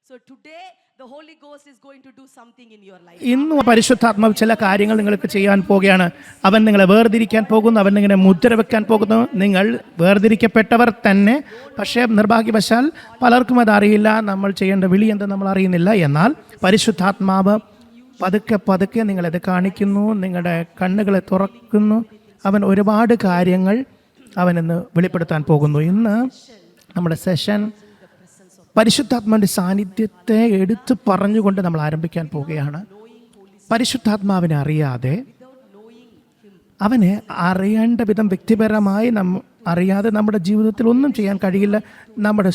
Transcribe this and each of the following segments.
So today the Holy Ghost is going to do something in your life. ഇന്ന് പരിശുദ്ധാത്മാവ് ചില കാര്യങ്ങൾ നിങ്ങൾക്ക് ചെയ്യാൻ പോകുകയാണ്. അവൻ നിങ്ങളെ വേർതിരിക്കാൻ പോകുന്നു, അവൻ നിങ്ങളെ മുദ്ര വെക്കാൻ പോകുന്നു. നിങ്ങൾ വേർതിരിക്കപ്പെട്ടവർ തന്നെ. പക്ഷേ നിർഭാഗ്യവശാൽ പലർക്കും അതറിയില്ല. നമ്മൾ ചെയ്യേണ്ട വിളി എന്തെന്ന് നമ്മൾ അറിയുന്നില്ല. എന്നാൽ പരിശുദ്ധാത്മാവ് പതുക്കെ പതുക്കെ നിങ്ങളത് കാണിക്കുന്നു, നിങ്ങളുടെ കണ്ണുകളെ തുറക്കുന്നു. അവൻ ഒരുപാട് കാര്യങ്ങൾ അവനിന്ന് വെളിപ്പെടുത്താൻ പോകുന്നു. ഇന്ന് നമ്മുടെ സെഷൻ പരിശുദ്ധാത്മാവിൻ്റെ സാന്നിധ്യത്തെ എടുത്തു പറഞ്ഞുകൊണ്ട് നമ്മൾ ആരംഭിക്കാൻ പോവുകയാണ്. പരിശുദ്ധാത്മാവിനെ അറിയാതെ, അവനെ അറിയേണ്ട വിധം വ്യക്തിപരമായി അറിയാതെ നമ്മുടെ ജീവിതത്തിൽ ഒന്നും ചെയ്യാൻ കഴിയില്ല. നമ്മുടെ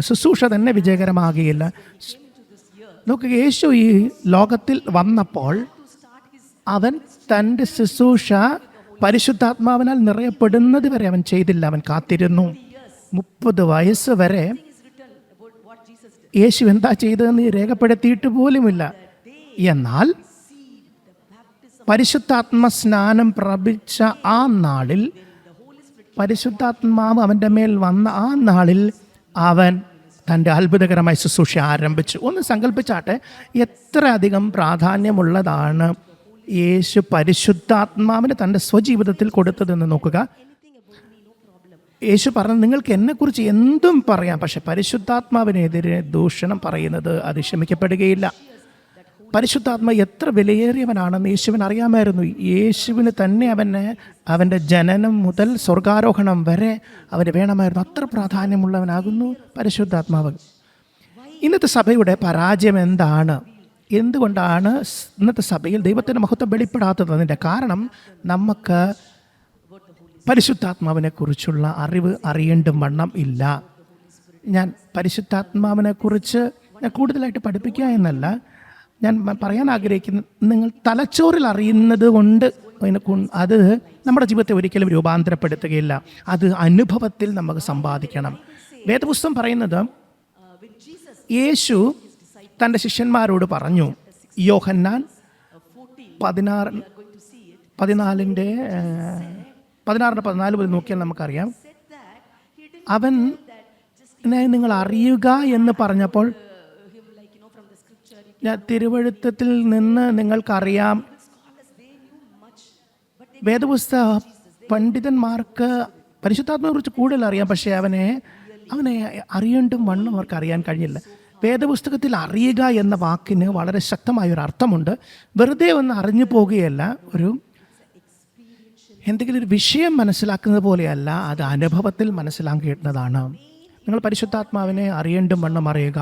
ശുശ്രൂഷ തന്നെ വിജയകരമാകുകയില്ല. നോക്കുക, യേശു ഈ ലോകത്തിൽ വന്നപ്പോൾ അവൻ തൻ്റെ ശുശ്രൂഷ പരിശുദ്ധാത്മാവിനാൽ നിറയപ്പെടുന്നത് വരെ അവൻ ചെയ്തില്ല. അവൻ കാത്തിരുന്നു. 30 വയസ്സ് വരെ യേശു എന്താ ചെയ്തതെന്ന് രേഖപ്പെടുത്തിയിട്ട് പോലുമില്ല. എന്നാൽ പരിശുദ്ധാത്മ സ്നാനം പ്രാപിച്ച ആ നാളിൽ, പരിശുദ്ധാത്മാവ് അവൻ്റെ മേൽ വന്ന ആ നാളിൽ അവൻ തൻ്റെ അത്ഭുതകരമായ ശുശ്രൂഷ ആരംഭിച്ചു. ഒന്ന് സങ്കല്പിച്ചാട്ടെ, എത്ര അധികം പ്രാധാന്യമുള്ളതാണ് യേശു പരിശുദ്ധാത്മാവിന് തൻ്റെ സ്വജീവിതത്തിൽ കൊടുത്തതെന്ന് നോക്കുക. യേശു പറഞ്ഞു, നിങ്ങൾക്ക് എന്നെക്കുറിച്ച് എന്തും പറയാം, പക്ഷെ പരിശുദ്ധാത്മാവിനെതിരെ ദൂഷണം പറയുന്നത് അത് ക്ഷമിക്കപ്പെടുകയില്ല. പരിശുദ്ധാത്മ എത്ര വിലയേറിയവനാണെന്ന് യേശുവിന് അറിയാമായിരുന്നു. യേശുവിന് തന്നെ അവൻ്റെ ജനനം മുതൽ സ്വർഗാരോഹണം വരെ അവന് വേണമായിരുന്നു. അത്ര പ്രാധാന്യമുള്ളവനാകുന്നു പരിശുദ്ധാത്മാവ്. ഇന്നത്തെ സഭയുടെ പരാജയം എന്താണ്? എന്തുകൊണ്ടാണ് ഇന്നത്തെ സഭയിൽ ദൈവത്തിൻ്റെ മഹത്വം വെളിപ്പെടാത്തത്? അതിൻ്റെ കാരണം നമുക്ക് പരിശുദ്ധാത്മാവിനെ കുറിച്ചുള്ള അറിവ് അറിയേണ്ടും വണ്ണം ഇല്ല. ഞാൻ പരിശുദ്ധാത്മാവിനെക്കുറിച്ച് ഞാൻ കൂടുതലായിട്ട് പഠിപ്പിക്കുക എന്നല്ല, ഞാൻ പറയാൻ ആഗ്രഹിക്കുന്നത്, നിങ്ങൾ തലച്ചോറിൽ അറിയുന്നത് കൊണ്ട് അത് നമ്മുടെ ജീവിതത്തെ ഒരിക്കലും രൂപാന്തരപ്പെടുത്തുകയില്ല. അത് അനുഭവത്തിൽ നമുക്ക് സമ്പാദിക്കണം. വേദപുസ്തകം പറയുന്നത്, യേശു തൻ്റെ ശിഷ്യന്മാരോട് പറഞ്ഞു, യോഹന്നാൻ 16:14 മുതൽ നോക്കിയാൽ നമുക്കറിയാം, അവൻ നിങ്ങൾ അറിയുക എന്ന് പറഞ്ഞപ്പോൾ, ഞാൻ തിരുവഴുത്തത്തിൽ നിന്ന് നിങ്ങൾക്കറിയാം. വേദപുസ്തക പണ്ഡിതന്മാർക്ക് പരിശുദ്ധാത്മാവിനെ കുറിച്ച് കൂടുതൽ അറിയാം, പക്ഷേ അവനെ അറിയേണ്ടും വണ്ണം അവർക്ക് അറിയാൻ കഴിഞ്ഞില്ല. വേദപുസ്തകത്തിൽ അറിയുക എന്ന വാക്കിന് വളരെ ശക്തമായൊരു അർത്ഥമുണ്ട്. വെറുതെ ഒന്ന് അറിഞ്ഞു പോകുകയല്ല, എന്തെങ്കിലും ഒരു വിഷയം മനസ്സിലാക്കുന്നത് പോലെയല്ല, അത് അനുഭവത്തിൽ മനസ്സിലാക്കേണ്ടതാണ്. നിങ്ങൾ പരിശുദ്ധാത്മാവിനെ അറിയേണ്ടും വണ്ണം അറിയുക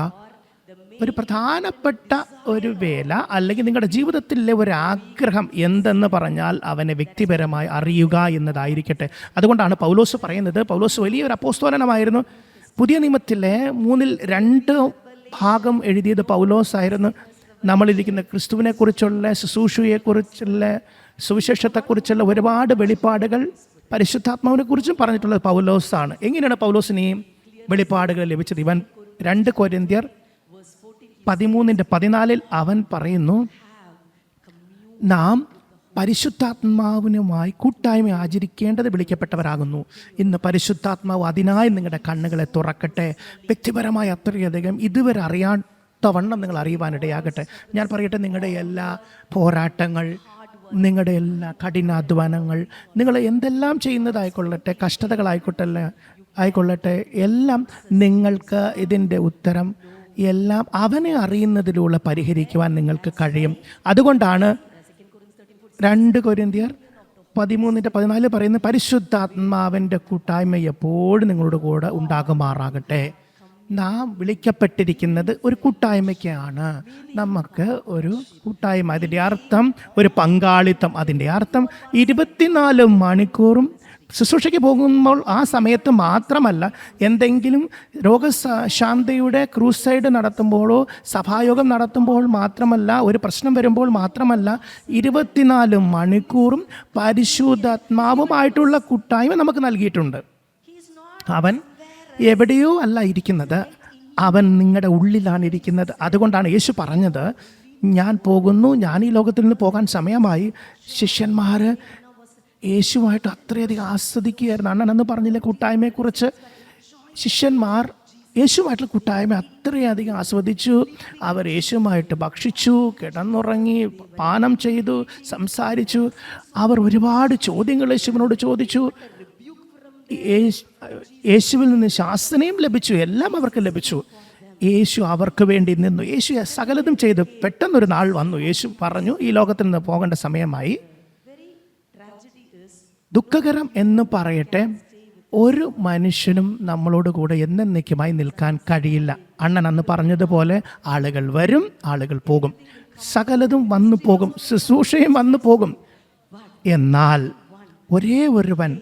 ഒരു പ്രധാനപ്പെട്ട ഒരു വേല, അല്ലെങ്കിൽ നിങ്ങളുടെ ജീവിതത്തിലെ ഒരു ആഗ്രഹം എന്തെന്ന് പറഞ്ഞാൽ അവനെ വ്യക്തിപരമായി അറിയുക എന്നതായിരിക്കട്ടെ. അതുകൊണ്ടാണ് പൗലോസ് പറയുന്നത്, പൗലോസ് വലിയൊരു അപ്പോസ്തലനായിരുന്നു. പുതിയ നിയമത്തിലെ 2 ഭാഗം എഴുതിയത് പൗലോസ് ആയിരുന്നു. നമ്മളിരിക്കുന്ന ക്രിസ്തുവിനെ കുറിച്ചുള്ള, ശുശ്രൂഷയെക്കുറിച്ചുള്ള, സുവിശേഷത്തെക്കുറിച്ചുള്ള ഒരുപാട് വെളിപ്പാടുകൾ പരിശുദ്ധാത്മാവിനെ കുറിച്ചും പറഞ്ഞിട്ടുള്ളത് പൗലോസാണ്. എങ്ങനെയാണ് പൗലോസിന് ഈ വെളിപ്പാടുകൾ ലഭിച്ചത്? ഇവൻ 2 കൊരിന്ത്യർ 13:14 അവൻ പറയുന്നു, നാം പരിശുദ്ധാത്മാവിനുമായി കൂട്ടായ്മ ആചരിക്കേണ്ടത് വിളിക്കപ്പെട്ടവരാകുന്നു. ഇന്ന് പരിശുദ്ധാത്മാവ് അതിനായി നിങ്ങളുടെ കണ്ണുകളെ തുറക്കട്ടെ. വ്യക്തിപരമായി അത്രയധികം ഇതുവരെ അറിയാത്തവണ്ണം നിങ്ങൾ അറിയുവാനിടയാകട്ടെ. ഞാൻ പറയട്ടെ, നിങ്ങളുടെ എല്ലാ പോരാട്ടങ്ങൾ, നിങ്ങളുടെ എല്ലാ കഠിനാധ്വാനങ്ങൾ, നിങ്ങൾ എന്തെല്ലാം ചെയ്യുന്നതായിക്കൊള്ളട്ടെ, കഷ്ടതകളായിക്കൊള്ളട്ടെ, എല്ലാം നിങ്ങൾക്ക് ഇതിൻ്റെ ഉത്തരം എല്ലാം അവനെ അറിയുന്നതിലൂടെ പരിഹരിക്കുവാൻ നിങ്ങൾക്ക് കഴിയും. അതുകൊണ്ടാണ് 2 കൊരിന്ത്യർ 13:14 പറയുന്നത്, പരിശുദ്ധാത്മാവിൻ്റെ കൂട്ടായ്മ എപ്പോഴും നിങ്ങളുടെ കൂടെ ഉണ്ടാകുമാറാകട്ടെ. നാം വിളിക്കപ്പെട്ടിരിക്കുന്നത് ഒരു കൂട്ടായ്മയ്ക്കാണ്. നമുക്ക് ഒരു കൂട്ടായ്മ, അതിൻ്റെ അർത്ഥം ഒരു പങ്കാളിത്തം. അതിൻ്റെ അർത്ഥം 24 മണിക്കൂറും ശുശ്രൂഷയ്ക്ക് പോകുമ്പോൾ ആ സമയത്ത് മാത്രമല്ല, എന്തെങ്കിലും രോഗശാന്തിയുടെ ക്രൂസൈഡ് നടത്തുമ്പോഴോ സഭായോഗം നടത്തുമ്പോൾ മാത്രമല്ല, ഒരു പ്രശ്നം വരുമ്പോൾ മാത്രമല്ല, 24 മണിക്കൂറും പരിശുദ്ധാത്മാവുമായിട്ടുള്ള കൂട്ടായ്മ നമുക്ക് നൽകിയിട്ടുണ്ട്. അവൻ എവിടെയോ അല്ല ഇരിക്കുന്നത്, അവൻ നിങ്ങളുടെ ഉള്ളിലാണ് ഇരിക്കുന്നത്. അതുകൊണ്ടാണ് യേശു പറഞ്ഞത്, ഞാൻ പോകുന്നു, ഞാൻ ഈ ലോകത്തിൽ നിന്ന് പോകാൻ സമയമായി. ശിഷ്യന്മാർ യേശുവായിട്ട് അത്രയധികം ആസ്വദിക്കുകയായിരുന്നു. അണ്ണൻ എന്ന് പറഞ്ഞില്ലേ കൂട്ടായ്മയെക്കുറിച്ച്? ശിഷ്യന്മാർ യേശുവായിട്ടുള്ള കൂട്ടായ്മ അത്രയധികം ആസ്വദിച്ചു. അവർ യേശുവുമായിട്ട് ഭക്ഷിച്ചു, കിടന്നുറങ്ങി, പാനം ചെയ്തു, സംസാരിച്ചു. അവർ ഒരുപാട് ചോദ്യങ്ങൾ യേശുവിനോട് ചോദിച്ചു. യേശുവിൽ നിന്ന് ശാസനയും ലഭിച്ചു, എല്ലാം അവർക്ക് ലഭിച്ചു. യേശു അവർക്ക് വേണ്ടി നിന്നു. യേശു സകലതും ചെയ്ത് പെട്ടെന്നൊരു നാൾ വന്നു. യേശു പറഞ്ഞു, ഈ ലോകത്തിൽ നിന്ന് പോകേണ്ട സമയമായി. ദുഃഖകരം എന്ന് പറയട്ടെ, ഒരു മനുഷ്യനും നമ്മളോട് കൂടെ എന്നേക്കുമായി നിൽക്കാൻ കഴിയില്ല. അണ്ണൻ അന്ന് പറഞ്ഞതുപോലെ ആളുകൾ വരും, ആളുകൾ പോകും, സകലതും വന്നു പോകും, ശുശ്രൂഷയും വന്നു പോകും. എന്നാൽ ഒരേ ഒരുവൻ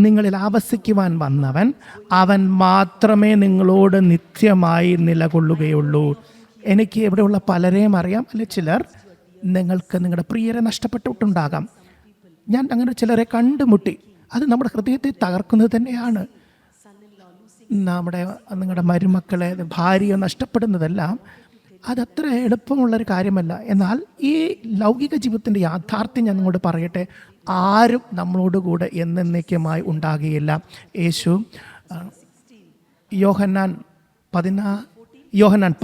നിങ്ങളിൽ ആവസിക്കുവാൻ വന്നവൻ, അവൻ മാത്രമേ നിങ്ങളോട് നിത്യമായി നിലകൊള്ളുകയുള്ളൂ. എനിക്ക് ഇവിടെയുള്ള പലരെയും അറിയാം. അല്ലെ, ചിലർ നിങ്ങൾക്ക് നിങ്ങളുടെ പ്രിയരെ നഷ്ടപ്പെട്ടിട്ടുണ്ടാകാം. ഞാൻ അങ്ങനെ ചിലരെ കണ്ടുമുട്ടി. അത് നമ്മുടെ ഹൃദയത്തെ തകർക്കുന്നത് തന്നെയാണ്. നിങ്ങളുടെ മരുമക്കളെ, ഭാര്യയെ നഷ്ടപ്പെടുന്നതെല്ലാം അതത്ര എളുപ്പമുള്ളൊരു കാര്യമല്ല. എന്നാൽ ഈ ലൗകിക ജീവിതത്തിൻ്റെ യാഥാർത്ഥ്യം ഞാൻ നിങ്ങളോട് പറയട്ടെ, ആരും നമ്മളോടുകൂടെ എന്നേക്കുമായി ഉണ്ടാകുകയില്ല. യേശു യോഹന്നാൻ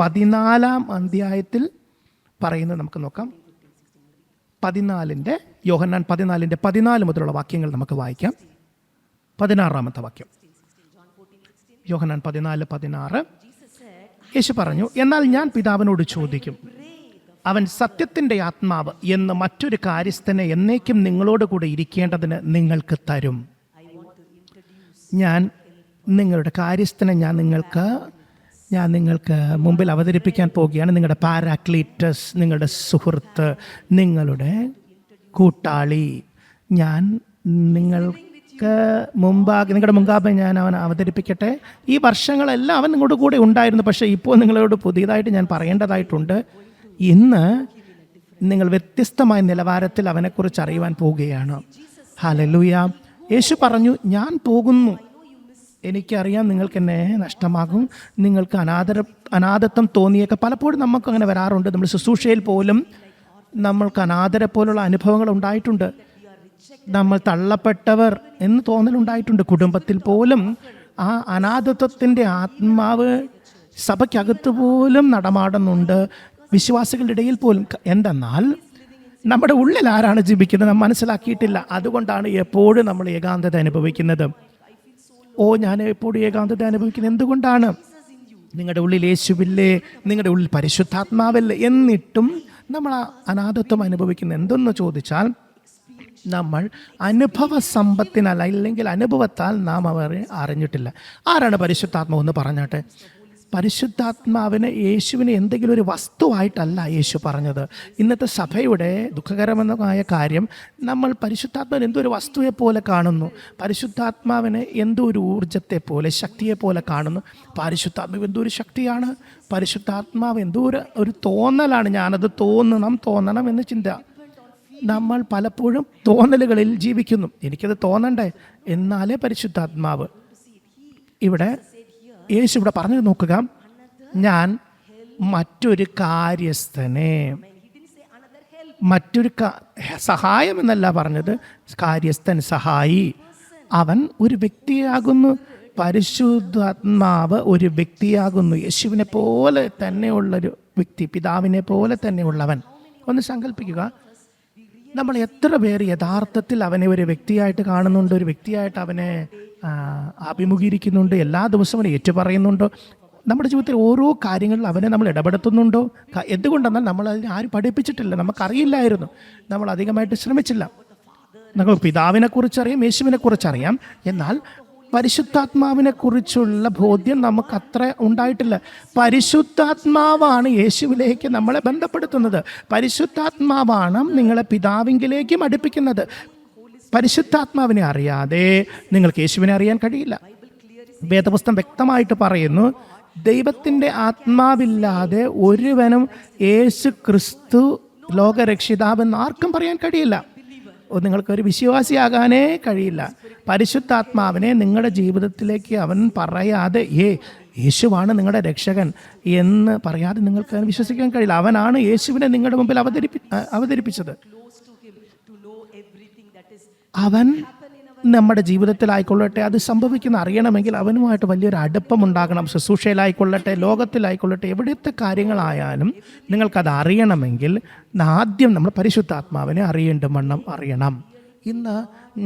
14 അധ്യായത്തിൽ പറയുന്നത് നമുക്ക് നോക്കാം. യോഹന്നാൻ 14 മുതലുള്ള വാക്യങ്ങൾ നമുക്ക് വായിക്കാം. 16 വാക്യം, യോഹന്നാൻ 14:16. യേശു പറഞ്ഞു, എന്നാൽ ഞാൻ പിതാവിനോട് ചോദിക്കും, അവൻ സത്യത്തിൻ്റെ ആത്മാവ് എന്ന് മറ്റൊരു കാര്യസ്ഥനെ എന്നേക്കും നിങ്ങളോട് കൂടെ ഇരിക്കേണ്ടതിന് നിങ്ങൾക്ക് തരും. ഞാൻ നിങ്ങളുടെ കാര്യസ്ഥനെ ഞാൻ നിങ്ങൾക്ക് മുമ്പിൽ അവതരിപ്പിക്കാൻ പോവുകയാണ്. നിങ്ങളുടെ പാരാക്ലീറ്റസ്, നിങ്ങളുടെ സുഹൃത്ത്, നിങ്ങളുടെ കൂട്ടാളി. ഞാൻ നിങ്ങളുടെ മുമ്പാകെ ഞാൻ അവനെ അവതരിപ്പിക്കട്ടെ. ഈ വർഷങ്ങളെല്ലാം അവൻ നിങ്ങളുടെ കൂടെ ഉണ്ടായിരുന്നു. പക്ഷേ ഇപ്പോൾ നിങ്ങളോട് പുതിയതായിട്ട് ഞാൻ പറയേണ്ടതായിട്ടുണ്ട്. ഇന്ന് നിങ്ങൾ വ്യത്യസ്തമായ നിലവാരത്തിൽ അവനെക്കുറിച്ച് അറിയുവാൻ പോവുകയാണ്. ഹല്ലേലൂയ. യേശു പറഞ്ഞു, ഞാൻ പോകുന്നു, എനിക്കറിയാം നിങ്ങൾക്ക് എന്നെ നഷ്ടമാകും, നിങ്ങൾക്ക് അനാഥത്വം തോന്നിയൊക്കെ പലപ്പോഴും നമുക്ക് അങ്ങനെ വരാറുണ്ട്. നമ്മൾ ശുശ്രൂഷയിൽ പോലും നമ്മൾക്ക് അനാഥരെ പോലുള്ള അനുഭവങ്ങൾ ഉണ്ടായിട്ടുണ്ട്. നമ്മൾ തള്ളപ്പെട്ടവർ എന്ന് തോന്നലുണ്ടായിട്ടുണ്ട്. കുടുംബത്തിൽ പോലും ആ അനാഥത്വത്തിൻ്റെ ആത്മാവ് സഭയ്ക്കകത്ത് പോലും നടമാടുന്നുണ്ട്, വിശ്വാസികളുടെ ഇടയിൽ പോലും. എന്തെന്നാൽ നമ്മുടെ ഉള്ളിൽ ആരാണ് ജീവിക്കുന്നത് നാം മനസ്സിലാക്കിയിട്ടില്ല. അതുകൊണ്ടാണ് എപ്പോഴും നമ്മൾ ഏകാന്തത അനുഭവിക്കുന്നത്. ഞാൻ എപ്പോഴും ഏകാന്തത അനുഭവിക്കുന്നത് എന്തുകൊണ്ടാണ്? നിങ്ങളുടെ ഉള്ളിൽ യേശുവില്ലേ, നിങ്ങളുടെ ഉള്ളിൽ പരിശുദ്ധാത്മാവല്ലേ, എന്നിട്ടും നമ്മൾ അനാഥത്വം അനുഭവിക്കുന്നത് എന്തെന്ന് ചോദിച്ചാൽ, നമ്മൾ അനുഭവ സമ്പത്തിനല്ല, ഇല്ലെങ്കിൽ അനുഭവത്താൽ നാം അവരെ അറിഞ്ഞിട്ടില്ല. ആരാണ് പരിശുദ്ധാത്മാവ് എന്ന് പറഞ്ഞാട്ടെ? പരിശുദ്ധാത്മാവിന് യേശുവിന് എന്തെങ്കിലും ഒരു വസ്തുവായിട്ടല്ല യേശു പറഞ്ഞത്. ഇന്നത്തെ സഭയുടെ ദുഃഖകരമായ കാര്യം, നമ്മൾ പരിശുദ്ധാത്മാവിന് എന്തോ ഒരു വസ്തുവെ പോലെ കാണുന്നു, പരിശുദ്ധാത്മാവിനെ എന്തോ ഒരു ഊർജത്തെ പോലെ, ശക്തിയെ പോലെ കാണുന്നു. പരിശുദ്ധാത്മാവ് എന്തോ ഒരു ശക്തിയാണ്, പരിശുദ്ധാത്മാവ് എന്തോ ഒരു തോന്നലാണ്. ഞാനത് തോന്നണം എന്ന് ചിന്ത. നമ്മൾ പലപ്പോഴും തോന്നലുകളിൽ ജീവിക്കുന്നു. എനിക്കത് തോന്നണ്ടേ, എന്നാലേ പരിശുദ്ധാത്മാവ്. ഇവിടെ യേശു ഇവിടെ പറഞ്ഞു നോക്കുക, ഞാൻ മറ്റൊരു കാര്യസ്ഥനെ, മറ്റൊരു സഹായം എന്നല്ല പറഞ്ഞത്, കാര്യസ്ഥൻ, സഹായി. അവൻ ഒരു വ്യക്തിയാകുന്നു. പരിശുദ്ധാത്മാവ് ഒരു വ്യക്തിയാകുന്നു. യേശുവിനെ പോലെ തന്നെയുള്ളൊരു വ്യക്തി, പിതാവിനെ പോലെ തന്നെയുള്ളവൻ. ഒന്ന് സങ്കല്പിക്കുക, നമ്മൾ എത്ര പേർ യഥാർത്ഥത്തിൽ അവനെ ഒരു വ്യക്തിയായിട്ട് കാണുന്നുണ്ട്, ഒരു വ്യക്തിയായിട്ട് അവനെ അഭിമുഖീകരിക്കുന്നുണ്ട്, എല്ലാ ദിവസവും അവനെ ഏറ്റുപറയുന്നുണ്ടോ? നമ്മുടെ ജീവിതത്തിൽ ഓരോ കാര്യങ്ങളിലും അവനെ നമ്മൾ ഇടപെടുത്തുന്നുണ്ടോ? എന്തുകൊണ്ടെന്നാൽ നമ്മൾ അതിനെ ആരും പഠിപ്പിച്ചിട്ടില്ല, നമുക്കറിയില്ലായിരുന്നു, നമ്മൾ അധികമായിട്ട് ശ്രമിച്ചില്ല. നമുക്ക് പിതാവിനെ കുറിച്ചറിയാം, യേശുവിനെ കുറിച്ചറിയാം, എന്നാൽ പരിശുദ്ധാത്മാവിനെ കുറിച്ചുള്ള ബോധ്യം നമുക്ക് അത്ര ഉണ്ടായിട്ടില്ല. പരിശുദ്ധാത്മാവാണ് യേശുവിലേക്ക് നമ്മളെ ബന്ധപ്പെടുത്തുന്നത്. പരിശുദ്ധാത്മാവാണ് നിങ്ങളെ പിതാവിങ്കിലേക്കും അടുപ്പിക്കുന്നത്. പരിശുദ്ധാത്മാവിനെ അറിയാതെ നിങ്ങൾക്ക് യേശുവിനെ അറിയാൻ കഴിയില്ല. വേദപുസ്തകം വ്യക്തമായിട്ട് പറയുന്നു, ദൈവത്തിൻ്റെ ആത്മാവില്ലാതെ ഒരുവനും യേശു ക്രിസ്തു ലോകരക്ഷിതാവെന്ന് ആർക്കും പറയാൻ കഴിയില്ല. നിങ്ങൾക്കൊരു വിശ്വാസിയാകാനേ കഴിയില്ല. പരിശുദ്ധാത്മാവിനെ നിങ്ങളുടെ ജീവിതത്തിലേക്ക് അവൻ പറയാതെ യേശുവാണ് നിങ്ങളുടെ രക്ഷകൻ എന്ന് പറയാതെ നിങ്ങൾക്ക് വിശ്വസിക്കാൻ കഴിയില്ല. അവനാണ് യേശുവിനെ നിങ്ങളുടെ മുമ്പിൽ അവതരിപ്പിച്ചത്. അവൻ നമ്മുടെ ജീവിതത്തിലായിക്കൊള്ളട്ടെ, അത് സംഭവിക്കുന്ന അറിയണമെങ്കിൽ അവനുമായിട്ട് വലിയൊരു അടുപ്പം ഉണ്ടാകണം. ശുശ്രൂഷയിലായിക്കൊള്ളട്ടെ, ലോകത്തിലായിക്കൊള്ളട്ടെ, എവിടുത്തെ കാര്യങ്ങളായാലും നിങ്ങൾക്കത് അറിയണമെങ്കിൽ ആദ്യം നമ്മൾ പരിശുദ്ധാത്മാവിനെ വണ്ണം അറിയണം. ഇന്ന്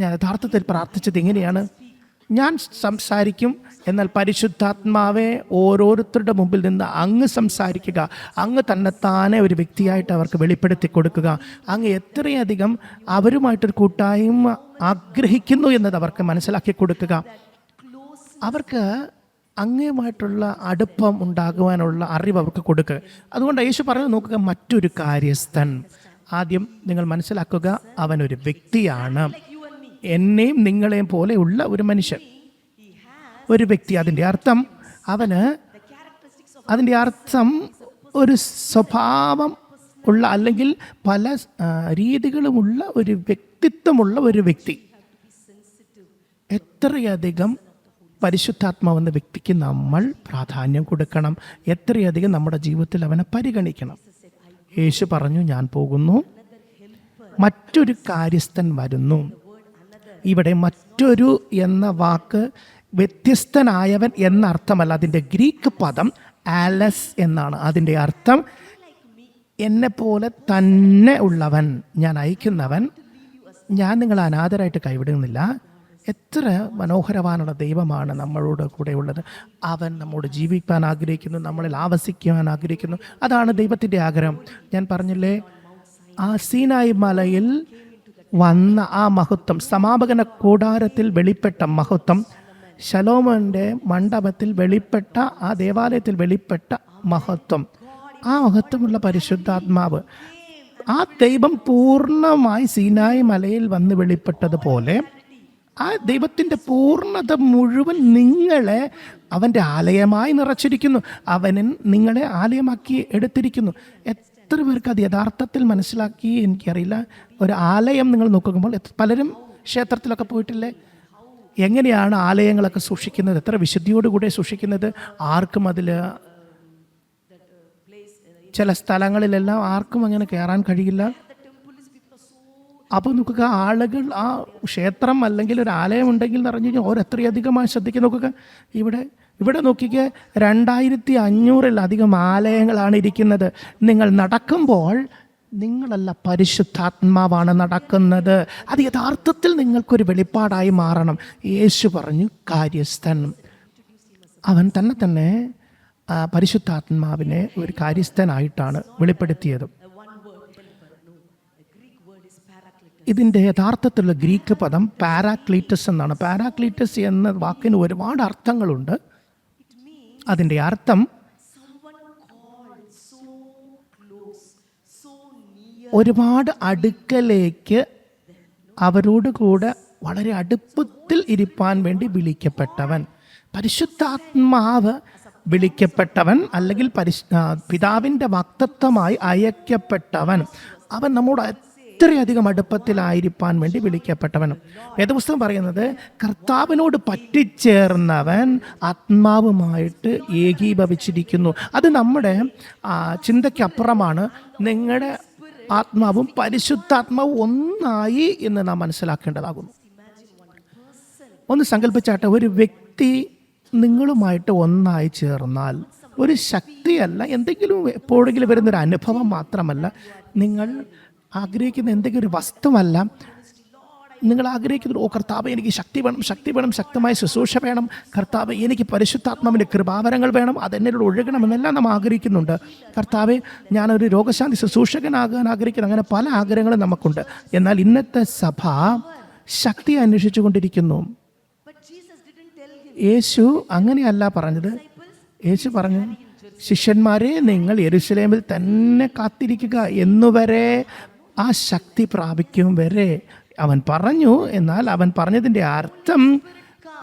ഞാൻ യഥാർത്ഥത്തിൽ പ്രാർത്ഥിച്ചത് ഇങ്ങനെയാണ്: ഞാൻ സംസാരിക്കും, എന്നാൽ പരിശുദ്ധാത്മാവെ ഓരോരുത്തരുടെ മുമ്പിൽ നിന്ന് അങ്ങ് സംസാരിക്കുക. അങ്ങ് തന്നെത്താനെ ഒരു വ്യക്തിയായിട്ട് അവർക്ക് വെളിപ്പെടുത്തി കൊടുക്കുക. അങ്ങ് എത്രയധികം അവരുമായിട്ടൊരു കൂട്ടായ്മ ആഗ്രഹിക്കുന്നു എന്നത് അവർക്ക് മനസ്സിലാക്കി കൊടുക്കുക. അവർക്ക് അങ്ങയുമായിട്ടുള്ള അടുപ്പം ഉണ്ടാകുവാനുള്ള അറിവ് അവർക്ക് കൊടുക്കുക. അതുകൊണ്ട് യേശു പറഞ്ഞു, നോക്കുക, മറ്റൊരു കാര്യസ്ഥൻ. ആദ്യം നിങ്ങൾ മനസ്സിലാക്കുക, അവനൊരു വ്യക്തിയാണ്, എന്നെയും നിങ്ങളെയും പോലെയുള്ള ഒരു മനുഷ്യൻ, ഒരു വ്യക്തി. അതിൻ്റെ അർത്ഥം ഒരു സ്വഭാവം ഉള്ള അല്ലെങ്കിൽ പല രീതികളുമുള്ള ഒരു വ്യക്തിത്വമുള്ള ഒരു വ്യക്തി. എത്രയധികം പരിശുദ്ധാത്മാവെന്ന വ്യക്തിക്ക് നമ്മൾ പ്രാധാന്യം കൊടുക്കണം, എത്രയധികം നമ്മുടെ ജീവിതത്തിൽ അവനെ പരിഗണിക്കണം. യേശു പറഞ്ഞു, ഞാൻ പോകുന്നു, മറ്റൊരു കാര്യസ്ഥൻ വരുന്നു. ഇവിടെ മറ്റൊരു എന്ന വാക്ക് വ്യത്യസ്തനായവൻ എന്ന അർത്ഥമല്ല. അതിൻ്റെ ഗ്രീക്ക് പദം ആലസ് എന്നാണ്. അതിൻ്റെ അർത്ഥം എന്നെപ്പോലെ തന്നെ ഉള്ളവൻ, ഞാൻ അയക്കുന്നവൻ. ഞാൻ നിങ്ങളെ അനാഥരായിട്ട് കൈവിടുന്നില്ല. എത്ര മനോഹരവാനുള്ള ദൈവമാണ് നമ്മളോട് കൂടെ ഉള്ളത്. അവൻ നമ്മോട് ജീവിക്കാൻ ആഗ്രഹിക്കുന്നു, നമ്മളിൽ ആവസിക്കുവാൻ ആഗ്രഹിക്കുന്നു. അതാണ് ദൈവത്തിൻ്റെ ആഗ്രഹം. ഞാൻ പറഞ്ഞില്ലേ, ആ സീനായി മലയിൽ വന്ന ആ മഹത്വം, സമാപന കൂടാരത്തിൽ വെളിപ്പെട്ട മഹത്വം, ശലോമോന്റെ മണ്ഡപത്തിൽ വെളിപ്പെട്ട, ആ ദേവാലയത്തിൽ വെളിപ്പെട്ട മഹത്വം, ആ മഹത്വമുള്ള പരിശുദ്ധാത്മാവ്, ആ ദൈവം പൂർണ്ണമായി സീനായി മലയിൽ വന്ന് വെളിപ്പെട്ടതുപോലെ ആ ദൈവത്തിൻ്റെ പൂർണ്ണത മുഴുവൻ നിങ്ങളെ അവൻ്റെ ആലയമായി നിറച്ചിരിക്കുന്നു. അവൻ നിങ്ങളെ ആലയമാക്കി എടുത്തിരിക്കുന്നു. എത്ര പേർക്ക് അത് യഥാർത്ഥത്തിൽ മനസ്സിലാക്കി എനിക്കറിയില്ല. ഒരു ആലയം നിങ്ങൾ നോക്കുമ്പോൾ പലരും ക്ഷേത്രത്തിലൊക്കെ പോയിട്ടില്ലേ? എങ്ങനെയാണ് ആലയങ്ങളൊക്കെ സൂക്ഷിക്കുന്നത്? എത്ര വിശുദ്ധിയോടുകൂടെ സൂക്ഷിക്കുന്നത്? ആർക്കും അതിൽ ചില സ്ഥലങ്ങളിലെല്ലാം ആർക്കും അങ്ങനെ കയറാൻ കഴിയില്ല. അപ്പോൾ നോക്കുക, ആളുകൾ ആ ക്ഷേത്രം അല്ലെങ്കിൽ ഒരു ആലയം ഉണ്ടെങ്കിൽ എന്ന് പറഞ്ഞു കഴിഞ്ഞാൽ ഓരെത്രയധികമായി ശ്രദ്ധിക്കുക. നോക്കുക, ഇവിടെ നോക്കിക്കുക, 2500-ലധികം ആലയങ്ങളാണ് ഇരിക്കുന്നത്. നിങ്ങൾ നടക്കുമ്പോൾ നിങ്ങളല്ല, പരിശുദ്ധാത്മാവാണ് നടക്കുന്നത്. അത് യഥാർത്ഥത്തിൽ നിങ്ങൾക്കൊരു വെളിപ്പാടായി മാറണം. യേശു പറഞ്ഞു, കാര്യസ്ഥൻ. അവൻ തന്നെ പരിശുദ്ധാത്മാവിനെ ഒരു കാര്യസ്ഥനായിട്ടാണ് വെളിപ്പെടുത്തിയത്. ഇതിൻ്റെ യഥാർത്ഥത്തിലുള്ള ഗ്രീക്ക് പദം പാരാക്ലീറ്റസ് എന്നാണ്. പാരാക്ലീറ്റസ് എന്ന വാക്കിന് ഒരുപാട് അർത്ഥങ്ങളുണ്ട്. അതിൻ്റെ അർത്ഥം ഒരുപാട് അടുക്കലേക്ക് അവരോട് കൂടെ വളരെ അടുപ്പത്തിൽ ഇരിപ്പാൻ വേണ്ടി വിളിക്കപ്പെട്ടവൻ. പരിശുദ്ധാത്മാവ് വിളിക്കപ്പെട്ടവൻ അല്ലെങ്കിൽ പിതാവിൻ്റെ വാഗ്ദത്തമായി അയക്കപ്പെട്ടവൻ. അവൻ നമ്മോട് എത്രയധികം അടുപ്പത്തിലായിരിക്കാൻ വേണ്ടി വിളിക്കപ്പെട്ടവൻ. വേദപുസ്തകം പറയുന്നത്, കർത്താവിനോട് പറ്റിച്ചേർന്നവൻ ആത്മാവുമായിട്ട് ഏകീഭവിച്ചിരിക്കുന്നു. അത് നമ്മുടെ ചിന്തയ്ക്കപ്പുറമാണ്. നിങ്ങളുടെ ആത്മാവും പരിശുദ്ധാത്മാവും ഒന്നായി എന്ന് നാം മനസ്സിലാക്കേണ്ടതാകുന്നു. ഒന്ന് സങ്കല്പിച്ചാട്ടെ, ഒരു വ്യക്തി നിങ്ങളുമായിട്ട് ഒന്നായി ചേർന്നാൽ, ഒരു ശക്തിയല്ല, എന്തെങ്കിലും എപ്പോഴെങ്കിലും വരുന്നൊരു അനുഭവം മാത്രമല്ല, നിങ്ങൾ ആഗ്രഹിക്കുന്ന എന്തെങ്കിലും ഒരു വസ്തുവല്ല, നിങ്ങൾ ആഗ്രഹിക്കുന്നത്, കർത്താവ് എനിക്ക് ശക്തി വേണം, ശക്തമായ ശുശ്രൂഷ വേണം, കർത്താവ് എനിക്ക് പരിശുദ്ധാത്മാവിൻ്റെ കൃപാവരങ്ങൾ വേണം, അതെന്നോട് ഒഴുകണമെന്നെല്ലാം നാം ആഗ്രഹിക്കുന്നുണ്ട്. കർത്താവെ, ഞാനൊരു രോഗശാന്തി ശുശ്രൂഷകനാകാൻ ആഗ്രഹിക്കുന്നു. അങ്ങനെ പല ആഗ്രഹങ്ങളും നമുക്കുണ്ട്. എന്നാൽ ഇന്നത്തെ സഭ ശക്തി അന്വേഷിച്ചു കൊണ്ടിരിക്കുന്നു. യേശു അങ്ങനെയല്ല പറഞ്ഞത്. യേശു പറഞ്ഞു, ശിഷ്യന്മാരെ, നിങ്ങൾ യെരൂശലേമിൽ തന്നെ കാത്തിരിക്കുക എന്നുവരെ, ആ ശക്തി പ്രാപിക്കും വരെ അവൻ പറഞ്ഞു. എന്നാൽ അവൻ പറഞ്ഞതിൻ്റെ അർത്ഥം,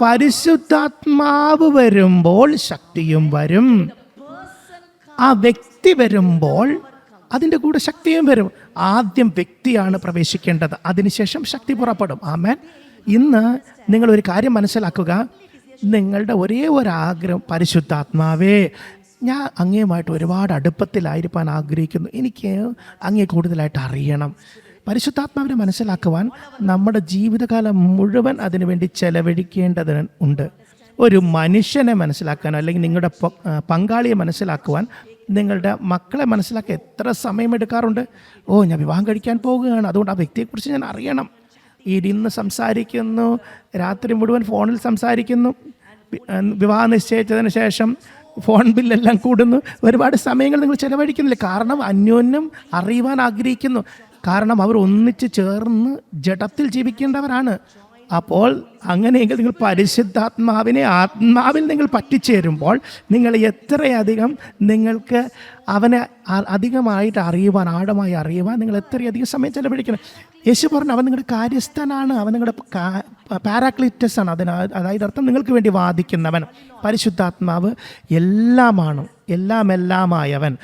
പരിശുദ്ധാത്മാവ് വരുമ്പോൾ ശക്തിയും വരും. ആ വ്യക്തി വരുമ്പോൾ അതിൻ്റെ കൂടെ ശക്തിയും വരും. ആദ്യം വ്യക്തിയാണ് പ്രവേശിക്കേണ്ടത്, അതിനുശേഷം ശക്തി പുറപ്പെടും. ആമേൻ. ഇന്ന് നിങ്ങളൊരു കാര്യം മനസ്സിലാക്കുക, നിങ്ങളുടെ ഒരേ ഒരാഗ്രഹം, പരിശുദ്ധാത്മാവേ, ഞാൻ അങ്ങയുമായിട്ട് ഒരുപാട് അടുപ്പത്തിലായിരിക്കാൻ ആഗ്രഹിക്കുന്നു, എനിക്ക് അങ്ങയെ കൂടുതലായിട്ട് അറിയണം, പരിശുദ്ധാത്മാവിനെ മനസ്സിലാക്കുവാൻ നമ്മുടെ ജീവിതകാലം മുഴുവൻ അതിനുവേണ്ടി ചെലവഴിക്കേണ്ടത് ഉണ്ട്. ഒരു മനുഷ്യനെ മനസ്സിലാക്കാനോ അല്ലെങ്കിൽ നിങ്ങളുടെ പങ്കാളിയെ മനസ്സിലാക്കുവാൻ, നിങ്ങളുടെ മക്കളെ മനസ്സിലാക്കാൻ എത്ര സമയമെടുക്കാറുണ്ട്? ഞാൻ വിവാഹം കഴിക്കാൻ പോകുകയാണ്, അതുകൊണ്ട് ആ വ്യക്തിയെക്കുറിച്ച് ഞാൻ അറിയണം. ഇരുന്ന് സംസാരിക്കുന്നു, രാത്രി മുഴുവൻ ഫോണിൽ സംസാരിക്കുന്നു, വിവാഹം നിശ്ചയിച്ചതിന് ശേഷം ഫോൺ ബില്ലെല്ലാം കൂടുന്നു. ഒരുപാട് സമയങ്ങൾ നിങ്ങൾ ചിലവഴിക്കുന്നില്ല. കാരണം അന്യോന്യം അറിയുവാൻ ആഗ്രഹിക്കുന്നു. കാരണം അവർ ഒന്നിച്ച് ചേർന്ന് ജഡത്തിൽ ജീവിക്കേണ്ടവരാണ്. അപ്പോൾ അങ്ങനെയെങ്കിൽ നിങ്ങൾ പരിശുദ്ധാത്മാവിനെ ആത്മാവിൽ നിങ്ങൾ പറ്റിച്ചേരുമ്പോൾ നിങ്ങൾ എത്രയധികം നിങ്ങൾക്ക് അവനെ അധികമായിട്ട് അറിയുവാൻ, ആഴമായി അറിയുവാൻ നിങ്ങൾ എത്രയധികം സമയം ചെലവഴിക്കണം. യേശു പറഞ്ഞു അവൻ നിങ്ങളുടെ കാര്യസ്ഥനാണ്, അവൻ നിങ്ങളുടെ പാരാക്ലിറ്റസ് ആണ്. അതായത് അർത്ഥം നിങ്ങൾക്ക് വേണ്ടി വാദിക്കുന്നവൻ. പരിശുദ്ധാത്മാവ് എല്ലാമാണ്, എല്ലാമായവൻ.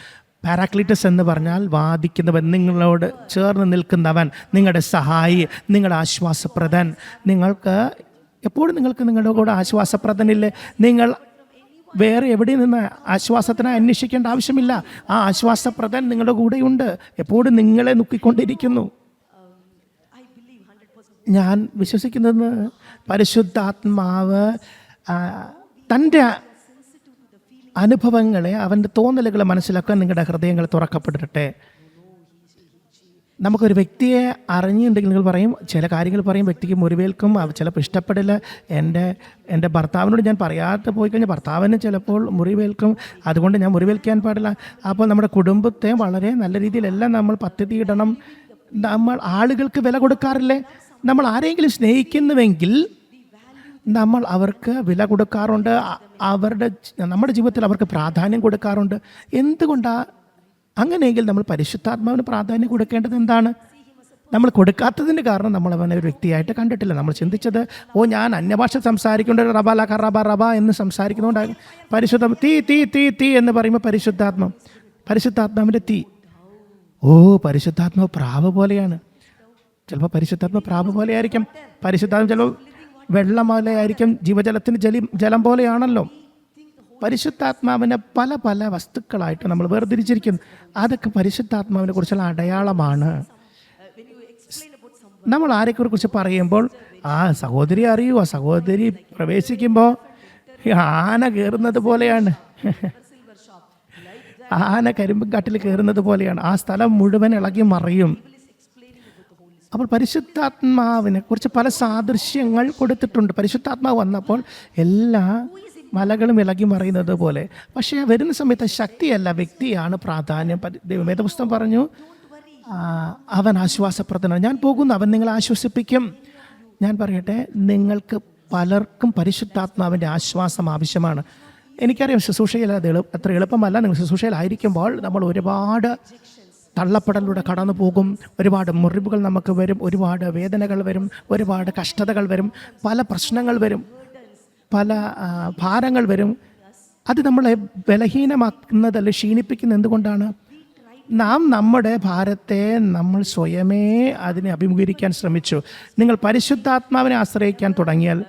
പാരാക്ലിറ്റസ് എന്ന് പറഞ്ഞാൽ വാദിക്കുന്നവൻ, നിങ്ങളോട് ചേർന്ന് നിൽക്കുന്നവൻ, നിങ്ങളുടെ സഹായി, നിങ്ങളുടെ ആശ്വാസപ്രദൻ. നിങ്ങൾക്ക് എപ്പോഴും നിങ്ങളുടെ കൂടെ ആശ്വാസപ്രദനില്ലേ? നിങ്ങൾ വേറെ എവിടെ നിന്ന് ആശ്വാസത്തിനായി അന്വേഷിക്കേണ്ട ആവശ്യമില്ല. ആ ആശ്വാസപ്രദൻ നിങ്ങളുടെ കൂടെയുണ്ട്, എപ്പോഴും നിങ്ങളെ നോക്കിക്കൊണ്ടിരിക്കുന്നു. ഞാൻ വിശ്വസിക്കുന്നത് പരിശുദ്ധാത്മാവ് തൻ്റെ അനുഭവങ്ങളെ, അവൻ്റെ തോന്നലുകളെ മനസ്സിലാക്കാൻ നിങ്ങളുടെ ഹൃദയങ്ങൾ തുറക്കപ്പെടട്ടെ. നമുക്കൊരു വ്യക്തിയെ അറിഞ്ഞിട്ടുണ്ടെങ്കിൽ നിങ്ങൾ പറയും, ചില കാര്യങ്ങൾ പറയും, വ്യക്തിക്ക് മുറിവേൽക്കും, ചിലപ്പോൾ ഇഷ്ടപ്പെടില്ല. എൻ്റെ ഭർത്താവിനോട് ഞാൻ പറയാതെ പോയി കഴിഞ്ഞാൽ ഭർത്താവിന് ചിലപ്പോൾ മുറിവേൽക്കും, അതുകൊണ്ട് ഞാൻ മുറിവേൽക്കാൻ പാടില്ല. അപ്പോൾ നമ്മുടെ കുടുംബത്തെ വളരെ നല്ല രീതിയിലെല്ലാം നമ്മൾ പദ്ധതി ഇടണം. നമ്മൾ ആളുകൾക്ക് വില കൊടുക്കാറില്ലേ? നമ്മൾ ആരെങ്കിലും സ്നേഹിക്കുന്നുവെങ്കിൽ നമ്മൾ അവർക്ക് വില കൊടുക്കാറുണ്ട്, നമ്മുടെ ജീവിതത്തിൽ അവർക്ക് പ്രാധാന്യം കൊടുക്കാറുണ്ട്. എന്തുകൊണ്ടാണ് അങ്ങനെയെങ്കിൽ നമ്മൾ പരിശുദ്ധാത്മാവിന് പ്രാധാന്യം കൊടുക്കേണ്ടത് എന്താണ്? നമ്മൾ കൊടുക്കാത്തതിൻ്റെ കാരണം നമ്മൾ അവനെ ഒരു വ്യക്തിയായിട്ട് കണ്ടിട്ടില്ല. നമ്മൾ ചിന്തിച്ചത് ഞാൻ അന്യഭാഷ സംസാരിക്കേണ്ട റബ ലഖ റബ റബ എന്ന് സംസാരിക്കുന്നതുകൊണ്ടാണ് പരിശുദ്ധ തീ എന്ന് പറയുമ്പോൾ പരിശുദ്ധാത്മാവിൻ്റെ തീ. പരിശുദ്ധാത്മാവ് പ്രാവ് പോലെയാണ്. ചിലപ്പോൾ പരിശുദ്ധാത്മാവ് പ്രാവ് പോലെ ആയിരിക്കും, പരിശുദ്ധാത്മ ചിലപ്പോൾ വെള്ളം പോലെ ആയിരിക്കും, ജീവജലത്തിന് ജലം പോലെയാണല്ലോ. പരിശുദ്ധാത്മാവിനെ പല പല വസ്തുക്കളായിട്ട് നമ്മൾ വേർതിരിച്ചിരിക്കുന്നു. അതൊക്കെ പരിശുദ്ധാത്മാവിനെ കുറിച്ചുള്ള അടയാളമാണ്. നമ്മൾ ആരെക്കുറിച്ച് പറയുമ്പോൾ സഹോദരി അറിയുമോ, സഹോദരി പ്രവേശിക്കുമ്പോൾ ആന കയറുന്നത് പോലെയാണ്, ആന കരിമ്പുംകാട്ടിൽ കയറുന്നത് പോലെയാണ്. ആ സ്ഥലം മുഴുവൻ ഇളകി മറിയും. അപ്പോൾ പരിശുദ്ധാത്മാവിനെ കുറിച്ച് പല സാദൃശ്യങ്ങൾ കൊടുത്തിട്ടുണ്ട്. പരിശുദ്ധാത്മാവ് വന്നപ്പോൾ എല്ലാ മലകളും ഇളകി മറിയുന്നത് പോലെ. പക്ഷേ വരുന്ന സമയത്ത് ശക്തിയല്ല, വ്യക്തിയാണ് പ്രാധാന്യം. വേദപുസ്തകം പറഞ്ഞു അവൻ ആശ്വാസപ്രദനാണ്. ഞാൻ പോകുന്നു, അവൻ നിങ്ങളെ ആശ്വസിപ്പിക്കും. ഞാൻ പറയട്ടെ, നിങ്ങൾക്ക് പലർക്കും പരിശുദ്ധാത്മാവിൻ്റെ ആശ്വാസം ആവശ്യമാണ്. എനിക്കറിയാം ശുശ്രൂഷയിൽ അത് അത്ര എളുപ്പമല്ല. നിങ്ങൾ ശുശ്രൂഷയിലായിരിക്കുമ്പോൾ നമ്മൾ ഒരുപാട് തള്ളപ്പെടലിലൂടെ കടന്നു പോകും, ഒരുപാട് മുറിവുകൾ നമുക്ക് വരും, ഒരുപാട് വേദനകൾ വരും, ഒരുപാട് കഷ്ടതകൾ വരും, പല പ്രശ്നങ്ങൾ വരും, പല ഭാരങ്ങൾ വരും. അത് നമ്മളെ ബലഹീനമാക്കുന്നതല്ല, ക്ഷീണിപ്പിക്കുന്നത്. എന്തുകൊണ്ടാണ്? നാം നമ്മുടെ ഭാരത്തെ നമ്മൾ സ്വയമേ അതിനെ അഭിമുഖീകരിക്കാൻ ശ്രമിച്ചു. നിങ്ങൾ പരിശുദ്ധാത്മാവിനെ ആശ്രയിക്കാൻ തുടങ്ങിയാൽ,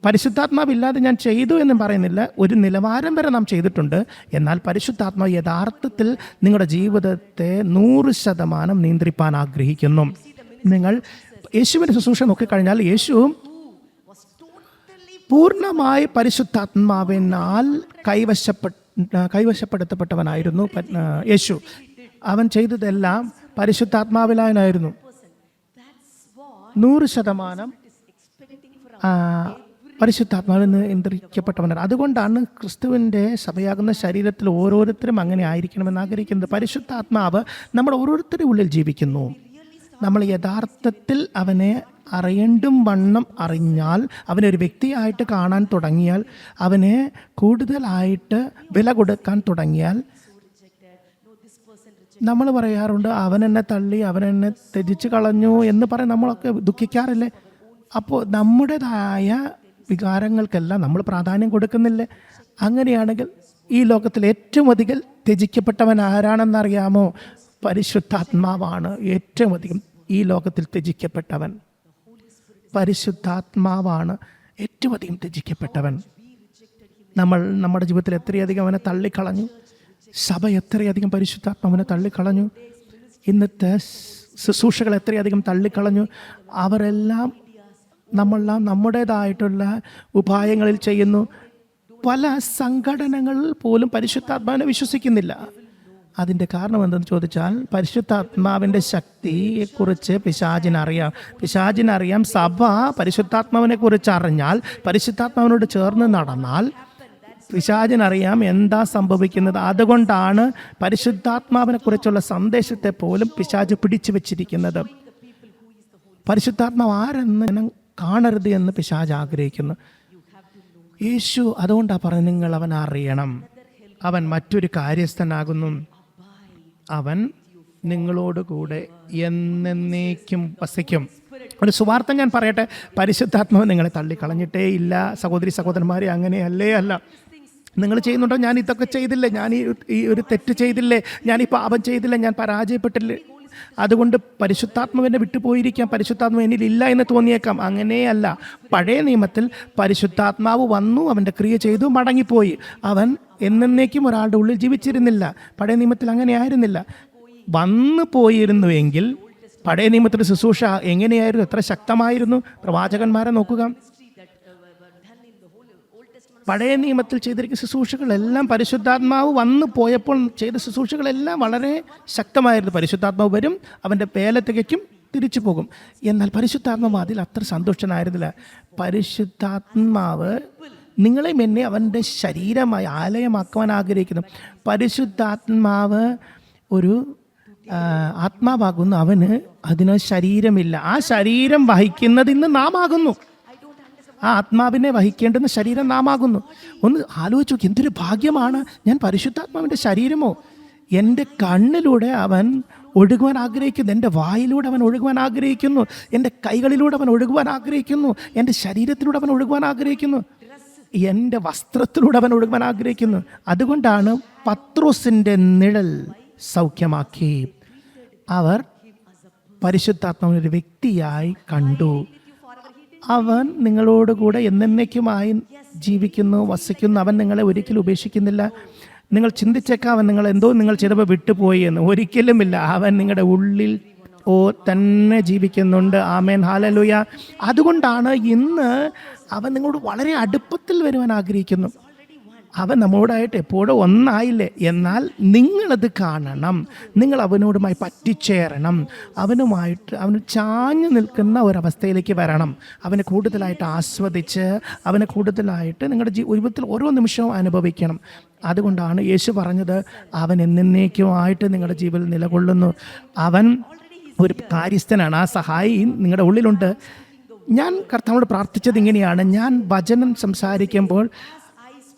പരിശുദ്ധാത്മാവില്ലാതെ ഞാൻ ചെയ്തു എന്ന് പറയുന്നില്ല, ഒരു നിലവാരം വരെ നാം ചെയ്തിട്ടുണ്ട്. എന്നാൽ പരിശുദ്ധാത്മാവ് യഥാർത്ഥത്തിൽ നിങ്ങളുടെ ജീവിതത്തെ 100% നിയന്ത്രിപ്പാൻ ആഗ്രഹിക്കുന്നു. നിങ്ങൾ യേശുവിൻ്റെ ശുശ്രൂഷ നോക്കിക്കഴിഞ്ഞാൽ യേശു പൂർണ്ണമായി പരിശുദ്ധാത്മാവിനാൽ കൈവശപ്പെടുത്തപ്പെട്ടവനായിരുന്നു. യേശു അവൻ ചെയ്തതെല്ലാം പരിശുദ്ധാത്മാവിലായിരുന്നു. 100% പരിശുദ്ധാത്മാവിൽ നിയന്ത്രിക്കപ്പെട്ടവനാണ്. അതുകൊണ്ടാണ് ക്രിസ്തുവിൻ്റെ സഭയാകുന്ന ശരീരത്തിൽ ഓരോരുത്തരും അങ്ങനെ ആയിരിക്കണമെന്ന് ആഗ്രഹിക്കുന്നത്. പരിശുദ്ധാത്മാവ് നമ്മൾ ഓരോരുത്തരുടെ ഉള്ളിൽ ജീവിക്കുന്നു. നമ്മൾ യഥാർത്ഥത്തിൽ അവനെ അറിയണ്ടും വണ്ണം അറിഞ്ഞാൽ, അവനെ ഒരു വ്യക്തിയായിട്ട് കാണാൻ തുടങ്ങിയാൽ, അവനെ കൂടുതലായിട്ട് വില കൊടുക്കാൻ തുടങ്ങിയാൽ, നമ്മൾ പറയാറുണ്ട് അവനെന്നെ തള്ളി, അവനെന്നെ ത്യജിച്ച് കളഞ്ഞു എന്ന് പറഞ്ഞ് നമ്മളൊക്കെ ദുഃഖിക്കാറില്ലേ? അപ്പോൾ നമ്മുടേതായ വികാരങ്ങൾക്കെല്ലാം നമ്മൾ പ്രാധാന്യം കൊടുക്കുന്നില്ലേ? അങ്ങനെയാണെങ്കിൽ ഈ ലോകത്തിൽ ഏറ്റവും അധികം ത്യജിക്കപ്പെട്ടവൻ ആരാണെന്നറിയാമോ? പരിശുദ്ധാത്മാവാണ് ഏറ്റവും അധികം ഈ ലോകത്തിൽ ത്യജിക്കപ്പെട്ടവൻ. പരിശുദ്ധാത്മാവാണ് ഏറ്റവും അധികം ത്യജിക്കപ്പെട്ടവൻ. നമ്മുടെ ജീവിതത്തിൽ എത്രയധികം അവനെ തള്ളിക്കളഞ്ഞു. സഭ എത്രയധികം പരിശുദ്ധാത്മാവിനെ തള്ളിക്കളഞ്ഞു. ഇന്നത്തെ ശുശ്രൂഷകൾ എത്രയധികം തള്ളിക്കളഞ്ഞു. അവരെല്ലാം നമ്മളെല്ലാം നമ്മുടേതായിട്ടുള്ള ഉപായങ്ങളിൽ ചെയ്യുന്നു. പല സംഘടനകൾ പോലും പരിശുദ്ധാത്മാവിനെ വിശ്വസിക്കുന്നില്ല. അതിൻ്റെ കാരണം എന്തെന്ന് ചോദിച്ചാൽ, പരിശുദ്ധാത്മാവിൻ്റെ ശക്തിയെക്കുറിച്ച് പിശാചിനറിയാം. സഭ പരിശുദ്ധാത്മാവിനെ കുറിച്ച് അറിഞ്ഞാൽ, പരിശുദ്ധാത്മാവിനോട് ചേർന്ന് നടന്നാൽ പിശാചിനറിയാം എന്താ സംഭവിക്കുന്നത്. അതുകൊണ്ടാണ് പരിശുദ്ധാത്മാവിനെ കുറിച്ചുള്ള സന്ദേശത്തെ പോലും പിശാച് പിടിച്ചു വെച്ചിരിക്കുന്നത്. പരിശുദ്ധാത്മാവ് ആരെന്ന് കാണരുത് എന്ന് പിശാച് ആഗ്രഹിക്കുന്നു. യേശു അതുകൊണ്ടാണ് പറഞ്ഞത്, നിങ്ങൾ അവൻ അറിയണം, അവൻ മറ്റൊരു കാര്യസ്ഥനാകുന്നു, അവൻ നിങ്ങളോടുകൂടെ എന്നേക്കും വസിക്കും. ഒരു സുവാർത്ത ഞാൻ പറയട്ടെ, പരിശുദ്ധാത്മാവ് നിങ്ങളെ തള്ളിക്കളഞ്ഞിട്ടേ ഇല്ല സഹോദരി സഹോദരന്മാരെ. അങ്ങനെയല്ലേ അല്ല. നിങ്ങൾ ചെയ്യുന്നുണ്ടോ, ഞാൻ ഇതൊക്കെ ചെയ്തില്ലേ, ഞാൻ ഈ ഒരു തെറ്റ് ചെയ്തില്ലേ, ഞാൻ ഈ പാപം ചെയ്തില്ലേ, ഞാൻ പരാജയപ്പെട്ടില്ലേ, അതുകൊണ്ട് പരിശുദ്ധാത്മാവിനെ വിട്ടുപോയിരിക്കാം, പരിശുദ്ധാത്മാവ് എന്നിലില്ല എന്ന് തോന്നിയേക്കാം. അങ്ങനെയല്ല. പഴയ നിയമത്തിൽ പരിശുദ്ധാത്മാവ് വന്നു, അവൻ്റെ ക്രിയ ചെയ്തു, മടങ്ങിപ്പോയി. അവൻ എന്നേക്കും ഒരാളുടെ ഉള്ളിൽ ജീവിച്ചിരുന്നില്ല. പഴയ നിയമത്തിൽ അങ്ങനെ ആയിരുന്നില്ല. വന്നു പോയിരുന്നുവെങ്കിൽ പഴയ നിയമത്തിൻ്റെ ശുശ്രൂഷ എങ്ങനെയായിരുന്നു, എത്ര ശക്തമായിരുന്നു. പ്രവാചകന്മാരെ നോക്കുക, പഴയ നിയമത്തിൽ ചെയ്തിരിക്കുന്ന ശുശ്രൂഷകളെല്ലാം പരിശുദ്ധാത്മാവ് വന്നു പോയപ്പോൾ ചെയ്ത ശുശ്രൂഷകളെല്ലാം വളരെ ശക്തമായിരുന്നു. പരിശുദ്ധാത്മാവ് വരും, അവൻ്റെ വേല തികയ്ക്കും, തിരിച്ചു പോകും. എന്നാൽ പരിശുദ്ധാത്മാവ് അതിൽ അത്ര സന്തുഷ്ടനായിരുന്നില്ല. പരിശുദ്ധാത്മാവ് നിങ്ങളെയും എന്നെ അവൻ്റെ ശരീരമായി ആലയമാക്കുവാൻ ആഗ്രഹിക്കുന്നു. പരിശുദ്ധാത്മാവ് ഒരു ആത്മാവാകുന്നു, അവന് അതിന് ശരീരമില്ല. ആ ശരീരം വഹിക്കുന്നത് ഇന്ന് നാം ആകുന്നു. ആ ആത്മാവിനെ വഹിക്കേണ്ടുന്ന ശരീരം നാം ആകുന്നു. ഒന്ന് ആലോചിച്ച് നോക്കി, എന്തൊരു ഭാഗ്യമാണ്. ഞാൻ പരിശുദ്ധാത്മാവിൻ്റെ ശരീരമോ? എൻ്റെ കണ്ണിലൂടെ അവൻ ഒഴുകുവാൻ ആഗ്രഹിക്കുന്നു, എൻ്റെ വായിലൂടെ അവൻ ഒഴുകുവാൻ ആഗ്രഹിക്കുന്നു, എൻ്റെ കൈകളിലൂടെ അവൻ ഒഴുകുവാൻ ആഗ്രഹിക്കുന്നു, എൻ്റെ ശരീരത്തിലൂടെ അവൻ ഒഴുകുവാൻ ആഗ്രഹിക്കുന്നു, എൻ്റെ വസ്ത്രത്തിലൂടെ അവൻ ഒഴുകുവാൻ ആഗ്രഹിക്കുന്നു. അതുകൊണ്ടാണ് പത്രോസിൻ്റെ നിഴൽ സൗഖ്യമാക്കി അവർ പരിശുദ്ധാത്മാവിനൊരു വ്യക്തിയായി കണ്ടു. അവൻ നിങ്ങളോടുകൂടെ എന്നേക്കുമായി ജീവിക്കുന്നു, വസിക്കുന്നു. അവൻ നിങ്ങളെ ഒരിക്കലും ഉപേക്ഷിക്കുന്നില്ല. നിങ്ങൾ ചിന്തിച്ചേക്കാം അവൻ നിങ്ങൾ ചെയ്തപ്പോൾ വിട്ടുപോയി എന്ന്. ഒരിക്കലുമില്ല. അവൻ നിങ്ങളുടെ ഉള്ളിൽ തന്നെ ജീവിക്കുന്നുണ്ട്. ആമേൻ, ഹല്ലേലൂയ. അതുകൊണ്ടാണ് ഇന്ന് അവൻ നിങ്ങളോട് വളരെ അടുപ്പത്തിൽ വരുവാൻ ആഗ്രഹിക്കുന്നു. അവൻ നമ്മളോടായിട്ട് എപ്പോഴും ഒന്നായില്ലേ, എന്നാൽ നിങ്ങളത് കാണണം, നിങ്ങൾ അവനോടുമായി പറ്റിച്ചേരണം, അവന് ചാഞ്ഞു നിൽക്കുന്ന ഒരവസ്ഥയിലേക്ക് വരണം, അവനെ കൂടുതലായിട്ട് ആസ്വദിച്ച് അവനെ കൂടുതലായിട്ട് നിങ്ങളുടെ ജീവിതത്തിൽ ഓരോ നിമിഷവും അനുഭവിക്കണം. അതുകൊണ്ടാണ് യേശു പറഞ്ഞത്, അവൻ എന്നേക്കുമായിട്ട് നിങ്ങളുടെ ജീവിതത്തിൽ നിലകൊള്ളുന്നു. അവൻ ഒരു കാര്യസ്ഥനാണ്, ആ സഹായി നിങ്ങളുടെ ഉള്ളിലുണ്ട്. ഞാൻ കർത്താവിനോട് പ്രാർത്ഥിച്ചത് ഇങ്ങനെയാണ്, ഞാൻ വചനം സംസാരിക്കുമ്പോൾ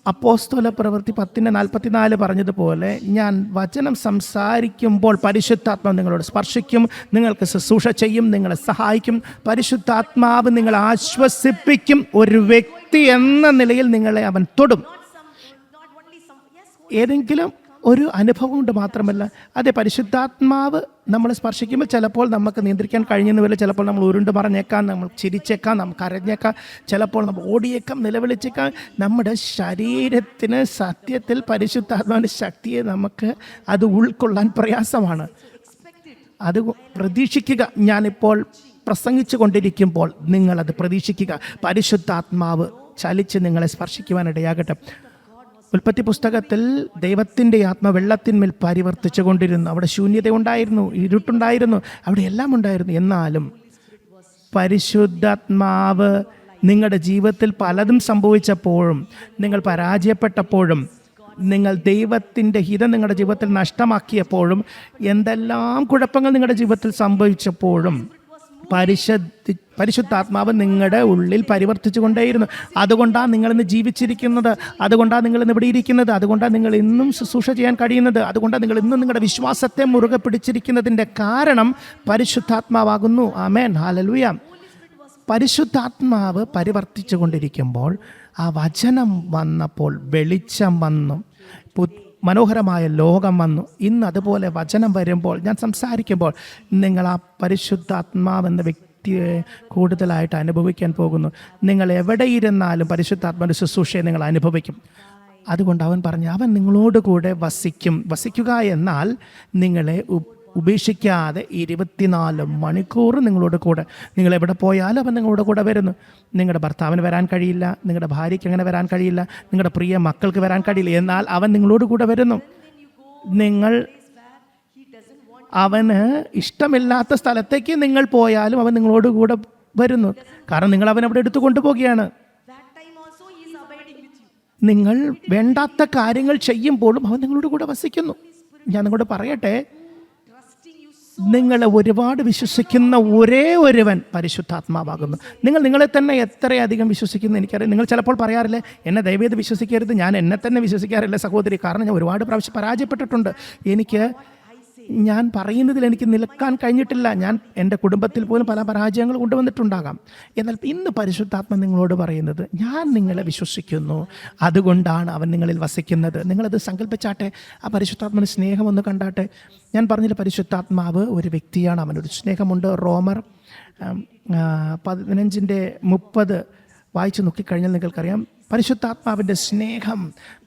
അപ്പോസ്തല പ്രവൃത്തി 10:44 പറഞ്ഞതുപോലെ, ഞാൻ വചനം സംസാരിക്കുമ്പോൾ പരിശുദ്ധാത്മാവ് നിങ്ങളോട് സ്പർശിക്കും, നിങ്ങൾക്ക് ശുശ്രൂഷ ചെയ്യും, നിങ്ങളെ സഹായിക്കും. പരിശുദ്ധാത്മാവ് നിങ്ങളെ ആശ്വസിപ്പിക്കും. ഒരു വ്യക്തി എന്ന നിലയിൽ നിങ്ങളെ അവൻ തൊടും. ഏതെങ്കിലും ഒരു അനുഭവം കൊണ്ട് മാത്രമല്ല, അതെ, പരിശുദ്ധാത്മാവ് നമ്മളെ സ്പർശിക്കുമ്പോൾ ചിലപ്പോൾ നമുക്ക് നിയന്ത്രിക്കാൻ കഴിഞ്ഞെന്ന് വരില്ല. ചിലപ്പോൾ നമ്മൾ ഉരുണ്ട് പറഞ്ഞേക്കാം, നമ്മൾ ചിരിച്ചേക്കാം, നമുക്ക് കരഞ്ഞേക്കാം, ചിലപ്പോൾ നമ്മൾ ഓടിയേക്കാം, നിലവിളിച്ചേക്കാം. നമ്മുടെ ശരീരത്തിന് സത്യത്തിൽ പരിശുദ്ധാത്മാവിൻ്റെ ശക്തിയെ നമുക്ക് അത് ഉൾക്കൊള്ളാൻ പ്രയാസമാണ്. അത് പ്രതീക്ഷിക്കുക. ഞാനിപ്പോൾ പ്രസംഗിച്ചു കൊണ്ടിരിക്കുമ്പോൾ നിങ്ങളത് പ്രതീക്ഷിക്കുക. പരിശുദ്ധാത്മാവ് ചലിച്ച് നിങ്ങളെ സ്പർശിക്കുവാനിടയാകട്ടെ. ഉൽപ്പത്തി പുസ്തകത്തിൽ ദൈവത്തിൻ്റെ ആത്മ വെള്ളത്തിന്മേൽ പരിവർത്തിച്ചു കൊണ്ടിരുന്നു. അവിടെ ശൂന്യത ഉണ്ടായിരുന്നു, ഇരുട്ടുണ്ടായിരുന്നു, അവിടെ എല്ലാം ഉണ്ടായിരുന്നു. എന്നാലും പരിശുദ്ധാത്മാവ് നിങ്ങളുടെ ജീവിതത്തിൽ പലതും സംഭവിച്ചപ്പോഴും, നിങ്ങൾ പരാജയപ്പെട്ടപ്പോഴും, നിങ്ങൾ ദൈവത്തിൻ്റെ ഹിതം നിങ്ങളുടെ ജീവിതത്തിൽ നഷ്ടമാക്കിയപ്പോഴും, എന്തെല്ലാം കുഴപ്പങ്ങൾ നിങ്ങളുടെ ജീവിതത്തിൽ സംഭവിച്ചപ്പോഴും പരിശുദ്ധാത്മാവ് നിങ്ങളുടെ ഉള്ളിൽ പരിവർത്തിച്ചു കൊണ്ടേയിരുന്നു. അതുകൊണ്ടാണ് നിങ്ങളിന്ന് ജീവിച്ചിരിക്കുന്നത്, അതുകൊണ്ടാണ് നിങ്ങളിന്ന് ഇവിടെ ഇരിക്കുന്നത്, അതുകൊണ്ടാണ് നിങ്ങൾ ഇന്നും ശുശ്രൂഷ ചെയ്യാൻ കഴിയുന്നത്, അതുകൊണ്ടാണ് നിങ്ങൾ ഇന്നും നിങ്ങളുടെ വിശ്വാസത്തെ മുറുകെ പിടിച്ചിരിക്കുന്നതിൻ്റെ കാരണം പരിശുദ്ധാത്മാവാകുന്നു. ആമേൻ, ഹല്ലേലൂയ. പരിശുദ്ധാത്മാവ് പരിവർത്തിച്ചു കൊണ്ടിരിക്കുമ്പോൾ ആ വചനം വന്നപ്പോൾ വെളിച്ചം വന്നു, മനോഹരമായ ലോകം വന്നു. ഇന്ന് അതുപോലെ വചനം വരുമ്പോൾ, ഞാൻ സംസാരിക്കുമ്പോൾ, നിങ്ങൾ ആ പരിശുദ്ധാത്മാവെന്ന വ്യക്തിയെ കൂടുതലായിട്ട് അനുഭവിക്കാൻ പോകുന്നു. നിങ്ങൾ എവിടെ ഇരുന്നാലും പരിശുദ്ധാത്മാവിൻ്റെ ശുശ്രൂഷയെ നിങ്ങൾ അനുഭവിക്കും. അതുകൊണ്ട് അവൻ പറഞ്ഞു, അവൻ നിങ്ങളോട് കൂടെ വസിക്കും. വസിക്കുക എന്നാൽ നിങ്ങളെ ഉപേക്ഷിക്കാതെ 24 മണിക്കൂർ നിങ്ങളോട് കൂടെ. നിങ്ങൾ എവിടെ പോയാലും അവൻ നിങ്ങളുടെ കൂടെ വരുന്നു. നിങ്ങളുടെ ഭർത്താവിന് വരാൻ കഴിയില്ല, നിങ്ങളുടെ ഭാര്യയ്ക്ക് അങ്ങനെ വരാൻ കഴിയില്ല, നിങ്ങളുടെ പ്രിയ മക്കൾക്ക് വരാൻ കഴിയില്ല, എന്നാൽ അവൻ നിങ്ങളോട് കൂടെ വരുന്നു. നിങ്ങൾ അവന് ഇഷ്ടമില്ലാത്ത സ്ഥലത്തേക്ക് നിങ്ങൾ പോയാലും അവൻ നിങ്ങളോട് കൂടെ വരുന്നു. കാരണം നിങ്ങൾ അവൻ അവിടെ എടുത്തു കൊണ്ടുപോവുകയാണ്. That time also he is abiding with you. നിങ്ങൾ വേണ്ടാത്ത കാര്യങ്ങൾ ചെയ്യുമ്പോഴും അവൻ നിങ്ങളോട് കൂടെ വസിക്കുന്നു. ഞാൻ നിങ്ങളോട് പറയട്ടെ, Trusting you so നിങ്ങളെ ഒരുപാട് വിശ്വസിക്കുന്ന ഒരേ ഒരുവൻ പരിശുദ്ധാത്മാവാകുന്നു. നിങ്ങളെ തന്നെ എത്രയധികം വിശ്വസിക്കുന്നു എനിക്കറിയാം. നിങ്ങൾ ചിലപ്പോൾ പറയാറില്ലേ, എന്നെ ദയവേത് വിശ്വസിക്കരുത്. ഞാൻ എന്നെ തന്നെ വിശ്വസിക്കാറില്ല സഹോദരി, കാരണം ഞാൻ ഒരുപാട് പ്രാവശ്യം പരാജയപ്പെട്ടിട്ടുണ്ട്. ഞാൻ പറയുന്നതിൽ എനിക്ക് നിൽക്കാൻ കഴിഞ്ഞിട്ടില്ല. ഞാൻ എൻ്റെ കുടുംബത്തിൽ പോലും പല പരാജയങ്ങൾ കൊണ്ടുവന്നിട്ടുണ്ടാകാം. എന്നാൽ ഇന്ന് പരിശുദ്ധാത്മ നിങ്ങളോട് പറയുന്നത്, ഞാൻ നിങ്ങളെ വിശ്വസിക്കുന്നു, അതുകൊണ്ടാണ് അവൻ നിങ്ങളിൽ വസിക്കുന്നത്. നിങ്ങളത് സങ്കല്പിച്ചാട്ടെ, ആ പരിശുദ്ധാത്മന് സ്നേഹം ഒന്ന് കണ്ടാട്ടെ. ഞാൻ പറഞ്ഞില്ല, പരിശുദ്ധാത്മാവ് ഒരു വ്യക്തിയാണ്, അവനൊരു സ്നേഹമുണ്ട്. റോമർ 15:30 വായിച്ച് നോക്കിക്കഴിഞ്ഞാൽ നിങ്ങൾക്കറിയാം പരിശുദ്ധാത്മാവിൻ്റെ സ്നേഹം.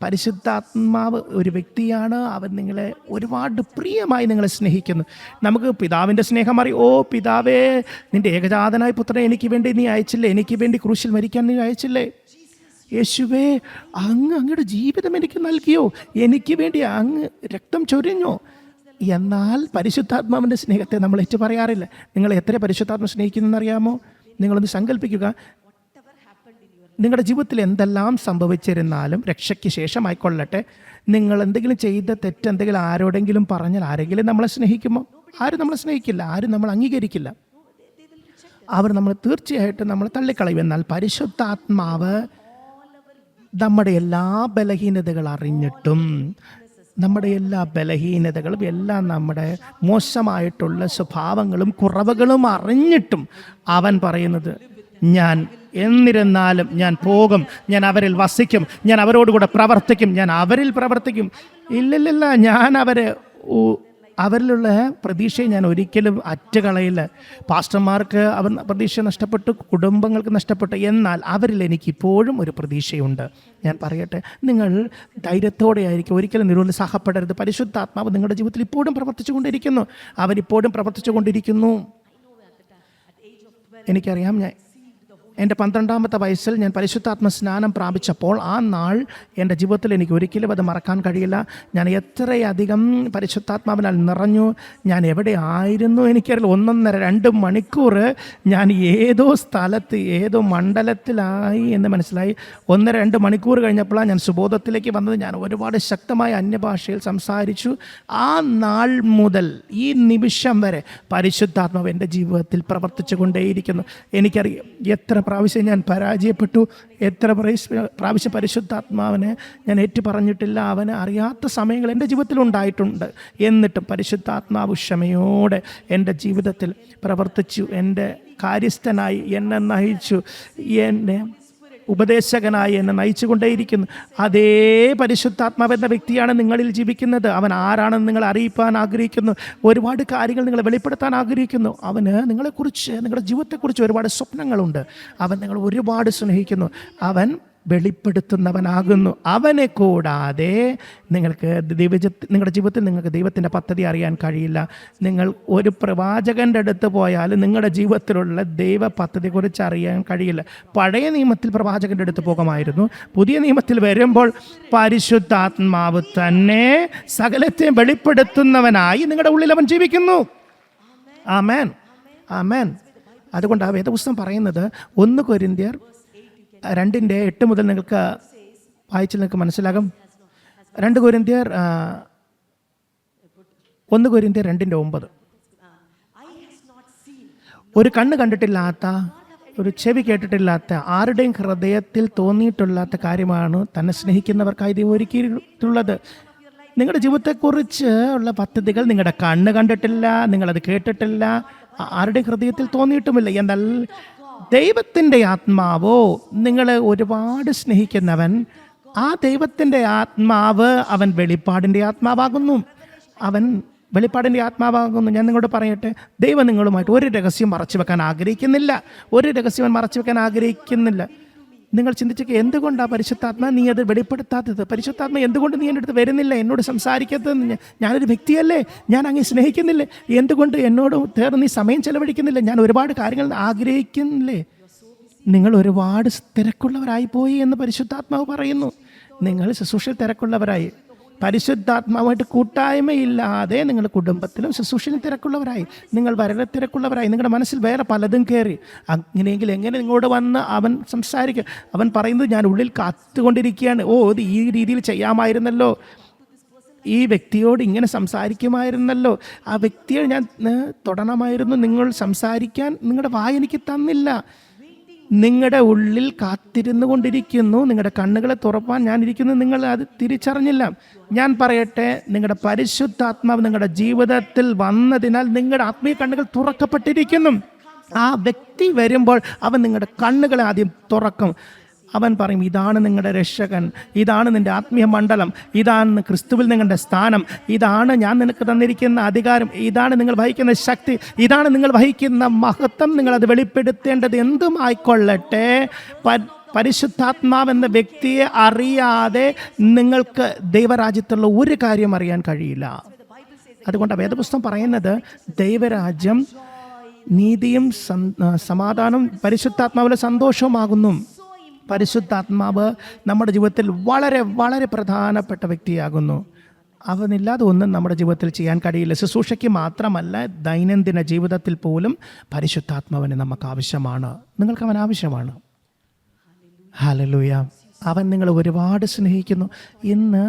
പരിശുദ്ധാത്മാവ് ഒരു വ്യക്തിയാണ്, അവൻ നിങ്ങളെ ഒരുപാട് പ്രിയമായി നിങ്ങളെ സ്നേഹിക്കുന്നു. നമുക്ക് പിതാവിൻ്റെ സ്നേഹം അറിയും. ഓ പിതാവേ, നിൻ്റെ ഏകജാതനായ പുത്രനെ എനിക്ക് വേണ്ടി നീ അയച്ചില്ലേ, എനിക്ക് വേണ്ടി ക്രൂശിൽ മരിക്കാൻ നീ അയച്ചില്ലേ. യേശുവേ, അങ്ങയുടെ ജീവിതം എനിക്ക് നൽകിയോ, എനിക്ക് വേണ്ടി അങ്ങ് രക്തം ചൊരിഞ്ഞോ. എന്നാൽ പരിശുദ്ധാത്മാവിൻ്റെ സ്നേഹത്തെ നമ്മൾ ഏറ്റു പറയാറില്ല. നിങ്ങൾ എത്ര പരിശുദ്ധാത്മ സ്നേഹിക്കുന്നതെന്നറിയാമോ? നിങ്ങളൊന്ന് സങ്കല്പിക്കുക. നിങ്ങളുടെ ജീവിതത്തിൽ എന്തെല്ലാം സംഭവിച്ചിരുന്നാലും, രക്ഷയ്ക്ക് ശേഷമായിക്കൊള്ളട്ടെ, നിങ്ങൾ എന്തെങ്കിലും ചെയ്ത തെറ്റെന്തെങ്കിലും ആരോടെങ്കിലും പറഞ്ഞാൽ ആരെങ്കിലും നമ്മളെ സ്നേഹിക്കുമോ? ആരും നമ്മളെ സ്നേഹിക്കില്ല, ആരും നമ്മൾ അംഗീകരിക്കില്ല. അവർ നമ്മൾ തീർച്ചയായിട്ടും നമ്മൾ തള്ളിക്കളയും. എന്നാൽ പരിശുദ്ധാത്മാവ് നമ്മുടെ എല്ലാ ബലഹീനതകൾ അറിഞ്ഞിട്ടും, നമ്മുടെ എല്ലാ ബലഹീനതകളും, എല്ലാം നമ്മുടെ മോശമായിട്ടുള്ള സ്വഭാവങ്ങളും കുറവുകളും അറിഞ്ഞിട്ടും അവൻ പറയുന്നത്, ഞാൻ എന്നിരുന്നാലും ഞാൻ പോകും, ഞാൻ അവരിൽ വസിക്കും, ഞാൻ അവരോടുകൂടെ പ്രവർത്തിക്കും, ഞാൻ അവരിൽ പ്രവർത്തിക്കും. ഇല്ലില്ല, ഞാൻ അവരിലുള്ള പ്രതീക്ഷയെ ഞാൻ ഒരിക്കലും അറ്റുകളയില്ല. പാസ്റ്റർമാർക്ക് അവർ പ്രതീക്ഷ നഷ്ടപ്പെട്ടു, കുടുംബങ്ങൾക്ക് നഷ്ടപ്പെട്ടു, എന്നാൽ അവരിൽ എനിക്കിപ്പോഴും ഒരു പ്രതീക്ഷയുണ്ട്. ഞാൻ പറയട്ടെ, നിങ്ങൾ ധൈര്യത്തോടെ ആയിരിക്കും, ഒരിക്കലും നിരുത്സാഹപ്പെടരുത്. പരിശുദ്ധാത്മാവ് നിങ്ങളുടെ ജീവിതത്തിൽ ഇപ്പോഴും പ്രവർത്തിച്ചു കൊണ്ടിരിക്കുന്നു, അവരിപ്പോഴും പ്രവർത്തിച്ചു കൊണ്ടിരിക്കുന്നു. എനിക്കറിയാം, എൻ്റെ 12ാമത്തെ വയസ്സിൽ ഞാൻ പരിശുദ്ധാത്മ സ്നാനം പ്രാപിച്ചപ്പോൾ ആ നാൾ എൻ്റെ ജീവിതത്തിൽ എനിക്ക് ഒരിക്കലും അത് മറക്കാൻ കഴിയില്ല. ഞാൻ എത്രയധികം പരിശുദ്ധാത്മാവിനാൽ നിറഞ്ഞു. ഞാൻ എവിടെ ആയിരുന്നു എനിക്കറിയില്ല. 1.5-2 മണിക്കൂർ ഞാൻ ഏതോ സ്ഥലത്ത്, ഏതോ മണ്ഡലത്തിലായി എന്ന് മനസ്സിലായി. 1-2 മണിക്കൂർ കഴിഞ്ഞപ്പോഴാണ് ഞാൻ സുബോധത്തിലേക്ക് വന്നത്. ഞാൻ ഒരുപാട് ശക്തമായ അന്യഭാഷയിൽ സംസാരിച്ചു. ആ നാൾ മുതൽ ഈ നിമിഷം വരെ പരിശുദ്ധാത്മാവ് എൻ്റെ ജീവിതത്തിൽ പ്രവർത്തിച്ചു കൊണ്ടേയിരിക്കുന്നു. എനിക്കറിയാം എത്ര പ്രാവശ്യം ഞാൻ പരാജയപ്പെട്ടു, എത്ര പ്രാവശ്യം പരിശുദ്ധാത്മാവിനെ ഞാൻ ഏറ്റു പറഞ്ഞിട്ടില്ല. അവന് അറിയാത്ത സമയങ്ങൾ എൻ്റെ ജീവിതത്തിൽ ഉണ്ടായിട്ടുണ്ട്. എന്നിട്ടും പരിശുദ്ധാത്മാവ് ക്ഷമയോടെ എൻ്റെ ജീവിതത്തിൽ പ്രവർത്തിച്ചു, എൻ്റെ കാര്യസ്ഥനായി എന്നെ നയിച്ചു, എന്നെ ഉപദേശകനായി എന്നെ നയിച്ചു കൊണ്ടേയിരിക്കുന്നു. അതേ പരിശുദ്ധാത്മാവ് എന്ന വ്യക്തിയാണ് നിങ്ങളിൽ ജീവിക്കുന്നത്. അവൻ ആരാണെന്ന് നിങ്ങൾ അറിയിപ്പാൻ ആഗ്രഹിക്കുന്നു. ഒരുപാട് കാര്യങ്ങൾ നിങ്ങളെ വെളിപ്പെടുത്താൻ ആഗ്രഹിക്കുന്നു. അവന് നിങ്ങളെക്കുറിച്ച്, നിങ്ങളുടെ ജീവിതത്തെക്കുറിച്ച് ഒരുപാട് സ്വപ്നങ്ങളുണ്ട്. അവൻ നിങ്ങളെ ഒരുപാട് സ്നേഹിക്കുന്നു. അവൻ വെളിപ്പെടുത്തുന്നവനാകുന്നു. അവനെ കൂടാതെ നിങ്ങൾക്ക് നിങ്ങളുടെ ജീവിതത്തിൽ നിങ്ങൾക്ക് ദൈവത്തിൻ്റെ പദ്ധതി അറിയാൻ കഴിയില്ല. നിങ്ങൾ ഒരു പ്രവാചകൻ്റെ അടുത്ത് പോയാൽ നിങ്ങളുടെ ജീവിതത്തിലുള്ള ദൈവ പദ്ധതിയെക്കുറിച്ച് അറിയാൻ കഴിയില്ല. പഴയ നിയമത്തിൽ പ്രവാചകൻ്റെ അടുത്ത് പോകുമായിരുന്നു. പുതിയ നിയമത്തിൽ വരുമ്പോൾ പരിശുദ്ധാത്മാവ് തന്നെ സകലത്തെയും വെളിപ്പെടുത്തുന്നവനായി നിങ്ങളുടെ ഉള്ളിൽ അവൻ ജീവിക്കുന്നു. ആമേൻ, ആമേൻ. അതുകൊണ്ട് ആ വേദപുസ്തകം പറയുന്നത് 1 കൊരിന്ത്യർ 2:8 മുതൽ നിങ്ങൾക്ക് വായിച്ചാൽ നിങ്ങൾക്ക് മനസ്സിലാകും. 1 കൊരിന്ത്യർ 2:9. ഒരു കണ്ണ് കണ്ടിട്ടില്ലാത്ത, ഒരു ചെവി കേട്ടിട്ടില്ലാത്ത, ആരുടെയും ഹൃദയത്തിൽ തോന്നിയിട്ടില്ലാത്ത കാര്യമാണ് തന്നെ സ്നേഹിക്കുന്നവർക്കായി ദൈവം ഒരുക്കിയിട്ടുള്ളത്. നിങ്ങളുടെ ജീവിതത്തെക്കുറിച്ച് ഉള്ള പദ്ധതികൾ നിങ്ങളുടെ കണ്ണ് കണ്ടിട്ടില്ല, നിങ്ങളത് കേട്ടിട്ടില്ല, ആരുടെയും ഹൃദയത്തിൽ തോന്നിയിട്ടുമില്ല. എന്നാൽ ദൈവത്തിൻ്റെ ആത്മാവോ, നിങ്ങളെ ഒരുപാട് സ്നേഹിക്കുന്നവൻ, ആ ദൈവത്തിൻ്റെ ആത്മാവ് അവൻ വെളിപ്പാടിൻ്റെ ആത്മാവാകുന്നു. അവൻ വെളിപ്പാടിൻ്റെ ആത്മാവാകുന്നു. ഞാൻ നിങ്ങളോട് പറയട്ടെ, ദൈവം നിങ്ങളുമായിട്ട് ഒരു രഹസ്യം മറച്ചു വെക്കാൻ ആഗ്രഹിക്കുന്നില്ല. ഒരു രഹസ്യം മറച്ചു വെക്കാൻ ആഗ്രഹിക്കുന്നില്ല. നിങ്ങൾ ചിന്തിച്ചേക്ക്, എന്തുകൊണ്ടാണ് പരിശുദ്ധാത്മ നീ അത് വെളിപ്പെടുത്താത്തത്? പരിശുദ്ധാത്മ എന്തുകൊണ്ട് നീ എൻ്റെ അടുത്ത് വരുന്നില്ല, എന്നോട് സംസാരിക്കാത്തത്? ഞാനൊരു വ്യക്തിയല്ലേ, ഞാൻ അങ്ങ് സ്നേഹിക്കുന്നില്ലേ? എന്തുകൊണ്ട് എന്നോട് ചേർന്ന് നീ സമയം ചെലവഴിക്കുന്നില്ല? ഞാൻ ഒരുപാട് കാര്യങ്ങൾ ആഗ്രഹിക്കുന്നില്ലേ? നിങ്ങൾ ഒരുപാട് തിരക്കുള്ളവരായിപ്പോയി എന്ന് പരിശുദ്ധാത്മാവ് പറയുന്നു. നിങ്ങൾ ശുശ്രൂഷയിൽ തിരക്കുള്ളവരായി, പരിശുദ്ധാത്മാവായിട്ട് കൂട്ടായ്മയില്ലാതെ നിങ്ങൾ കുടുംബത്തിലും ശുശ്രൂഷയിലും തിരക്കുള്ളവരായി, നിങ്ങൾ വളരെ തിരക്കുള്ളവരായി, നിങ്ങളുടെ മനസ്സിൽ വേറെ പലതും കയറി. അങ്ങനെയെങ്കിൽ എങ്ങനെ നിങ്ങളോട് വന്ന് അവൻ സംസാരിക്കുക? അവൻ പറയുന്നത്, ഞാൻ ഉള്ളിൽ കാത്തുകൊണ്ടിരിക്കുകയാണ്. ഇത് ഈ രീതിയിൽ ചെയ്യാമായിരുന്നല്ലോ, ഈ വ്യക്തിയോട് ഇങ്ങനെ സംസാരിക്കുമായിരുന്നല്ലോ, ആ വ്യക്തിയെ ഞാൻ തൊടണമായിരുന്നു. നിങ്ങൾ സംസാരിക്കാൻ നിങ്ങളുടെ വായ എനിക്ക് തന്നില്ല. നിങ്ങളുടെ ഉള്ളിൽ കാത്തിരുന്നു കൊണ്ടിരിക്കുന്നു, നിങ്ങളുടെ കണ്ണുകളെ തുറപ്പാൻ ഞാനിരിക്കുന്നു, നിങ്ങൾ അത് തിരിച്ചറിഞ്ഞില്ല. ഞാൻ പറയട്ടെ, നിങ്ങളുടെ പരിശുദ്ധാത്മാവ് നിങ്ങളുടെ ജീവിതത്തിൽ വന്നതിനാൽ നിങ്ങളുടെ ആത്മീയ കണ്ണുകൾ തുറക്കപ്പെട്ടിരിക്കുന്നു. ആ വ്യക്തി വരുമ്പോൾ അവൻ നിങ്ങളുടെ കണ്ണുകളെ ആദ്യം തുറക്കും. അവൻ പറയും, ഇതാണ് നിങ്ങളുടെ രക്ഷകൻ, ഇതാണ് നിൻ്റെ ആത്മീയ മണ്ഡലം, ഇതാണ് ക്രിസ്തുവിൽ നിങ്ങളുടെ സ്ഥാനം, ഇതാണ് ഞാൻ നിനക്ക് തന്നിരിക്കുന്ന അധികാരം, ഇതാണ് നിങ്ങൾ വഹിക്കുന്ന ശക്തി, ഇതാണ് നിങ്ങൾ വഹിക്കുന്ന മഹത്വം. നിങ്ങളത് വെളിപ്പെടുത്തേണ്ടത് എന്തുമായിക്കൊള്ളട്ടെ, പരിശുദ്ധാത്മാവെന്ന വ്യക്തിയെ അറിയാതെ നിങ്ങൾക്ക് ദൈവരാജ്യത്തുള്ള ഒരു കാര്യം അറിയാൻ കഴിയില്ല. അതുകൊണ്ട് വേദപുസ്തകം പറയുന്നത്, ദൈവരാജ്യം നീതിയും സമാധാനവും പരിശുദ്ധാത്മാവിലെ സന്തോഷവുമാകുന്നു. പരിശുദ്ധാത്മാവ് നമ്മുടെ ജീവിതത്തിൽ വളരെ വളരെ പ്രധാനപ്പെട്ട വ്യക്തിയാകുന്നു. അവനില്ലാതെ ഒന്നും നമ്മുടെ ജീവിതത്തിൽ ചെയ്യാൻ കഴിയില്ല. ശുശ്രൂഷയ്ക്ക് മാത്രമല്ല, ദൈനംദിന ജീവിതത്തിൽ പോലും പരിശുദ്ധാത്മാവിന് നമുക്ക് ആവശ്യമാണ്. നിങ്ങൾക്ക് അവൻ ആവശ്യമാണ്. ഹല്ലേലൂയ. അവൻ നിങ്ങളെ ഒരുപാട് സ്നേഹിക്കുന്നു. ഇന്ന്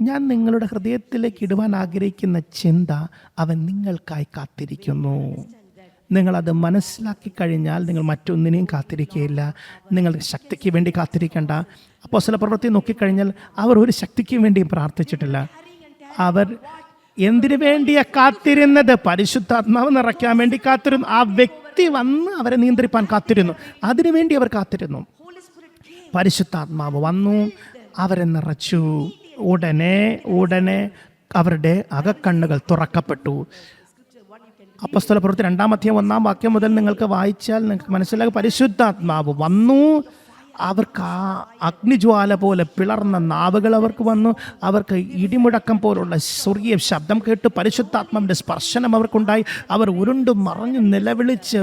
ഞാൻ നിങ്ങളുടെ ഹൃദയത്തിലേക്ക് ഇടുവാൻ ആഗ്രഹിക്കുന്ന ചിന്ത, അവൻ നിങ്ങൾക്കായി കാത്തിരിക്കുന്നു. നിങ്ങളത് മനസ്സിലാക്കി കഴിഞ്ഞാൽ നിങ്ങൾ മറ്റൊന്നിനെയും കാത്തിരിക്കുകയില്ല. നിങ്ങൾ ശക്തിക്ക് വേണ്ടി കാത്തിരിക്കേണ്ട. അപ്പോസ്തല പ്രവൃത്തി നോക്കിക്കഴിഞ്ഞാൽ അവർ ഒരു ശക്തിക്ക് വേണ്ടിയും പ്രാർത്ഥിച്ചിട്ടില്ല. അവർ എന്തിനു വേണ്ടിയാ കാത്തിരുന്നത്? പരിശുദ്ധാത്മാവ് നിറയ്ക്കാൻ വേണ്ടി കാത്തിരുന്നു. ആ വ്യക്തി വന്ന് അവരെ നിയന്ത്രിപ്പാൻ കാത്തിരുന്നു. അതിനുവേണ്ടി അവർ കാത്തിരുന്നു. പരിശുദ്ധാത്മാവ് വന്നു, അവരെ നിറച്ചു. ഉടനെ അവരുടെ അകക്കണ്ണുകൾ തുറക്കപ്പെട്ടു. അപ്പോസ്തല പ്രവൃത്തി 2-ാം അധ്യായം 1-ാം വാക്യം മുതൽ നിങ്ങൾക്ക് വായിച്ചാൽ നിങ്ങൾക്ക് മനസ്സിലാകും. പരിശുദ്ധാത്മാവ് വന്നു, അവർക്ക് ആ അഗ്നിജ്വാല പോലെ പിളർന്ന നാവുകൾ അവർക്ക് വന്നു. അവർക്ക് ഇടിമുഴക്കം പോലുള്ള സ്വർഗീയ ശബ്ദം കേട്ട് പരിശുദ്ധാത്മാവിൻ്റെ സ്പർശനം അവർക്കുണ്ടായി. അവർ ഉരുണ്ടും മറഞ്ഞു നിലവിളിച്ച്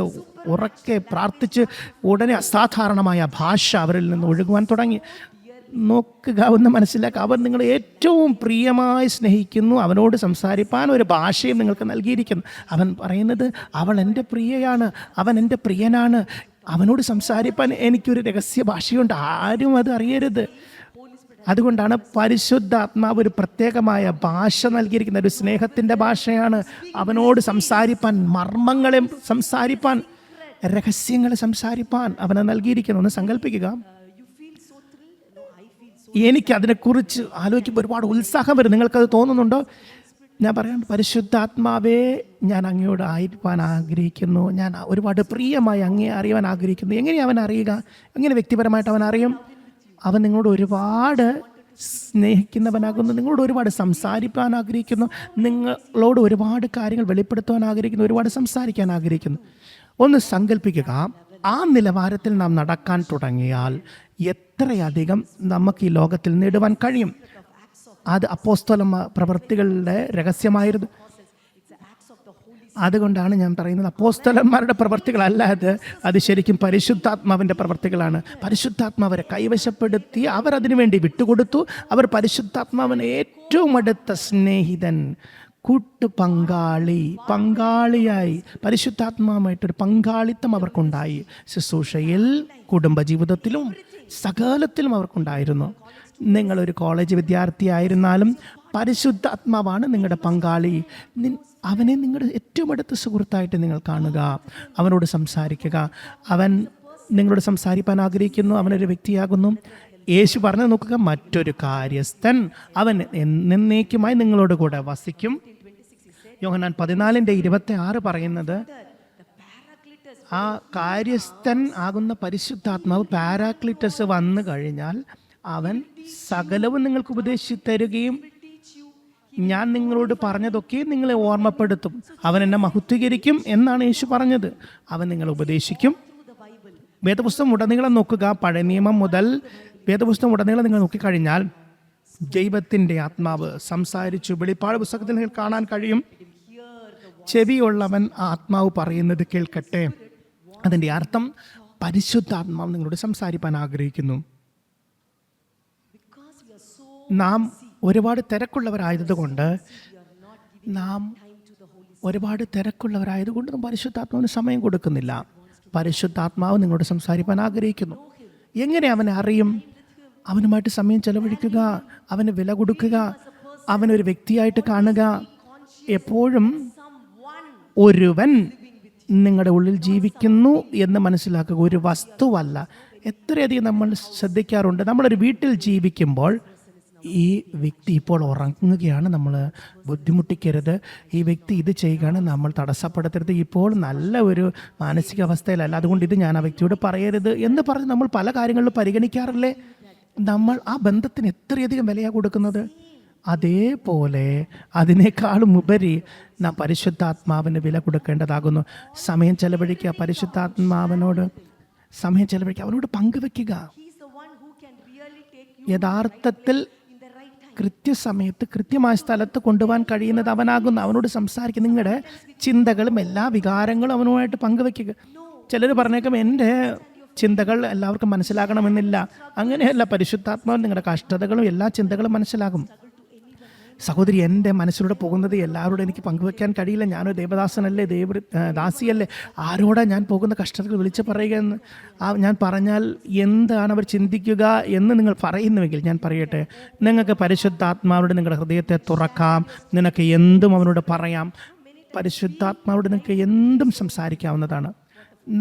ഉറക്കെ പ്രാർത്ഥിച്ച് ഉടനെ അസാധാരണമായ ഭാഷ അവരിൽ നിന്ന് ഒഴുകുവാൻ തുടങ്ങി. നോക്കുക, ഒന്ന് മനസ്സിലാക്കുക, അവൻ നിങ്ങളെ ഏറ്റവും പ്രിയമായി സ്നേഹിക്കുന്നു. അവനോട് സംസാരിപ്പാൻ ഒരു ഭാഷയും നിങ്ങൾക്ക് നൽകിയിരിക്കുന്നു. അവൻ പറയുന്നത്, അവൾ എൻ്റെ പ്രിയയാണ്, അവൻ എൻ്റെ പ്രിയനാണ്, അവനോട് സംസാരിപ്പാൻ എനിക്കൊരു രഹസ്യ ഭാഷയുണ്ട്, ആരും അത് അറിയരുത്. അതുകൊണ്ടാണ് പരിശുദ്ധാത്മാവ് ഒരു പ്രത്യേകമായ ഭാഷ നൽകിയിരിക്കുന്നത്. ഒരു സ്നേഹത്തിൻ്റെ ഭാഷയാണ്. അവനോട് സംസാരിപ്പാൻ, മർമ്മങ്ങളെ സംസാരിപ്പാൻ, രഹസ്യങ്ങളെ സംസാരിപ്പാൻ അവനെ നൽകിയിരിക്കുന്നു. ഒന്ന് സങ്കല്പിക്കുക. എനിക്ക് അതിനെക്കുറിച്ച് ആലോചിക്കുമ്പോൾ ഒരുപാട് ഉത്സാഹം വരും. നിങ്ങൾക്കത് തോന്നുന്നുണ്ടോ? ഞാൻ പറയാം, പരിശുദ്ധാത്മാവേ, ഞാൻ അങ്ങയോട് ആയിരിക്കാൻ ആഗ്രഹിക്കുന്നു. ഞാൻ ഒരുപാട് പ്രിയമായി അങ്ങയെ അറിയാൻ ആഗ്രഹിക്കുന്നു. എങ്ങനെയാണ് അവൻ അറിയുക? എങ്ങനെ വ്യക്തിപരമായിട്ട് അവൻ അറിയും? അവൻ നിങ്ങളോട് ഒരുപാട് സ്നേഹിക്കുന്നവനാകുന്നു, നിങ്ങളോട് ഒരുപാട് സംസാരിക്കാൻ ആഗ്രഹിക്കുന്നു, നിങ്ങളോട് ഒരുപാട് കാര്യങ്ങൾ വെളിപ്പെടുത്തുവാൻ ആഗ്രഹിക്കുന്നു, ഒരുപാട് സംസാരിക്കാൻ ആഗ്രഹിക്കുന്നു. ഒന്ന് സങ്കല്പിക്കുക, ആ നിലവാരത്തിൽ നാം നടക്കാൻ തുടങ്ങിയാൽ എത്രയധികം നമുക്ക് ഈ ലോകത്തിൽ നേടുവാൻ കഴിയും. അത് അപ്പോസ്തല പ്രവൃത്തികളുടെ രഹസ്യമായിരുന്നു. അതുകൊണ്ടാണ് ഞാൻ പറയുന്നത്, അപ്പോസ്തലന്മാരുടെ പ്രവൃത്തികളല്ല അത് ശരിക്കും പരിശുദ്ധാത്മാവിൻ്റെ പ്രവൃത്തികളാണ്. പരിശുദ്ധാത്മാവരെ കൈവശപ്പെടുത്തി അവർ അതിനു വേണ്ടി വിട്ടുകൊടുത്തു. അവർ പരിശുദ്ധാത്മാവിന് ഏറ്റവും അടുത്ത സ്നേഹിതൻ, പങ്കാളിയായി പരിശുദ്ധാത്മാവുമായിട്ടൊരു പങ്കാളിത്തം അവർക്കുണ്ടായി. ശുശ്രൂഷയിൽ, കുടുംബജീവിതത്തിലും സകലത്തിലും അവർക്കുണ്ടായിരുന്നു. നിങ്ങളൊരു കോളേജ് വിദ്യാർത്ഥിയായിരുന്നാലും പരിശുദ്ധാത്മാവാണ് നിങ്ങളുടെ പങ്കാളി. അവനെ നിങ്ങളുടെ ഏറ്റവും അടുത്ത സുഹൃത്തായിട്ട് നിങ്ങൾ കാണുക, അവനോട് സംസാരിക്കുക. അവൻ നിങ്ങളോട് സംസാരിക്കാൻ ആഗ്രഹിക്കുന്നു, അവനൊരു വ്യക്തിയാകുന്നു. യേശു പറഞ്ഞു നോക്കുക, മറ്റൊരു കാര്യസ്ഥൻ, അവൻ എന്നേക്കുമായി നിങ്ങളോട് കൂടെ വസിക്കും. യോഹന്നാൻ 14:26 പറയുന്നത്, ആ കാര്യസ്ഥൻ ആകുന്ന പരിശുദ്ധാത്മാവ് പാരാക്ലിറ്റസ് വന്നു കഴിഞ്ഞാൽ അവൻ സകലവും നിങ്ങൾക്ക് ഉപദേശിച്ചു തരുകയും ഞാൻ നിങ്ങളോട് പറഞ്ഞതൊക്കെ നിങ്ങളെ ഓർമ്മപ്പെടുത്തും. അവൻ എന്നെ മഹത്വീകരിക്കും എന്നാണ് യേശു പറഞ്ഞത്. അവൻ നിങ്ങളെ ഉപദേശിക്കും, വേദപുസ്തകം ഉടനീളം നോക്കുക, പഴയ നിയമം മുതൽ വേദപുസ്തകം ഉടനീളം നിങ്ങൾ നോക്കിക്കഴിഞ്ഞാൽ ദൈവത്തിൻ്റെ ആത്മാവ് സംസാരിച്ചു. വെളിപ്പാട് പുസ്തകത്തിൽ നിങ്ങൾ കാണാൻ കഴിയും, ചെവിയുള്ളവൻ ആത്മാവ് പറയുന്നത് കേൾക്കട്ടെ. അതിൻ്റെ അർത്ഥം പരിശുദ്ധാത്മാവ് നിങ്ങളോട് സംസാരിക്കാൻ ആഗ്രഹിക്കുന്നു. നാം ഒരുപാട് തിരക്കുള്ളവരായതുകൊണ്ട് നാം പരിശുദ്ധാത്മാവിന് സമയം കൊടുക്കുന്നില്ല. പരിശുദ്ധാത്മാവ് നിങ്ങളോട് സംസാരിക്കാൻ ആഗ്രഹിക്കുന്നു. എങ്ങനെ അവനെ അറിയും? അവനുമായിട്ട് സമയം ചെലവഴിക്കുക, അവന് വില കൊടുക്കുക, അവനൊരു വ്യക്തിയായിട്ട് കാണുക. എപ്പോഴും ഒരുവൻ നിങ്ങളുടെ ഉള്ളിൽ ജീവിക്കുന്നു എന്ന് മനസ്സിലാക്കുക, ഒരു വസ്തുവല്ല. എത്രയധികം നമ്മൾ ശ്രദ്ധിക്കാറുണ്ട്, നമ്മളൊരു വീട്ടിൽ ജീവിക്കുമ്പോൾ ഈ വ്യക്തി ഇപ്പോൾ ഉറങ്ങുകയാണ്, നമ്മൾ ബുദ്ധിമുട്ടിക്കരുത്, ഈ വ്യക്തി ഇത് ചെയ്യുകയാണ്, നമ്മൾ തടസ്സപ്പെടുത്തരുത്, ഇപ്പോൾ നല്ല ഒരു മാനസികാവസ്ഥയിലല്ല, അതുകൊണ്ട് ഇത് ഞാൻ ആ വ്യക്തിയോട് പറയരുത് എന്ന് പറഞ്ഞ് നമ്മൾ പല കാര്യങ്ങളിലും പരിഗണിക്കാറില്ലേ? നമ്മൾ ആ ബന്ധത്തിന് എത്രയധികം വിലയാണ് കൊടുക്കുന്നത്. അതേപോലെ അതിനേക്കാളും ഉപരി നാം പരിശുദ്ധാത്മാവിന് വില കൊടുക്കേണ്ടതാകുന്നു. സമയം ചെലവഴിക്കുക, പരിശുദ്ധാത്മാവിനോട് സമയം ചെലവഴിക്കുക, അവനോട് പങ്കുവെക്കുക. യഥാർത്ഥത്തിൽ കൃത്യസമയത്ത് കൃത്യമായ സ്ഥലത്ത് കൊണ്ടുപോകാൻ കഴിയുന്നത് അവനാകുന്നു. അവനോട് സംസാരിക്കുക, നിങ്ങളുടെ ചിന്തകളും എല്ലാ വികാരങ്ങളും അവനുമായിട്ട് പങ്കുവെക്കുക. ചിലർ പറഞ്ഞേക്കും, എൻ്റെ ചിന്തകൾ എല്ലാവർക്കും മനസ്സിലാകണമെന്നില്ല. അങ്ങനെയല്ല, പരിശുദ്ധാത്മാവ് നിങ്ങളുടെ കഷ്ടതകളും എല്ലാ ചിന്തകളും മനസ്സിലാകും. സഹോദരി, എൻ്റെ മനസ്സിലൂടെ പോകുന്നത് എല്ലാവരോടും എനിക്ക് പങ്കുവെക്കാൻ കഴിയില്ല. ഞാനൊരു ദേവദാസനല്ലേ, ദാസിയല്ലേ, ആരോടാ ഞാൻ പോകുന്ന കഷ്ടതകൾ വിളിച്ച് പറയുക എന്ന് ഞാൻ പറഞ്ഞാൽ എന്താണ് അവർ ചിന്തിക്കുക എന്ന് നിങ്ങൾ പറയുന്നുവെങ്കിൽ ഞാൻ പറയട്ടെ, നിങ്ങൾക്ക് പരിശുദ്ധാത്മാവോട് നിങ്ങളുടെ ഹൃദയത്തെ തുറക്കാം. നിനക്ക് എന്തും അവനോട് പറയാം. പരിശുദ്ധാത്മാവോട് നിങ്ങൾക്ക് എന്തും സംസാരിക്കാവുന്നതാണ്.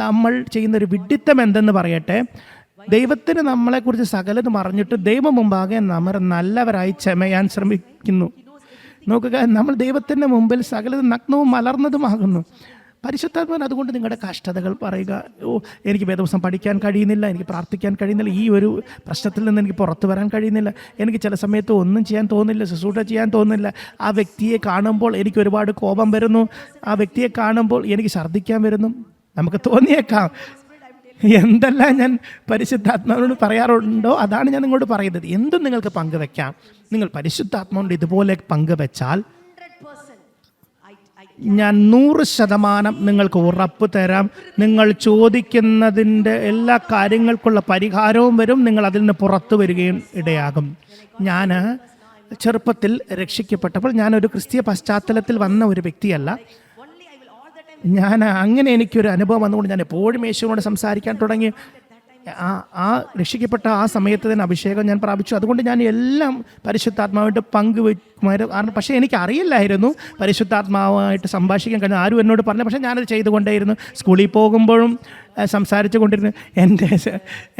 നമ്മൾ ചെയ്യുന്നൊരു വിഡ്ഢിത്തം എന്തെന്ന് പറയട്ടെ, ദൈവത്തിന് നമ്മളെക്കുറിച്ച് സകലതും അറിഞ്ഞിട്ട് ദൈവം മുമ്പാകെ നമ്മൾ നല്ലവരായി ചമയാൻ ശ്രമിക്കുന്നു. നോക്കുക, നമ്മൾ ദൈവത്തിൻ്റെ മുമ്പിൽ സകലതും നഗ്നവും മലർന്നതുമാകുന്നു. പരിശുദ്ധാത്മാവിന് അതുകൊണ്ട് നിങ്ങളുടെ കഷ്ടതകൾ പറയുക. എനിക്ക് വേദപുസ്തകം പഠിക്കാൻ കഴിയുന്നില്ല, എനിക്ക് പ്രാർത്ഥിക്കാൻ കഴിയുന്നില്ല, ഈ ഒരു പ്രശ്നത്തിൽ നിന്ന് എനിക്ക് പുറത്തു വരാൻ കഴിയുന്നില്ല, എനിക്ക് ചില സമയത്ത് ഒന്നും ചെയ്യാൻ തോന്നുന്നില്ല, ശുശ്രൂഷ ചെയ്യാൻ തോന്നുന്നില്ല, ആ വ്യക്തിയെ കാണുമ്പോൾ എനിക്ക് ഒരുപാട് കോപം വരുന്നു, ആ വ്യക്തിയെ കാണുമ്പോൾ എനിക്ക് ഛർദ്ദിക്കാൻ വരുന്നു. നമുക്ക് തോന്നിയേക്കാം. എന്തെല്ലാം ഞാൻ പരിശുദ്ധാത്മാവിനോട് പറയാറുണ്ടോ അതാണ് ഞാൻ നിങ്ങളോട് പറയുന്നത്. എന്തും നിങ്ങൾക്ക് പങ്കുവെക്കാം. നിങ്ങൾ പരിശുദ്ധാത്മാവിനോട് ഇതുപോലെ പങ്കുവെച്ചാൽ ഞാൻ 100% നിങ്ങൾക്ക് ഉറപ്പ് തരാം, നിങ്ങൾ ചോദിക്കുന്നതിൻ്റെ എല്ലാ കാര്യങ്ങൾക്കുള്ള പരിഹാരവും വരും, നിങ്ങൾ അതിൽ നിന്ന് പുറത്തു വരികയും ഇടയാകും. ഞാൻ ചെറുപ്പത്തിൽ രക്ഷിക്കപ്പെട്ടപ്പോൾ ഞാനൊരു ക്രിസ്തീയ പശ്ചാത്തലത്തിൽ വന്ന ഒരു വ്യക്തിയല്ല. അങ്ങനെ എനിക്കൊരു അനുഭവം വന്നുകൊണ്ട് ഞാൻ എപ്പോഴും യേശുവിനോട് സംസാരിക്കാൻ തുടങ്ങി. ആ രക്ഷിക്കപ്പെട്ട ആ സമയത്ത് തന്നെ അഭിഷേകം ഞാൻ പ്രാപിച്ചു. അതുകൊണ്ട് ഞാൻ എല്ലാം പരിശുദ്ധാത്മാവായിട്ട് പങ്കുവെക്കുമായിരുന്നു. പക്ഷേ എനിക്ക് അറിയില്ലായിരുന്നു പരിശുദ്ധാത്മാവായിട്ട് സംഭാഷിക്കാൻ കഴിഞ്ഞു. ആരും എന്നോട് പറഞ്ഞു, പക്ഷേ ഞാനത് ചെയ്തുകൊണ്ടേയിരുന്നു. സ്കൂളിൽ പോകുമ്പോഴും സംസാരിച്ചു കൊണ്ടിരുന്നു.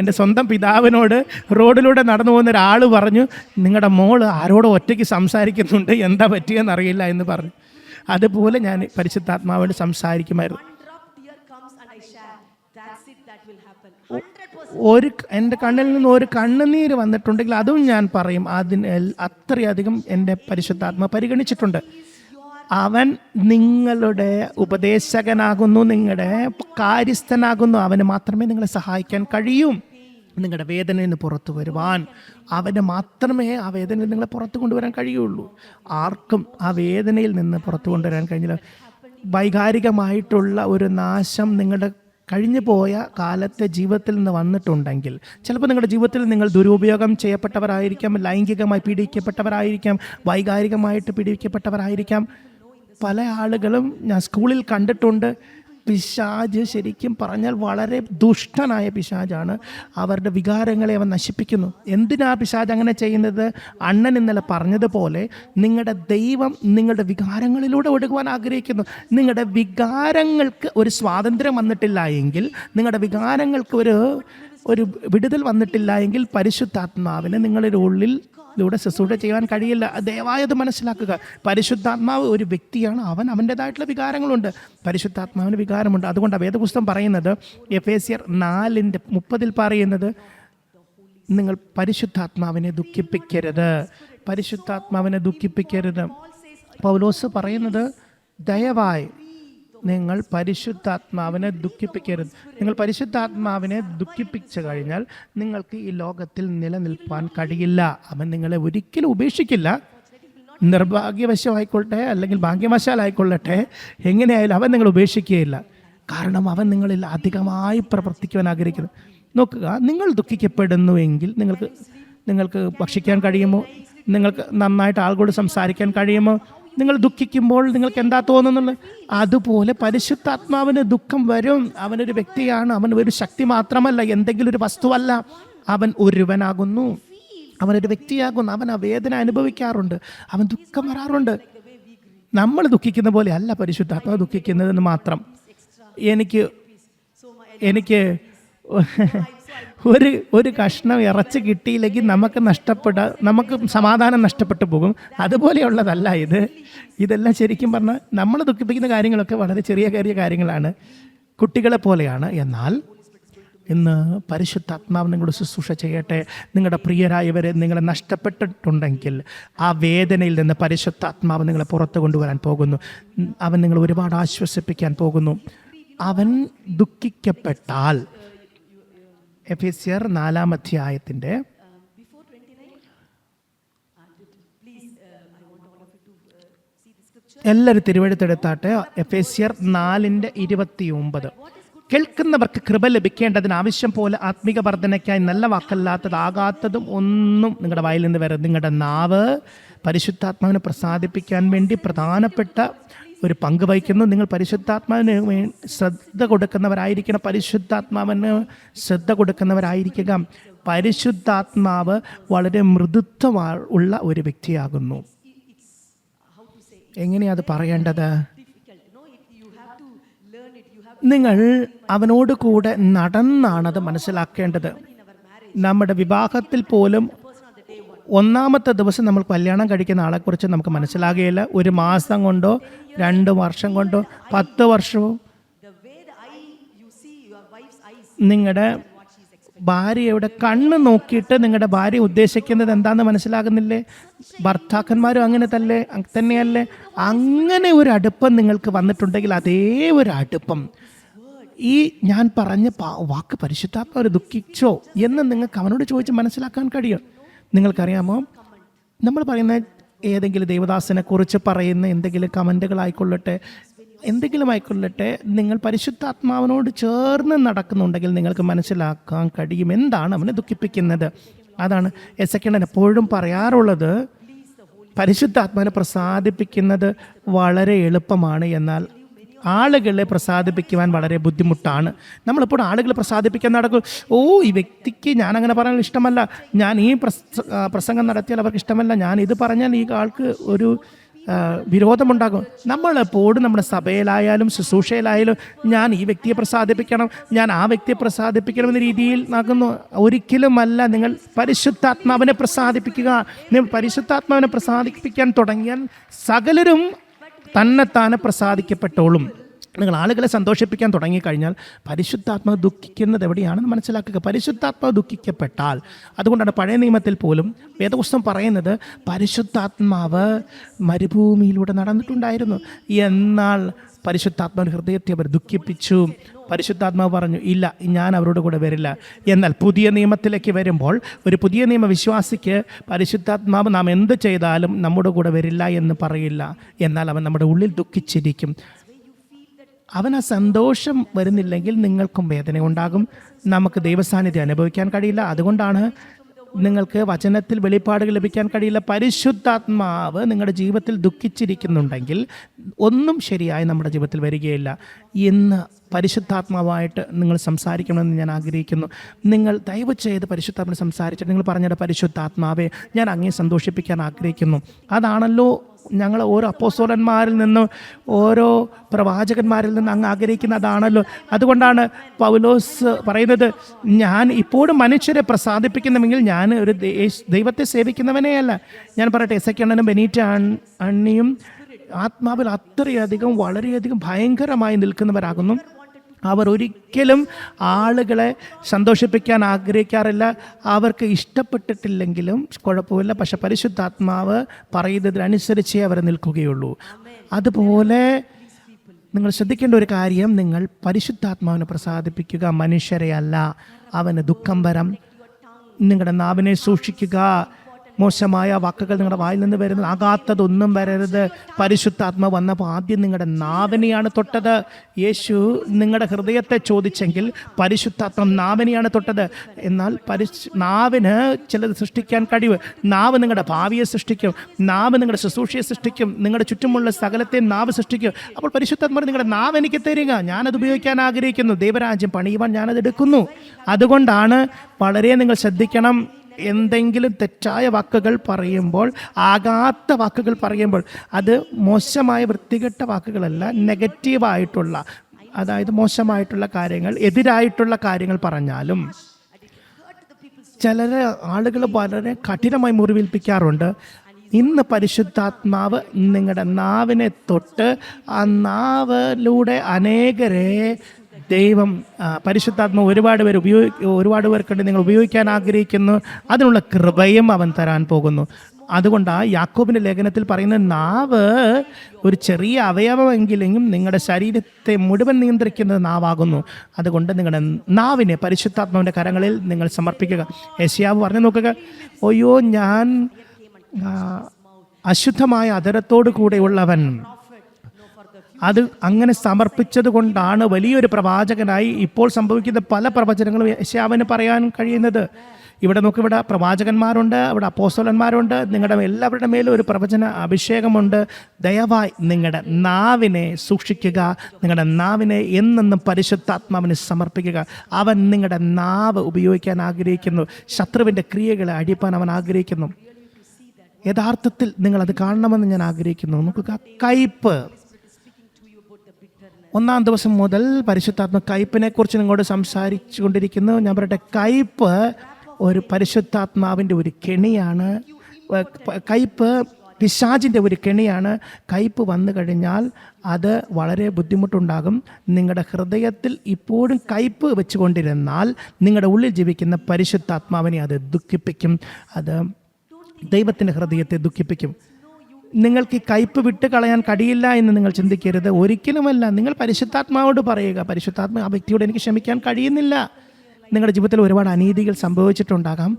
എൻ്റെ സ്വന്തം പിതാവിനോട് റോഡിലൂടെ നടന്നു പോകുന്ന ഒരാൾ പറഞ്ഞു, നിങ്ങളുടെ മോൾ ആരോടോ ഒറ്റയ്ക്ക് സംസാരിക്കുന്നുണ്ട്, എന്താ പറ്റിയെന്നറിയില്ല എന്ന് പറഞ്ഞു. അതുപോലെ ഞാൻ പരിശുദ്ധാത്മാവോട് സംസാരിക്കുമായിരുന്നു. എൻ്റെ കണ്ണിൽ നിന്ന് ഒരു കണ്ണുനീര് വന്നിട്ടുണ്ടെങ്കിൽ അതും ഞാൻ പറയും. അത്രയധികം എൻ്റെ പരിശുദ്ധാത്മ പരിഗണിച്ചിട്ടുണ്ട്. അവൻ നിങ്ങളുടെ ഉപദേശകനാകുന്നു, നിങ്ങളുടെ കാര്യസ്ഥനാകുന്നു. അവന് മാത്രമേ നിങ്ങളെ സഹായിക്കാൻ കഴിയൂ. നിങ്ങളുടെ വേദനയിൽ നിന്ന് പുറത്തു വരുവാൻ അവന് മാത്രമേ ആ വേദനയിൽ നിങ്ങളെ പുറത്തു കൊണ്ടുവരാൻ കഴിയുള്ളൂ. ആർക്കും ആ വേദനയിൽ നിന്ന് പുറത്തു കൊണ്ടുവരാൻ കഴിഞ്ഞില്ല. വൈകാരികമായിട്ടുള്ള ഒരു നാശം നിങ്ങളുടെ കഴിഞ്ഞു പോയ കാലത്തെ ജീവിതത്തിൽ നിന്ന് വന്നിട്ടുണ്ടെങ്കിൽ, ചിലപ്പോൾ നിങ്ങളുടെ ജീവിതത്തിൽ നിങ്ങൾ ദുരുപയോഗം ചെയ്യപ്പെട്ടവരായിരിക്കാം, ലൈംഗികമായി പീഡിപ്പിക്കപ്പെട്ടവരായിരിക്കാം, വൈകാരികമായിട്ട് പീഡിപ്പിക്കപ്പെട്ടവരായിരിക്കാം. പല ആളുകളും ഞാൻ സ്കൂളിൽ കണ്ടിട്ടുണ്ട്. പിശാച് ശരിക്കും പറഞ്ഞാൽ വളരെ ദുഷ്ടനായ പിശാചാണ്. അവരുടെ വികാരങ്ങളെ അവൻ നശിപ്പിക്കുന്നു. എന്തിനാ പിശാച് അങ്ങനെ ചെയ്യുന്നത്? അണ്ണൻ ഇന്നലെ പറഞ്ഞതുപോലെ നിങ്ങളുടെ ദൈവം നിങ്ങളുടെ വികാരങ്ങളിലൂടെ ഒഴുകുവാൻ ആഗ്രഹിക്കുന്നു. നിങ്ങളുടെ വികാരങ്ങൾക്ക് ഒരു സ്വാതന്ത്ര്യം വന്നിട്ടില്ല എങ്കിൽ, നിങ്ങളുടെ വികാരങ്ങൾക്ക് ഒരു വിടുതൽ വന്നിട്ടില്ല എങ്കിൽ പരിശുദ്ധാത്മാവിന് നിങ്ങളുടെ ഉള്ളിൽ ശുശ്രൂഷ ചെയ്യാൻ കഴിയില്ല. ദയവായത് മനസ്സിലാക്കുക. പരിശുദ്ധാത്മാവ് ഒരു വ്യക്തിയാണ്. അവൻ്റെതായിട്ടുള്ള വികാരങ്ങളുണ്ട്. പരിശുദ്ധാത്മാവിന് വികാരമുണ്ട്. അതുകൊണ്ട് വേദപുസ്തകം പറയുന്നത് എഫേസ്യർ 4:30 പറയുന്നത്, നിങ്ങൾ പരിശുദ്ധാത്മാവിനെ ദുഃഖിപ്പിക്കരുത്, പരിശുദ്ധാത്മാവിനെ ദുഃഖിപ്പിക്കരുത്. പൗലോസ് പറയുന്നത്, ദയവായി നിങ്ങൾ പരിശുദ്ധാത്മാവിനെ ദുഃഖിപ്പിക്കരുത്. നിങ്ങൾ പരിശുദ്ധാത്മാവിനെ ദുഃഖിപ്പിച്ചു കഴിഞ്ഞാൽ നിങ്ങൾക്ക് ഈ ലോകത്തിൽ നിലനിൽപ്പാൻ കഴിയില്ല. അവൻ നിങ്ങളെ ഒരിക്കലും ഉപേക്ഷിക്കില്ല. നിർഭാഗ്യവശമായിക്കൊള്ളട്ടെ അല്ലെങ്കിൽ ഭാഗ്യവശാലായിക്കൊള്ളട്ടെ, എങ്ങനെയായാലും അവൻ നിങ്ങൾ ഉപേക്ഷിക്കുകയില്ല. കാരണം അവൻ നിങ്ങളിൽ അധികമായി പ്രവർത്തിക്കുവാൻ ആഗ്രഹിക്കുന്നു. നോക്കുക, നിങ്ങൾ ദുഃഖിക്കപ്പെടുന്നുവെങ്കിൽ നിങ്ങൾക്ക് ഭക്ഷിക്കാൻ കഴിയുമോ? നിങ്ങൾക്ക് നന്നായിട്ട് ആളുകളോട് സംസാരിക്കാൻ കഴിയുമോ? നിങ്ങൾ ദുഃഖിക്കുമ്പോൾ നിങ്ങൾക്ക് എന്താ തോന്നുന്നുള്ളത്? അതുപോലെ പരിശുദ്ധാത്മാവിന് ദുഃഖം വരും. അവനൊരു വ്യക്തിയാണ്, അവൻ ഒരു ശക്തി മാത്രമല്ല, എന്തെങ്കിലും ഒരു വസ്തുവല്ല. അവൻ ഒരുവനാകുന്നു, അവനൊരു വ്യക്തിയാകുന്നു. അവൻ ആ വേദന അനുഭവിക്കാറുണ്ട്, അവൻ ദുഃഖം വരാറുണ്ട്. നമ്മൾ ദുഃഖിക്കുന്ന പോലെ അല്ല പരിശുദ്ധാത്മാവ് ദുഃഖിക്കുന്നതെന്ന് മാത്രം. എനിക്ക് ഒരു കഷ്ണം ഇറച്ചി കിട്ടിയില്ലെങ്കിൽ നമുക്ക് സമാധാനം നഷ്ടപ്പെട്ടു പോകും. അതുപോലെയുള്ളതല്ല ഇതെല്ലാം. ശരിക്കും പറഞ്ഞാൽ നമ്മൾ ദുഃഖിപ്പിക്കുന്ന കാര്യങ്ങളൊക്കെ വളരെ ചെറിയ കാര്യങ്ങളാണ്, കുട്ടികളെ പോലെയാണ്. എന്നാൽ ഇന്ന് പരിശുദ്ധാത്മാവ് നിങ്ങളുടെ ശുശ്രൂഷ ചെയ്യട്ടെ. നിങ്ങളുടെ പ്രിയരായവരെ നിങ്ങളെ നഷ്ടപ്പെട്ടിട്ടുണ്ടെങ്കിൽ ആ വേദനയിൽ നിന്ന് പരിശുദ്ധാത്മാവ് നിങ്ങളെ പുറത്തു കൊണ്ടുവരാൻ പോകുന്നു. അവൻ നിങ്ങളെ ഒരുപാട് ആശ്വസിപ്പിക്കാൻ പോകുന്നു. അവൻ ദുഃഖിക്കപ്പെട്ടാൽ, എഫേസ്യർ 4-ാം അധ്യായത്തിൻ്റെ എല്ലാവരും തിരുവെഴുത്തെടുത്താട്ടെ. എഫേസ്യർ 4:29. കേൾക്കുന്നവർക്ക് കൃപ ലഭിക്കേണ്ടതിന് ആവശ്യം പോലെ ആത്മീക വർധനയ്ക്കായി നല്ല വാക്കല്ലാത്തതാകാത്തതും ഒന്നും നിങ്ങളുടെ വായിൽ നിന്ന് വരും. നിങ്ങളുടെ നാവ് പരിശുദ്ധാത്മാവിനെ പ്രസാദിപ്പിക്കാൻ വേണ്ടി പ്രധാനപ്പെട്ട ഒരു പങ്ക് വഹിക്കുന്നു. നിങ്ങൾ പരിശുദ്ധാത്മാവിന് ശ്രദ്ധ കൊടുക്കുന്നവരായിരിക്കണം. പരിശുദ്ധാത്മാവിന് ശ്രദ്ധ കൊടുക്കുന്നവരായിരിക്കുക. പരിശുദ്ധാത്മാവ് വളരെ മൃദുത്വം ഉള്ള ഒരു വ്യക്തിയാകുന്നു. എങ്ങനെയാ അത് പറയേണ്ടത്? നിങ്ങൾ അവനോട് കൂടെ നടന്നാണത് മനസ്സിലാക്കേണ്ടത്. നമ്മുടെ വിവാഹത്തിൽ പോലും 1-ാമത്തെ ദിവസം നമ്മൾ കല്യാണം കഴിക്കുന്ന ആളെക്കുറിച്ച് നമുക്ക് മനസ്സിലാകുകയില്ല. 1 മാസം കൊണ്ടോ 2 വർഷം കൊണ്ടോ 10 വർഷമോ. നിങ്ങളുടെ ഭാര്യയുടെ കണ്ണ് നോക്കിയിട്ട് നിങ്ങളുടെ ഭാര്യ ഉദ്ദേശിക്കുന്നത് എന്താണെന്ന് മനസ്സിലാകുന്നില്ലേ? ഭർത്താക്കന്മാരും അങ്ങനെ തന്നെയല്ലേ? അങ്ങനെ ഒരു അടുപ്പം നിങ്ങൾക്ക് വന്നിട്ടുണ്ടെങ്കിൽ അതേ ഒരു അടുപ്പം ഈ ഞാൻ പറഞ്ഞ വാക്ക് പരിശുദ്ധാത്മാവ് ദുഃഖിച്ചോ എന്ന് നിങ്ങൾക്ക് അവനോട് ചോദിച്ച് മനസ്സിലാക്കാൻ കഴിയും. നിങ്ങൾക്കറിയാമോ, നമ്മൾ പറയുന്ന ഏതെങ്കിലും ദേവദാസനെ കുറിച്ച് പറയുന്ന എന്തെങ്കിലും കമൻറ്റുകളായിക്കൊള്ളട്ടെ, എന്തെങ്കിലും ആയിക്കൊള്ളട്ടെ, നിങ്ങൾ പരിശുദ്ധാത്മാവിനോട് ചേർന്ന് നടക്കുന്നുണ്ടെങ്കിൽ നിങ്ങൾക്ക് മനസ്സിലാക്കാൻ കഴിയും എന്താണ് അവനെ ദുഃഖിപ്പിക്കുന്നത്. അതാണ് എസെക്കിയൽ എപ്പോഴും പറയാറുള്ളത്. പരിശുദ്ധാത്മാവിനെ പ്രസാദിപ്പിക്കുന്നത് വളരെ എളുപ്പമാണ്, എന്നാൽ ആളുകളെ പ്രസാദിപ്പിക്കുവാൻ വളരെ ബുദ്ധിമുട്ടാണ്. നമ്മളിപ്പോൾ ആളുകളെ പ്രസാദിപ്പിക്കാൻ നടക്കും. ഈ വ്യക്തിക്ക് ഞാനങ്ങനെ പറയാൻ ഇഷ്ടമല്ല, ഞാൻ ഈ പ്രസംഗം നടത്തിയാൽ അവർക്ക് ഇഷ്ടമല്ല, ഞാൻ ഇത് പറഞ്ഞാൽ ഈ ആൾക്ക് ഒരു വിരോധമുണ്ടാകും. നമ്മളെപ്പോഴും നമ്മുടെ സഭയിലായാലും ശുശ്രൂഷയിലായാലും ഞാൻ ഈ വ്യക്തിയെ പ്രസാദിപ്പിക്കണം, ഞാൻ ആ വ്യക്തിയെ പ്രസാദിപ്പിക്കണം എന്ന രീതിയിൽ നടക്കുന്നു. ഒരിക്കലുമല്ല. നിങ്ങൾ പരിശുദ്ധാത്മാവിനെ പ്രസാദിപ്പിക്കുക. നിങ്ങൾ പരിശുദ്ധാത്മാവിനെ പ്രസാദിപ്പിക്കാൻ തുടങ്ങിയാൽ സകലരും തന്നെത്താനെ പ്രസാദിക്കപ്പെട്ടോളും. നിങ്ങൾ ആളുകളെ സന്തോഷിപ്പിക്കാൻ തുടങ്ങിക്കഴിഞ്ഞാൽ പരിശുദ്ധാത്മാവ് ദുഃഖിക്കുന്നത് എവിടെയാണെന്ന് മനസ്സിലാക്കുക. പരിശുദ്ധാത്മാവ് ദുഃഖിക്കപ്പെട്ടാൽ, അതുകൊണ്ടാണ് പഴയ നിയമത്തിൽ പോലും വേദപുസ്തകം പറയുന്നത് പരിശുദ്ധാത്മാവ് മരുഭൂമിയിലൂടെ നടന്നിട്ടുണ്ടായിരുന്നു. എന്നാൽ പരിശുദ്ധാത്മാവിൻ്റെ ഹൃദയത്തെ അവർ ദുഃഖിപ്പിച്ചു. പരിശുദ്ധാത്മാവ് പറഞ്ഞു, ഇല്ല, ഞാൻ അവരോട് കൂടെ വരില്ല. എന്നാൽ പുതിയ നിയമത്തിലേക്ക് വരുമ്പോൾ ഒരു പുതിയ നിയമ വിശ്വാസിക്ക് പരിശുദ്ധാത്മാവ് നാം എന്ത് ചെയ്താലും നമ്മുടെ കൂടെ വരില്ല എന്ന് പറയില്ല. എന്നാൽ അവൻ നമ്മുടെ ഉള്ളിൽ ദുഃഖിച്ചിരിക്കും. അവൻ ആ സന്തോഷം വരുന്നില്ലെങ്കിൽ നിങ്ങൾക്കും വേദന ഉണ്ടാകും. നമുക്ക് ദൈവസാന്നിധ്യം അനുഭവിക്കാൻ കഴിയില്ല. അതുകൊണ്ടാണ് നിങ്ങൾക്ക് വചനത്തിൽ വെളിപ്പാടുകൾ ലഭിക്കാൻ കഴിയില്ല. പരിശുദ്ധാത്മാവ് നിങ്ങളുടെ ജീവിതത്തിൽ ദുഃഖിച്ചിരിക്കുന്നുണ്ടെങ്കിൽ ഒന്നും ശരിയായി നമ്മുടെ ജീവിതത്തിൽ വരികയില്ല. ഇന്ന് പരിശുദ്ധാത്മാവായിട്ട് നിങ്ങൾ സംസാരിക്കണമെന്ന് ഞാൻ ആഗ്രഹിക്കുന്നു. നിങ്ങൾ ദയവ് ചെയ്ത് പരിശുദ്ധാത്മാവിനെ സംസാരിച്ചിട്ട് നിങ്ങൾ പറഞ്ഞിട്ട്, പരിശുദ്ധാത്മാവെ, ഞാൻ അങ്ങേ സന്തോഷിപ്പിക്കാൻ ആഗ്രഹിക്കുന്നു. അതാണല്ലോ ഞങ്ങൾ ഓരോ അപ്പോസ്തലന്മാരിൽ നിന്നും ഓരോ പ്രവാചകന്മാരിൽ നിന്ന് അങ്ങ് ആഗ്രഹിക്കുന്നതാണല്ലോ. അതുകൊണ്ടാണ് പൗലോസ് പറയുന്നത്, ഞാൻ ഇപ്പോഴും മനുഷ്യരെ പ്രസാദിപ്പിക്കുന്നുവെങ്കിൽ ഞാൻ ഒരു ദൈവത്തെ സേവിക്കുന്നവനെയല്ല. ഞാൻ പറയട്ടെ, എസെക്കിയണ്ണനും ബെനീറ്റ അണ്ണിയും ആത്മാവിൽ അത്രയധികം വളരെയധികം ഭയങ്കരമായി നിൽക്കുന്നവരാകുന്നു. അവർ ഒരിക്കലും ആളുകളെ സന്തോഷിപ്പിക്കാൻ ആഗ്രഹിക്കാറില്ല. അവർക്ക് ഇഷ്ടപ്പെട്ടിട്ടില്ലെങ്കിലും കുഴപ്പമില്ല, പക്ഷെ പരിശുദ്ധാത്മാവ് പറയുന്നതിനനുസരിച്ചേ അവർ നിൽക്കുകയുള്ളൂ. അതുപോലെ നിങ്ങൾ ശ്രദ്ധിക്കേണ്ട ഒരു കാര്യം, നിങ്ങൾ പരിശുദ്ധാത്മാവിനെ പ്രസാദിപ്പിക്കുക, മനുഷ്യരെ അല്ല. അവന് ദുഃഖം വരാം. നിങ്ങളുടെ നാവിനെ സൂക്ഷിക്കുക. മോശമായ വാക്കുകൾ നിങ്ങളുടെ വായിൽ നിന്ന് വരുന്നത്, ആകാത്തതൊന്നും വരരുത്. പരിശുദ്ധാത്മാവ് വന്നപ്പോൾ ആദ്യം നിങ്ങളുടെ നാവിനെയാണ് തൊട്ടത്. യേശു നിങ്ങളുടെ ഹൃദയത്തെ ചോദിച്ചെങ്കിൽ പരിശുദ്ധാത്മാവ് നാവിനെയാണ് തൊട്ടത്. എന്നാൽ നാവിന് ചിലത് സൃഷ്ടിക്കാൻ കഴിവ്. നാവ് നിങ്ങളുടെ ഭാവിയെ സൃഷ്ടിക്കും, നാവ് നിങ്ങളുടെ ശുശ്രൂഷയെ സൃഷ്ടിക്കും, നിങ്ങളുടെ ചുറ്റുമുള്ള സകലത്തെ നാവ് സൃഷ്ടിക്കും. അപ്പോൾ പരിശുദ്ധാത്മാവ് നിങ്ങളുടെ നാവ് എനിക്ക് തരിക, ഞാനത് ഉപയോഗിക്കാൻ ആഗ്രഹിക്കുന്നു, ദൈവരാജ്യം പണിയുവാൻ ഞാനത് എടുക്കുന്നു. അതുകൊണ്ടാണ് വളരെ നിങ്ങൾ ശ്രദ്ധിക്കണം. എന്തെങ്കിലും തെറ്റായ വാക്കുകൾ പറയുമ്പോൾ, ആകാത്ത വാക്കുകൾ പറയുമ്പോൾ, അത് മോശമായ വൃത്തികെട്ട വാക്കുകളല്ല, നെഗറ്റീവായിട്ടുള്ള, അതായത് മോശമായിട്ടുള്ള കാര്യങ്ങൾ, എതിരായിട്ടുള്ള കാര്യങ്ങൾ പറഞ്ഞാലും ചില ആളുകൾ വളരെ കഠിനമായി മുറിവേൽപ്പിക്കാറുണ്ട്. ഇന്ന് പരിശുദ്ധാത്മാവ് നിങ്ങളുടെ നാവിനെ തൊട്ട് ആ നാവിലൂടെ അനേകരെ ദൈവം പരിശുദ്ധാത്മാവ് ഒരുപാട് പേർക്കുണ്ട് നിങ്ങൾ ഉപയോഗിക്കാൻ ആഗ്രഹിക്കുന്നു. അതിനുള്ള കൃപയും അവൻ തരാൻ പോകുന്നു. അതുകൊണ്ടാണ് യാക്കോബിൻ്റെ ലേഖനത്തിൽ പറയുന്ന നാവ് ഒരു ചെറിയ അവയവമെങ്കിലും നിങ്ങളുടെ ശരീരത്തെ മുഴുവൻ നിയന്ത്രിക്കുന്നത് നാവാകുന്നു. അതുകൊണ്ട് നിങ്ങളുടെ നാവിനെ പരിശുദ്ധാത്മാവിൻ്റെ കരങ്ങളിൽ നിങ്ങൾ സമർപ്പിക്കുക. യെശയ്യാവ് പറഞ്ഞു നോക്കുക, അയ്യോ ഞാൻ അശുദ്ധമായ അധരത്തോടു കൂടെയുള്ളവൻ. അത് അങ്ങനെ സമർപ്പിച്ചത് കൊണ്ടാണ് വലിയൊരു പ്രവാചകനായി ഇപ്പോൾ സംഭവിക്കുന്ന പല പ്രവചനങ്ങളും യെശയ്യാവിന് പറയാൻ കഴിയുന്നത്. ഇവിടെ നോക്ക്, ഇവിടെ പ്രവാചകന്മാരുണ്ട്, ഇവിടെ അപ്പോസ്തലന്മാരുണ്ട്, നിങ്ങളുടെ എല്ലാവരുടെ മേലും ഒരു പ്രവചന അഭിഷേകമുണ്ട്. ദയവായി നിങ്ങളുടെ നാവിനെ സൂക്ഷിക്കുക, നിങ്ങളുടെ നാവിനെ എന്നെന്നും പരിശുദ്ധാത്മാവിന് സമർപ്പിക്കുക. അവൻ നിങ്ങളുടെ നാവ് ഉപയോഗിക്കാൻ ആഗ്രഹിക്കുന്നു, ശത്രുവിൻ്റെ ക്രിയകളെ അടിപ്പാൻ അവൻ ആഗ്രഹിക്കുന്നു. യഥാർത്ഥത്തിൽ നിങ്ങളത് കാണണമെന്ന് ഞാൻ ആഗ്രഹിക്കുന്നു. നോക്കുക, കയ്പ്. 1-ാം ദിവസം മുതൽ പരിശുദ്ധാത്മ കയ്പിനെ കുറിച്ച് നിങ്ങളോട് സംസാരിച്ചു കൊണ്ടിരിക്കുന്നു. ഞാൻ പറയട്ടെ, കയ്പ് ഒരു പരിശുദ്ധാത്മാവിൻ്റെ ഒരു കെണിയാണ്. കയ്പ് പിശാചിൻ്റെ ഒരു കെണിയാണ്. കയ്പ് വന്നു കഴിഞ്ഞാൽ അത് വളരെ ബുദ്ധിമുട്ടുണ്ടാകും. നിങ്ങളുടെ ഹൃദയത്തിൽ ഇപ്പോഴും കയ്പ് വെച്ചുകൊണ്ടിരുന്നാൽ നിങ്ങളുടെ ഉള്ളിൽ ജീവിക്കുന്ന പരിശുദ്ധാത്മാവിനെ അത് ദുഃഖിപ്പിക്കും, അത് ദൈവത്തിൻ്റെ ഹൃദയത്തെ ദുഃഖിപ്പിക്കും. നിങ്ങൾക്ക് ഈ കയ്പ് വിട്ട് കളയാൻ കഴിയില്ല എന്ന് നിങ്ങൾ ചിന്തിക്കരുത്. ഒരിക്കലുമല്ല. നിങ്ങൾ പരിശുദ്ധാത്മാവോട് പറയുക, പരിശുദ്ധാത്മാ, ആ വ്യക്തിയോട് എനിക്ക് ക്ഷമിക്കാൻ കഴിയുന്നില്ല. നിങ്ങളുടെ ജീവിതത്തിൽ ഒരുപാട് അനീതികൾ സംഭവിച്ചിട്ടുണ്ടാകാം.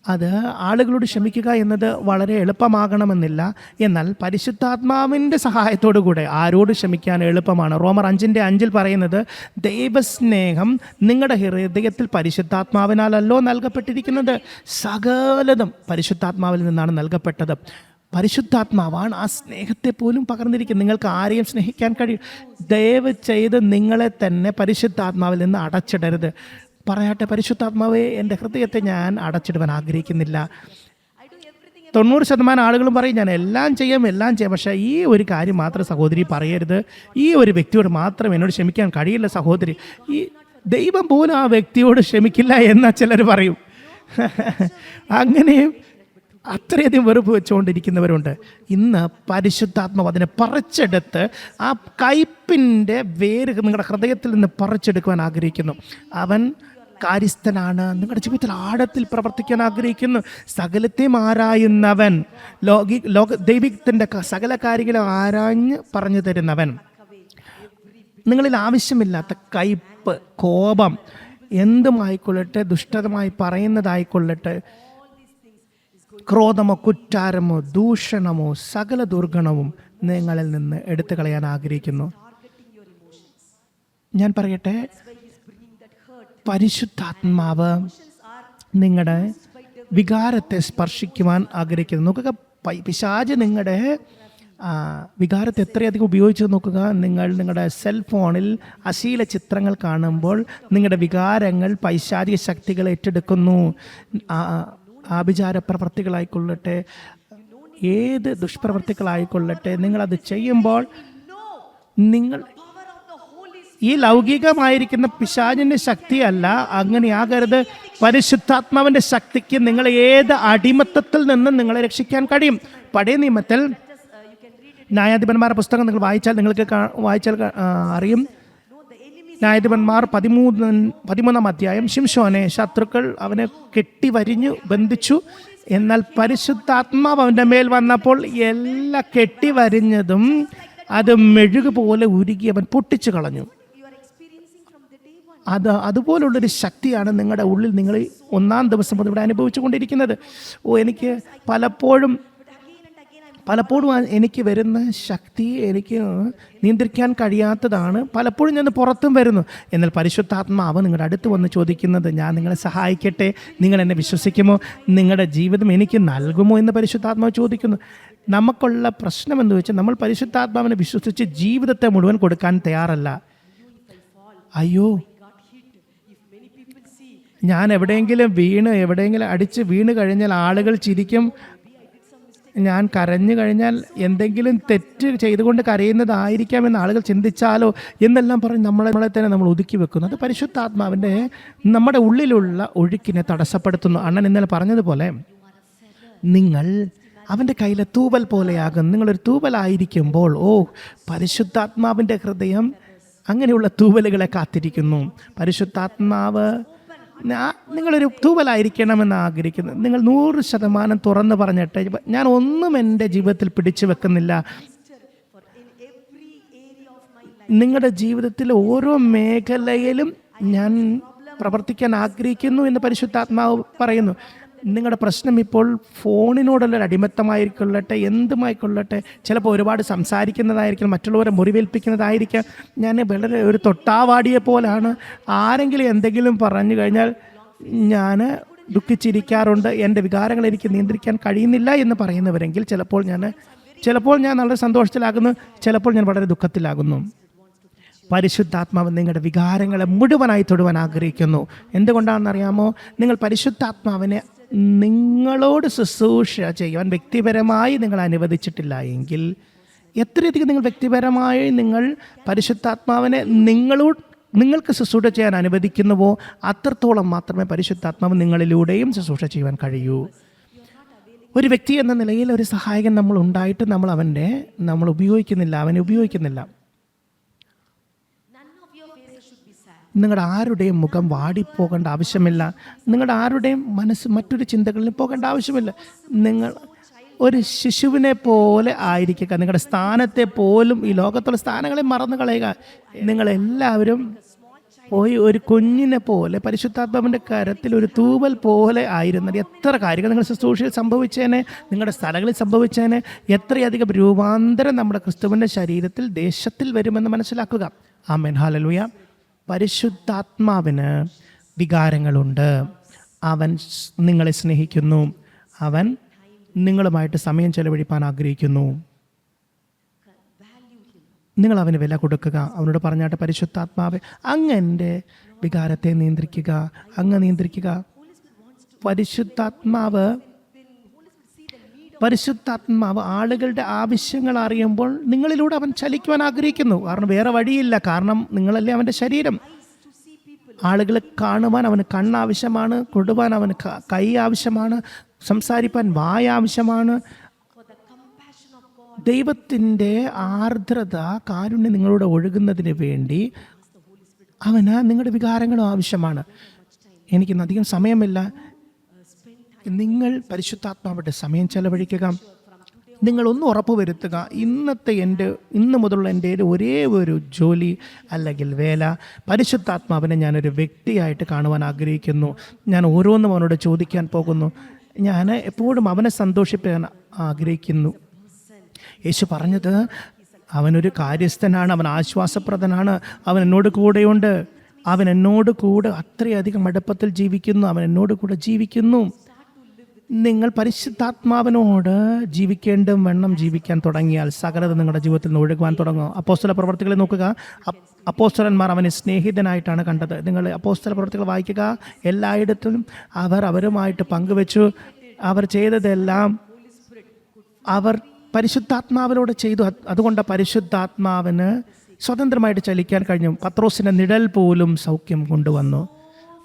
അത് ആളുകളോട് ക്ഷമിക്കുക എന്നത് വളരെ എളുപ്പമാകണമെന്നില്ല. എന്നാൽ പരിശുദ്ധാത്മാവിൻ്റെ സഹായത്തോടു കൂടെ ആരോട് ക്ഷമിക്കാൻ എളുപ്പമാണ്. റോമർ 5:5 പറയുന്നത്, ദൈവസ്നേഹം നിങ്ങളുടെ ഹൃദയത്തിൽ പരിശുദ്ധാത്മാവിനാലല്ലോ നൽകപ്പെട്ടിരിക്കുന്നത്. സകലതും പരിശുദ്ധാത്മാവിൽ നിന്നാണ് നൽകപ്പെട്ടത്. പരിശുദ്ധാത്മാവാണ് ആ സ്നേഹത്തെ പോലും പകർന്നിരിക്കുന്നത്. നിങ്ങൾക്ക് ആരെയും സ്നേഹിക്കാൻ കഴിയും. ദയവ് ചെയ്ത് നിങ്ങളെ തന്നെ പരിശുദ്ധാത്മാവിൽ നിന്ന് അടച്ചിടരുത്. പറയട്ടെ, പരിശുദ്ധാത്മാവേ, എൻ്റെ ഹൃദയത്തെ ഞാൻ അടച്ചിടുവാൻ ആഗ്രഹിക്കുന്നില്ല. 90% ആളുകളും പറയും ഞാൻ എല്ലാം ചെയ്യാം. പക്ഷേ ഈ ഒരു കാര്യം മാത്രം സഹോദരി പറയരുത്. ഈ ഒരു വ്യക്തിയോട് മാത്രം എന്നോട് ക്ഷമിക്കാൻ കഴിയില്ല സഹോദരി. ഈ ദൈവം പോലും ആ വ്യക്തിയോട് ക്ഷമിക്കില്ല എന്ന് ചിലർ പറയും. അങ്ങനെയും അത്രയധികം വെറുപ്പ് വെച്ചുകൊണ്ടിരിക്കുന്നവരുണ്ട്. ഇന്ന് പരിശുദ്ധാത്മാവ് അതിനെ പറിച്ചെടുത്ത് ആ കയ്പിൻ്റെ വേര് നിങ്ങളുടെ ഹൃദയത്തിൽ നിന്ന് പറിച്ചെടുക്കുവാൻ ആഗ്രഹിക്കുന്നു. അവൻ കാര്യസ്ഥനാണ്, നിങ്ങളുടെ ജീവിതത്തിൽ ആഴത്തിൽ പ്രവർത്തിക്കാൻ ആഗ്രഹിക്കുന്നു. സകലത്തെയും ആരായുന്നവൻ, ദൈവികത്തിൻ്റെ സകല കാര്യങ്ങളും ആരാഞ്ഞ് പറഞ്ഞു തരുന്നവൻ. നിങ്ങളിൽ ആവശ്യമില്ലാത്ത കയ്പ്, കോപം, എന്തുമായിക്കൊള്ളട്ടെ, ദുഷ്ടതമായി പറയുന്നതായിക്കൊള്ളട്ടെ, ക്രോധമോ കുറ്റാരമോ ദൂഷണമോ സകല ദുർഗണവും നിങ്ങളിൽ നിന്ന് എടുത്തു കളയാൻ ആഗ്രഹിക്കുന്നു. ഞാൻ പറയട്ടെ, പരിശുദ്ധാത്മാവ് നിങ്ങളുടെ വികാരത്തെ സ്പർശിക്കുവാൻ ആഗ്രഹിക്കുന്നു. നോക്കുക, പിശാച് നിങ്ങളുടെ വികാരത്തെ എത്രയധികം ഉപയോഗിച്ച് നോക്കുക. നിങ്ങളുടെ സെൽഫോണിൽ അശ്ലീല ചിത്രങ്ങൾ കാണുമ്പോൾ നിങ്ങളുടെ വികാരങ്ങൾ പൈശാചിക ശക്തികൾ ഏറ്റെടുക്കുന്നു. ആഭിചാര പ്രവർത്തികളായിക്കൊള്ളട്ടെ, ഏത് ദുഷ്പ്രവർത്തികളായിക്കൊള്ളട്ടെ, നിങ്ങളത് ചെയ്യുമ്പോൾ നിങ്ങൾ ഈ ലൗകികമായിരിക്കുന്ന പിശാചിൻ്റെ ശക്തിയല്ല, അങ്ങനെയാകരുത്. പരിശുദ്ധാത്മാവിൻ്റെ ശക്തിക്ക് നിങ്ങൾ ഏത് അടിമത്തത്തിൽ നിന്നും നിങ്ങളെ രക്ഷിക്കാൻ കഴിയും. പഴയ നിയമത്തിൽ ന്യായാധിപന്മാരുടെ പുസ്തകം നിങ്ങൾ വായിച്ചാൽ അറിയും. ന്യായാധിപന്മാർ 13-ാം അധ്യായം, ശിംശോനെ ശത്രുക്കൾ അവനെ കെട്ടിവരിഞ്ഞു ബന്ധിച്ചു. എന്നാൽ പരിശുദ്ധാത്മാവ് അവൻ്റെ മേൽ വന്നപ്പോൾ എല്ലാ കെട്ടിവരിഞ്ഞതും അത് മെഴുക് പോലെ ഉരുകി അവൻ പൊട്ടിച്ചു കളഞ്ഞു. you are experiencing from the day one. അതുപോലുള്ളൊരു ശക്തിയാണ് നിങ്ങളുടെ ഉള്ളിൽ നിങ്ങൾ ഒന്നാം ദിവസം മുതൽ ഇവിടെ അനുഭവിച്ചു കൊണ്ടിരിക്കുന്നത്. എനിക്ക് പലപ്പോഴും എനിക്ക് വരുന്ന ശക്തി എനിക്ക് നിയന്ത്രിക്കാൻ കഴിയാത്തതാണ്. പലപ്പോഴും ഞാൻ പുറത്തും വരുന്നു. എന്നാൽ പരിശുദ്ധാത്മാവ് നിങ്ങളുടെ അടുത്ത് വന്ന് ചോദിക്കുന്നത്, ഞാൻ നിങ്ങളെ സഹായിക്കട്ടെ, നിങ്ങൾ എന്നെ വിശ്വസിക്കുമോ, നിങ്ങളുടെ ജീവിതം എനിക്ക് നൽകുമോ എന്ന് പരിശുദ്ധാത്മാവ് ചോദിക്കുന്നു. നമുക്കുള്ള പ്രശ്നം എന്ന് വെച്ചാൽ നമ്മൾ പരിശുദ്ധാത്മാവിനെ വിശ്വസിച്ച് ജീവിതത്തെ മുഴുവൻ കൊടുക്കാൻ തയ്യാറല്ല. അയ്യോ, ഞാൻ എവിടെയെങ്കിലും അടിച്ച് വീണ് കഴിഞ്ഞാൽ ആളുകൾ ചിരിക്കും, ഞാൻ കരഞ്ഞു കഴിഞ്ഞാൽ എന്തെങ്കിലും തെറ്റ് ചെയ്തുകൊണ്ട് കരയുന്നതായിരിക്കാമെന്ന് ആളുകൾ ചിന്തിച്ചാലോ എന്നെല്ലാം പറഞ്ഞ് നമ്മളെ തന്നെ നമ്മൾ ഒതുക്കി വെക്കുന്നു. അത് പരിശുദ്ധാത്മാവിൻ്റെ നമ്മുടെ ഉള്ളിലുള്ള ഒഴുക്കിനെ തടസ്സപ്പെടുത്തുന്നു. അണ്ണൻ ഇന്നലെ പറഞ്ഞതുപോലെ നിങ്ങൾ അവൻ്റെ കയ്യിലെ തൂവൽ പോലെയാകും. നിങ്ങളൊരു തൂവലായിരിക്കുമ്പോൾ പരിശുദ്ധാത്മാവിൻ്റെ ഹൃദയം അങ്ങനെയുള്ള തൂവലുകളെ കാത്തിരിക്കുന്നു. പരിശുദ്ധാത്മാവ് നിങ്ങളൊരു തൂവലായിരിക്കണമെന്ന് ആഗ്രഹിക്കുന്നു. നിങ്ങൾ 100% തുറന്ന് പറഞ്ഞിട്ട്, ഞാൻ ഒന്നും എൻ്റെ ജീവിതത്തിൽ പിടിച്ചു വെക്കുന്നില്ല, നിങ്ങളുടെ ജീവിതത്തിൽ ഓരോ മേഖലയിലും ഞാൻ പ്രവർത്തിക്കാൻ ആഗ്രഹിക്കുന്നു എന്ന് പരിശുദ്ധാത്മാവ് പറയുന്നു. നിങ്ങളുടെ പ്രശ്നം ഇപ്പോൾ ഫോണിനോടുള്ള അടിമത്തമായിക്കൊള്ളട്ടെ, എന്തുമായിക്കൊള്ളട്ടെ, ചിലപ്പോൾ ഒരുപാട് സംസാരിക്കുന്നതായിരിക്കും, മറ്റുള്ളവരെ മുറിവേൽപ്പിക്കുന്നതായിരിക്കാം. ഞാൻ വളരെ ഒരു തൊട്ടാവാടിയെ പോലാണ്. ആരെങ്കിലും എന്തെങ്കിലും പറഞ്ഞു കഴിഞ്ഞാൽ ഞാൻ ദുഃഖിച്ചിരിക്കാറുണ്ട്. എൻ്റെ വികാരങ്ങൾ എനിക്ക് നിയന്ത്രിക്കാൻ കഴിയുന്നില്ല എന്ന് പറയുന്നവരെങ്കിൽ ചിലപ്പോൾ ഞാൻ വളരെ സന്തോഷത്തിലാകുന്നു, ചിലപ്പോൾ ഞാൻ വളരെ ദുഃഖത്തിലാകുന്നു. പരിശുദ്ധാത്മാവ് നിങ്ങളുടെ വികാരങ്ങളെ മുഴുവനായി തൊടുവാൻ ആഗ്രഹിക്കുന്നു. എന്തുകൊണ്ടാണെന്നറിയാമോ? നിങ്ങൾ പരിശുദ്ധാത്മാവിനെ നിങ്ങളോട് ശുശ്രൂഷ ചെയ്യുവാൻ വ്യക്തിപരമായി നിങ്ങൾ അനുവദിച്ചിട്ടില്ല എങ്കിൽ, എത്രയധികം നിങ്ങൾ വ്യക്തിപരമായി നിങ്ങൾ പരിശുദ്ധാത്മാവിനെ നിങ്ങൾക്ക് ശുശ്രൂഷ ചെയ്യാൻ അനുവദിക്കുന്നുവോ അത്രത്തോളം മാത്രമേ പരിശുദ്ധാത്മാവ് നിങ്ങളിലൂടെയും ശുശ്രൂഷ ചെയ്യുവാൻ കഴിയൂ. ഒരു വ്യക്തി എന്ന നിലയിൽ ഒരു സഹായകൻ നമ്മൾ ഉണ്ടായിട്ട് നമ്മൾ ഉപയോഗിക്കുന്നില്ല, അവനെ ഉപയോഗിക്കുന്നില്ല. നിങ്ങളുടെ ആരുടെയും മുഖം വാടിപ്പോകേണ്ട ആവശ്യമില്ല. നിങ്ങളുടെ ആരുടെയും മനസ്സ് മറ്റൊരു ചിന്തകളിൽ പോകേണ്ട ആവശ്യമില്ല. നിങ്ങൾ ഒരു ശിശുവിനെ പോലെ ആയിരിക്കുക. നിങ്ങളുടെ സ്ഥാനത്തെ പോലും, ഈ ലോകത്തുള്ള സ്ഥാനങ്ങളെ മറന്നു കളയുക. നിങ്ങളെല്ലാവരും പോയി ഒരു കുഞ്ഞിനെ പോലെ പരിശുദ്ധാത്മാവിൻ്റെ കരത്തിൽ ഒരു തൂവൽ പോലെ ആയിരുന്നത് എത്ര കാര്യങ്ങൾ നിങ്ങളുടെ ശുശ്രൂഷയിൽ സംഭവിച്ചേനെ, നിങ്ങളുടെ സ്ഥലങ്ങളിൽ സംഭവിച്ചേനെ. എത്രയധികം രൂപാന്തരം നമ്മുടെ ക്രിസ്തുവിൻ്റെ ശരീരത്തിൽ, ദേശത്തിൽ വരുമെന്ന് മനസ്സിലാക്കുക. ആമേൻ, ഹല്ലേലൂയ. പരിശുദ്ധാത്മാവിന് വികാരങ്ങളുണ്ട്. അവൻ നിങ്ങളെ സ്നേഹിക്കുന്നു. അവൻ നിങ്ങളുമായിട്ട് സമയം ചെലവഴിപ്പാൻ ആഗ്രഹിക്കുന്നു. നിങ്ങൾ അവന് വില കൊടുക്കുക. അവനോട് പറഞ്ഞാട്ട്, പരിശുദ്ധാത്മാവെ, അങ്ങ് എൻ്റെ വികാരത്തെ നിയന്ത്രിക്കുക, അങ്ങ് നിയന്ത്രിക്കുക. പരിശുദ്ധാത്മാവ് ആളുകളുടെ ആവശ്യങ്ങൾ അറിയുമ്പോൾ നിങ്ങളിലൂടെ അവൻ ചലിക്കുവാൻ ആഗ്രഹിക്കുന്നു. കാരണം വേറെ വഴിയില്ല. കാരണം നിങ്ങളല്ലേ അവൻ്റെ ശരീരം. ആളുകളെ കാണുവാൻ അവന് കണ്ണ് ആവശ്യമാണ്, കൊടുവാൻ അവന് കൈ ആവശ്യമാണ്, സംസാരിപ്പാൻ വായ ആവശ്യമാണ്. ദൈവത്തിൻ്റെ ആർദ്രത, കാരുണ്യം നിങ്ങളോട് ഒഴുകുന്നതിന് വേണ്ടി അവന് നിങ്ങളുടെ വികാരങ്ങളും ആവശ്യമാണ്. എനിക്കിന്ന് അധികം സമയമില്ല. നിങ്ങൾ പരിശുദ്ധാത്മാവിൻ്റെ സമയം ചെലവഴിക്കുക. നിങ്ങളൊന്ന് ഉറപ്പുവരുത്തുക, ഇന്ന് മുതലുള്ള എൻ്റെ ഒരേ ഒരു ജോലി അല്ലെങ്കിൽ വേല, പരിശുദ്ധാത്മാവിനെ ഞാനൊരു വ്യക്തിയായിട്ട് കാണുവാൻ ആഗ്രഹിക്കുന്നു. ഞാൻ ഓരോന്നും അവനോട് ചോദിക്കാൻ പോകുന്നു. ഞാൻ എപ്പോഴും അവനെ സന്തോഷിപ്പിക്കാൻ ആഗ്രഹിക്കുന്നു. യേശു പറഞ്ഞത്, അവനൊരു കാര്യസ്ഥനാണ്, അവൻ ആശ്വാസപ്രദനാണ്, അവൻ എന്നോട് കൂടെയുണ്ട്, അവൻ എന്നോട് കൂടെ അത്രയധികം അടുപ്പത്തിൽ ജീവിക്കുന്നു, അവൻ എന്നോട് കൂടെ ജീവിക്കുന്നു. നിങ്ങൾ പരിശുദ്ധാത്മാവിനോട് ജീവിക്കേണ്ടും വണ്ണം ജീവിക്കാൻ തുടങ്ങിയാൽ സകലത നിങ്ങളുടെ ജീവിതത്തിൽ നിന്ന് ഒഴുകുവാൻ തുടങ്ങും. അപ്പോസ്തല പ്രവർത്തികളെ നോക്കുക. അപ്പോസ്തലന്മാർ അവനെ സ്നേഹിതനായിട്ടാണ് കണ്ടത്. നിങ്ങൾ അപ്പോസ്തല പ്രവർത്തികൾ വായിക്കുക. എല്ലായിടത്തും അവരുമായിട്ട് പങ്കുവെച്ചു. അവർ ചെയ്തതെല്ലാം അവർ പരിശുദ്ധാത്മാവിനോട് ചെയ്തു. അതുകൊണ്ട് പരിശുദ്ധാത്മാവിന് സ്വതന്ത്രമായിട്ട് ചലിക്കാൻ കഴിഞ്ഞു. പത്രോസിൻ്റെ നിഴൽ പോലും സൗഖ്യം കൊണ്ടുവന്നു.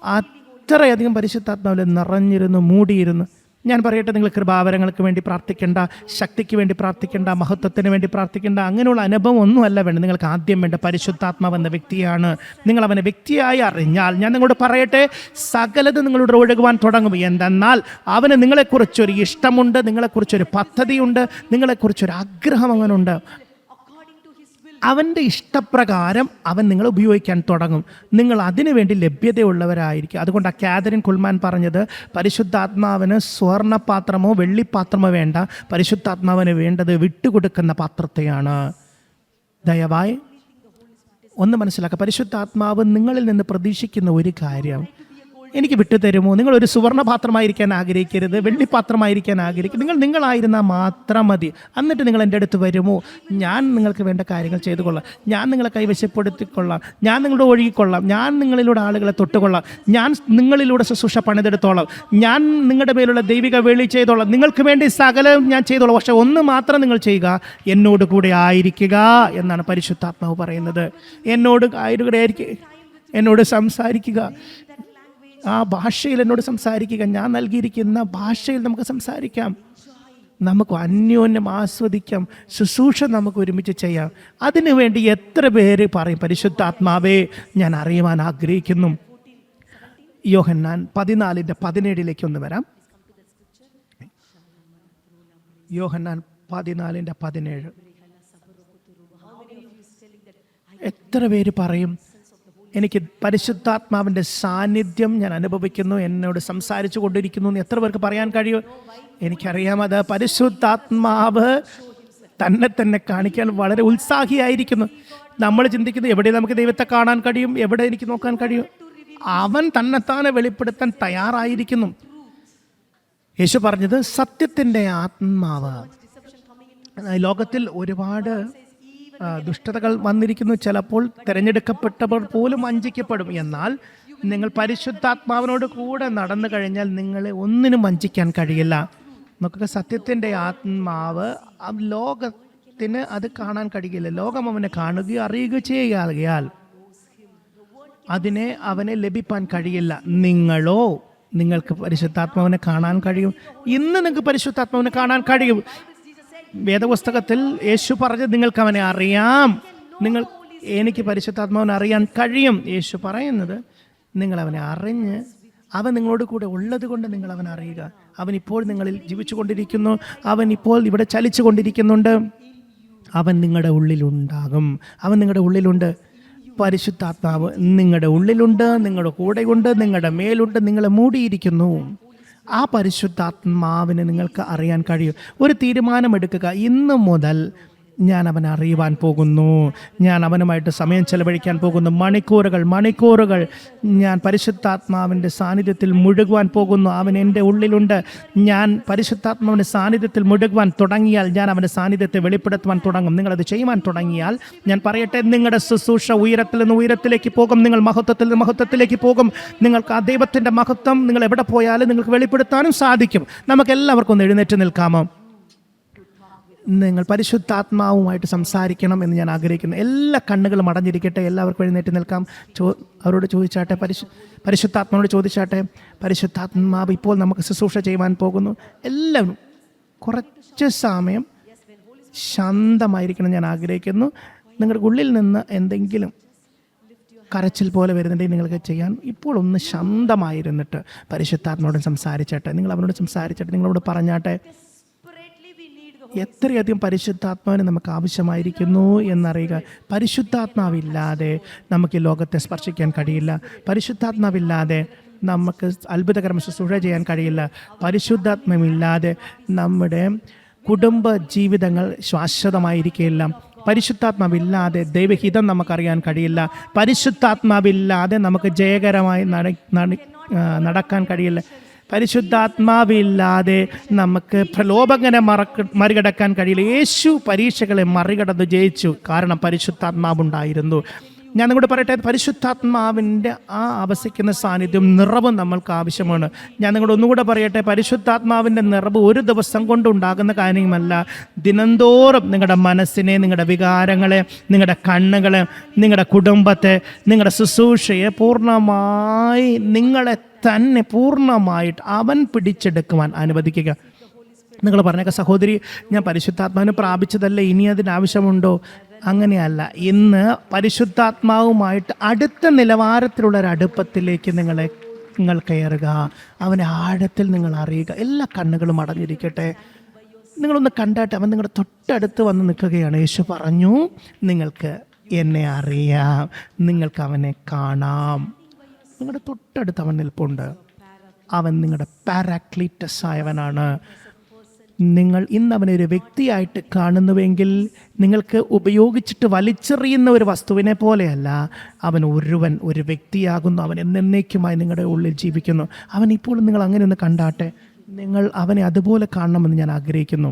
അത്രയധികം പരിശുദ്ധാത്മാവിൽ നിറഞ്ഞിരുന്നു, മൂടിയിരുന്നു. ഞാൻ പറയട്ടെ, നിങ്ങൾ കൃപാവരങ്ങൾക്ക് വേണ്ടി പ്രാർത്ഥിക്കേണ്ട, ശക്തിക്ക് വേണ്ടി പ്രാർത്ഥിക്കേണ്ട, മഹത്വത്തിന് വേണ്ടി പ്രാർത്ഥിക്കേണ്ട, അങ്ങനെയുള്ള അനുഭവം ഒന്നുമല്ല വേണ്ടത്. നിങ്ങൾക്ക് ആദ്യം വേണ്ട പരിശുദ്ധാത്മാവ് എന്ന വ്യക്തിയാണ്. നിങ്ങൾ അവനെ വ്യക്തിയായി അറിഞ്ഞാൽ, ഞാൻ നിങ്ങളോട് പറയട്ടെ, സകലത് നിങ്ങളോട് ഒഴുകുവാൻ തുടങ്ങും. എന്തെന്നാൽ അവന് നിങ്ങളെക്കുറിച്ചൊരു ഇഷ്ടമുണ്ട്, നിങ്ങളെക്കുറിച്ചൊരു പദ്ധതിയുണ്ട്, നിങ്ങളെക്കുറിച്ചൊരു ആഗ്രഹം അവനുണ്ട്. അവൻ്റെ ഇഷ്ടപ്രകാരം അവൻ നിങ്ങളെ ഉപയോഗിക്കാൻ തുടങ്ങും. നിങ്ങൾ അതിനു വേണ്ടി ലഭ്യതയുള്ളവരായിരിക്കും. അതുകൊണ്ട് കാതറിൻ കുൽമാൻ പറഞ്ഞത്, പരിശുദ്ധാത്മാവിന് സ്വർണ്ണപാത്രമോ വെള്ളിപ്പാത്രമോ വേണ്ട, പരിശുദ്ധാത്മാവിന് വേണ്ടത് വിട്ടുകൊടുക്കുന്ന പാത്രത്തെയാണ്. ദയവായി ഒന്ന് മനസ്സിലാക്കുക, പരിശുദ്ധാത്മാവ് നിങ്ങളിൽ നിന്ന് പ്രതീക്ഷിക്കുന്ന ഒരു കാര്യം, എനിക്ക് വിട്ടുതരുമോ? നിങ്ങളൊരു സുവർണ്ണപാത്രമായിരിക്കാൻ ആഗ്രഹിക്കരുത്, വെള്ളിപ്പാത്രമായിരിക്കാൻ ആഗ്രഹിക്കരുത്. നിങ്ങളായിരുന്നാൽ മാത്രം മതി. എന്നിട്ട് നിങ്ങൾ എൻ്റെ അടുത്ത് വരുമോ? ഞാൻ നിങ്ങൾക്ക് വേണ്ട കാര്യങ്ങൾ ചെയ്തു കൊള്ളാം, ഞാൻ നിങ്ങളെ കൈവശപ്പെടുത്തിക്കൊള്ളാം, ഞാൻ നിങ്ങളുടെ ഒഴുകിക്കൊള്ളാം, ഞാൻ നിങ്ങളിലൂടെ ആളുകളെ തൊട്ടുകൊള്ളാം, ഞാൻ നിങ്ങളിലൂടെ ശുശ്രൂഷ പണിതെടുത്തോളാം, ഞാൻ നിങ്ങളുടെ മേലുള്ള ദൈവിക വെളി ചെയ്തോളാം, നിങ്ങൾക്ക് വേണ്ടി സകലം ഞാൻ ചെയ്തോളാം. പക്ഷെ ഒന്ന് മാത്രം നിങ്ങൾ ചെയ്യുക, എന്നോട് കൂടെ ആയിരിക്കുക എന്നാണ് പരിശുദ്ധാത്മാവ് പറയുന്നത്. എന്നോട് എന്നോട് സംസാരിക്കുക, ആ ഭാഷയിൽ എന്നോട് സംസാരിക്കുക. ഞാൻ നൽകിയിരിക്കുന്ന ഭാഷയിൽ നമുക്ക് സംസാരിക്കാം, നമുക്ക് അന്യോന്യം ആസ്വദിക്കാം, ശുശ്രൂഷ നമുക്ക് ഒരുമിച്ച് ചെയ്യാം. അതിനുവേണ്ടി എത്ര പേര് പറയും, പരിശുദ്ധാത്മാവേ ഞാൻ അറിയുവാൻ ആഗ്രഹിക്കുന്നു. യോഹന്നാൻ 14:17 ഒന്ന് വരാം. യോഹന്നാൻ 14:17. എത്ര പേര് പറയും, എനിക്ക് പരിശുദ്ധാത്മാവിൻ്റെ സാന്നിധ്യം ഞാൻ അനുഭവിക്കുന്നു, എന്നോട് സംസാരിച്ചു കൊണ്ടിരിക്കുന്നു എന്ന് എത്ര പേർക്ക് പറയാൻ കഴിയും? എനിക്കറിയാം, അത് പരിശുദ്ധാത്മാവ് തന്നെ കാണിക്കാൻ വളരെ ഉത്സാഹിയായിരിക്കുന്നു. നമ്മൾ ചിന്തിക്കുന്നത്, എവിടെ നമുക്ക് ദൈവത്തെ കാണാൻ കഴിയും, എവിടെ എനിക്ക് നോക്കാൻ കഴിയും? അവൻ തന്നെത്താനെ വെളിപ്പെടുത്താൻ തയ്യാറായിരിക്കുന്നു. യേശു പറഞ്ഞത് സത്യത്തിൻ്റെ ആത്മാവ്. ലോകത്തിൽ ഒരുപാട് ദുഷ്ടതകൾ വന്നിരിക്കുന്നു. ചിലപ്പോൾ തിരഞ്ഞെടുക്കപ്പെട്ടവർ പോലും വഞ്ചിക്കപ്പെടും. എന്നാൽ നിങ്ങൾ പരിശുദ്ധാത്മാവിനോട് കൂടെ നടന്നു കഴിഞ്ഞാൽ നിങ്ങളെ ഒന്നിനും വഞ്ചിക്കാൻ കഴിയില്ല. നമുക്ക് സത്യത്തിൻ്റെ ആത്മാവ് ലോകത്തിന് അത് കാണാൻ കഴിയില്ല. ലോകം അവനെ കാണുകയോ അറിയുകയോ ചെയ്യുകയാൽ അവനെ ലഭിപ്പാൻ കഴിയില്ല. നിങ്ങൾക്ക് പരിശുദ്ധാത്മാവിനെ കാണാൻ കഴിയും. ഇന്ന് നിങ്ങൾക്ക് പരിശുദ്ധാത്മാവിനെ കാണാൻ കഴിയും. വേദപുസ്തകത്തിൽ യേശു പറഞ്ഞത് നിങ്ങൾക്ക് അവനെ അറിയാം, എനിക്ക് പരിശുദ്ധാത്മാവിനെ അറിയാൻ കഴിയും. യേശു പറയുന്നത് നിങ്ങൾ അവനെ അറിഞ്ഞ് അവൻ നിങ്ങളോട് കൂടെ ഉള്ളത് കൊണ്ട് നിങ്ങൾ അവനെ അറിയുക. അവൻ ഇപ്പോൾ നിങ്ങളിൽ ജീവിച്ചു കൊണ്ടിരിക്കുന്നു, അവൻ ഇപ്പോൾ ഇവിടെ ചലിച്ചു കൊണ്ടിരിക്കുന്നുണ്ട്, അവൻ നിങ്ങളുടെ ഉള്ളിലുണ്ടാകും, അവൻ നിങ്ങളുടെ ഉള്ളിലുണ്ട്. പരിശുദ്ധാത്മാവ് നിങ്ങളുടെ ഉള്ളിലുണ്ട്, നിങ്ങളുടെ കൂടെയുണ്ട്, നിങ്ങളുടെ മേലുണ്ട്, നിങ്ങളെ മൂടിയിരിക്കുന്നു. ആ പരിശുദ്ധാത്മാവിനെ നിങ്ങൾക്ക് അറിയാൻ കഴിയും. ഒരു തീരുമാനമെടുക്കുക, ഇന്നു മുതൽ ഞാൻ അവനെ അറിയുവാൻ പോകുന്നു, ഞാൻ അവനുമായിട്ട് സമയം ചെലവഴിക്കാൻ പോകുന്നു, മണിക്കൂറുകൾ ഞാൻ പരിശുദ്ധാത്മാവിൻ്റെ സാന്നിധ്യത്തിൽ മുഴുകുവാൻ പോകുന്നു. അവൻ എൻ്റെ ഉള്ളിലുണ്ട്. ഞാൻ പരിശുദ്ധാത്മാവിൻ്റെ സാന്നിധ്യത്തിൽ മുഴുകുവാൻ തുടങ്ങിയാൽ ഞാൻ അവൻ്റെ സാന്നിധ്യത്തെ വെളിപ്പെടുത്തുവാൻ തുടങ്ങും. നിങ്ങളത് ചെയ്യുവാൻ തുടങ്ങിയാൽ ഞാൻ പറയട്ടെ, നിങ്ങളുടെ ശുശ്രൂഷ ഉയരത്തിൽ നിന്ന് ഉയരത്തിലേക്ക് പോകും, നിങ്ങൾ മഹത്വത്തിൽ നിന്ന് മഹത്വത്തിലേക്ക് പോകും. നിങ്ങൾക്ക് ആ ദൈവത്തിൻ്റെ മഹത്വം നിങ്ങൾ എവിടെ പോയാലും നിങ്ങൾക്ക് വെളിപ്പെടുത്താനും സാധിക്കും. നമുക്കെല്ലാവർക്കും ഒന്ന് എഴുന്നേറ്റ് നിൽക്കാമോ? നിങ്ങൾ പരിശുദ്ധാത്മാവുമായിട്ട് സംസാരിക്കണം എന്ന് ഞാൻ ആഗ്രഹിക്കുന്നു. എല്ലാ കണ്ണുകളും അടഞ്ഞിരിക്കട്ടെ, എല്ലാവർക്കും എഴുന്നേറ്റ് നിൽക്കാം. അവരോട് ചോദിച്ചാട്ടെ, പരിശുദ്ധാത്മാവോട് ചോദിച്ചാട്ടെ, പരിശുദ്ധാത്മാവ് ഇപ്പോൾ നമുക്ക് ശുശ്രൂഷ ചെയ്യുവാൻ പോകുന്നു. എല്ലാവരും കുറച്ച് സമയം ശാന്തമായിരിക്കണം ഞാൻ ആഗ്രഹിക്കുന്നു. നിങ്ങളുടെ ഉള്ളിൽ നിന്ന് എന്തെങ്കിലും കരച്ചിൽ പോലെ വരുന്നുണ്ടെങ്കിൽ നിങ്ങൾക്ക് ചെയ്യാൻ ഇപ്പോൾ ഒന്ന് ശാന്തമായിരുന്നിട്ട് പരിശുദ്ധാത്മാവോട് സംസാരിച്ചാട്ടെ. നിങ്ങൾ അവനോട് സംസാരിച്ചാട്ടെ, നിങ്ങളോട് പറഞ്ഞാട്ടെ, എത്രയധികം പരിശുദ്ധാത്മാവിന് നമുക്ക് ആവശ്യമായിരിക്കുന്നു എന്നറിയുക. പരിശുദ്ധാത്മാവില്ലാതെ നമുക്ക് ഈ ലോകത്തെ സ്പർശിക്കാൻ കഴിയില്ല. പരിശുദ്ധാത്മാവില്ലാതെ നമുക്ക് അത്ഭുതകരമായ ശുശ്രൂഷ ചെയ്യാൻ കഴിയില്ല. പരിശുദ്ധാത്മാവില്ലാതെ നമ്മുടെ കുടുംബ ജീവിതങ്ങൾ ശാശ്വതമായിരിക്കില്ല. പരിശുദ്ധാത്മാവില്ലാതെ ദൈവഹിതം നമുക്കറിയാൻ കഴിയില്ല. പരിശുദ്ധാത്മാവില്ലാതെ നമുക്ക് ജയകരമായി നടക്കാൻ കഴിയില്ല. പരിശുദ്ധാത്മാവില്ലാതെ നമുക്ക് പ്രലോഭകനെ മറികടക്കാൻ കഴിയില്ല. യേശു പരീക്ഷകളെ മറികടന്ന് ജയിച്ചു, കാരണം പരിശുദ്ധാത്മാവുണ്ടായിരുന്നു. ഞാൻ നിങ്ങളോട് പറയട്ടെ, പരിശുദ്ധാത്മാവിൻ്റെ ആ അവസിക്കുന്ന സാന്നിധ്യം, നിറവും നമ്മൾക്ക് ആവശ്യമാണ്. ഞാൻ നിങ്ങളോട് ഒന്നുകൂടെ പറയട്ടെ, പരിശുദ്ധാത്മാവിൻ്റെ നിറവ് ഒരു ദിവസം കൊണ്ടുണ്ടാകുന്ന കാര്യമല്ല. ദിനംതോറും നിങ്ങളുടെ മനസ്സിനെ, നിങ്ങളുടെ വികാരങ്ങളെ, നിങ്ങളുടെ കണ്ണുകളെ, നിങ്ങളുടെ കുടുംബത്തെ, നിങ്ങളുടെ ശുശ്രൂഷയെ പൂർണ്ണമായി നിങ്ങളെ തന്നെ പൂർണ്ണമായിട്ട് അവൻ പിടിച്ചെടുക്കുവാൻ അനുവദിക്കുക. നിങ്ങൾ പറഞ്ഞേക്ക, സഹോദരി, ഞാൻ പരിശുദ്ധാത്മാവിനെ പ്രാപിച്ചതല്ലേ, ഇനി അതിന് ആവശ്യമുണ്ടോ? അങ്ങനെയല്ല. ഇന്ന് പരിശുദ്ധാത്മാവുമായിട്ട് അടുത്ത നിലവാരത്തിലുള്ളൊരടുപ്പത്തിലേക്ക് നിങ്ങൾ കയറുക. അവനെ ആഴത്തിൽ നിങ്ങൾ അറിയുക. എല്ലാ കണ്ണുകളും അടഞ്ഞിരിക്കട്ടെ. നിങ്ങളൊന്ന് കണ്ടാട്ടെ, അവൻ നിങ്ങളുടെ തൊട്ടടുത്ത് വന്ന് നിൽക്കുകയാണ്. യേശു പറഞ്ഞു, നിങ്ങൾക്ക് എന്നെ അറിയാം, നിങ്ങൾക്ക് അവനെ കാണാം. നിങ്ങളുടെ തൊട്ടടുത്ത് അവൻ നിൽപ്പുണ്ട്. അവൻ നിങ്ങളുടെ പാരാക്ലീറ്റസ് ആയവനാണ്. നിങ്ങൾ ഇന്ന് അവനെ ഒരു വ്യക്തിയായിട്ട് കാണുന്നുവെങ്കിൽ നിങ്ങൾക്ക് ഉപയോഗിച്ചിട്ട് വലിച്ചെറിയുന്ന ഒരു വസ്തുവിനെ പോലെയല്ല. അവൻ ഒരു വ്യക്തിയാകുന്നു. അവൻ എന്നേക്കുമായി നിങ്ങളുടെ ഉള്ളിൽ ജീവിക്കുന്നു. അവൻ ഇപ്പോഴും നിങ്ങൾ അങ്ങനെ ഒന്ന് കണ്ടാട്ടെ. നിങ്ങൾ അവനെ അതുപോലെ കാണണമെന്ന് ഞാൻ ആഗ്രഹിക്കുന്നു.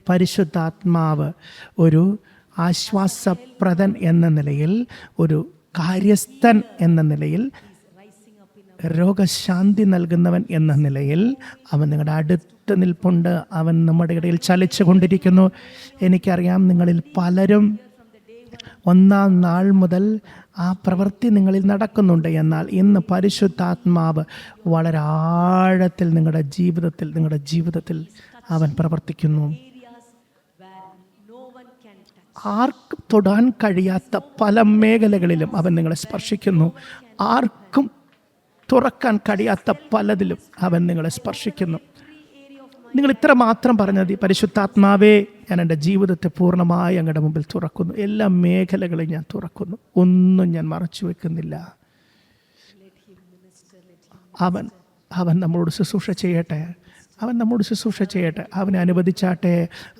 പരിശുദ്ധാത്മാവ് ഒരു ആശ്വാസപ്രദൻ എന്ന നിലയിൽ, ഒരു കാര്യസ്ഥൻ എന്ന നിലയിൽ, രോഗശാന്തി നൽകുന്നവൻ എന്ന നിലയിൽ അവൻ നിങ്ങളുടെ അടുത്ത് നിൽപ്പുണ്ട്. അവൻ നമ്മുടെ ഇടയിൽ ചലിച്ചു കൊണ്ടിരിക്കുന്നു. എനിക്കറിയാം നിങ്ങളിൽ പലരും ഒന്നാം നാൾ മുതൽ ആ പ്രവൃത്തി നിങ്ങളിൽ നടക്കുന്നുണ്ട്. എന്നാൽ ഇന്ന് പരിശുദ്ധാത്മാവ് വളരെ ആഴത്തിൽ നിങ്ങളുടെ ജീവിതത്തിൽ അവൻ പ്രവർത്തിക്കുന്നു. ആർക്കും തൊടാൻ കഴിയാത്ത പല മേഖലകളിലും അവൻ നിങ്ങളെ സ്പർശിക്കുന്നു. ആർക്കും തുറക്കാൻ കഴിയാത്ത പലതിലും അവൻ നിങ്ങളെ സ്പർശിക്കുന്നു. നിങ്ങൾ ഇത്ര മാത്രം പറഞ്ഞാൽ മതി, പരിശുദ്ധാത്മാവേ, ഞാൻ എൻ്റെ ജീവിതത്തെ പൂർണ്ണമായി അങ്ങയുടെ മുമ്പിൽ തുറക്കുന്നു. എല്ലാ മേഖലകളും ഞാൻ തുറക്കുന്നു. ഒന്നും ഞാൻ മറച്ചു വെക്കുന്നില്ല. അവൻ നമ്മളോട് ശുശ്രൂഷ ചെയ്യട്ടെ. അവനെ അനുവദിച്ചാട്ടെ.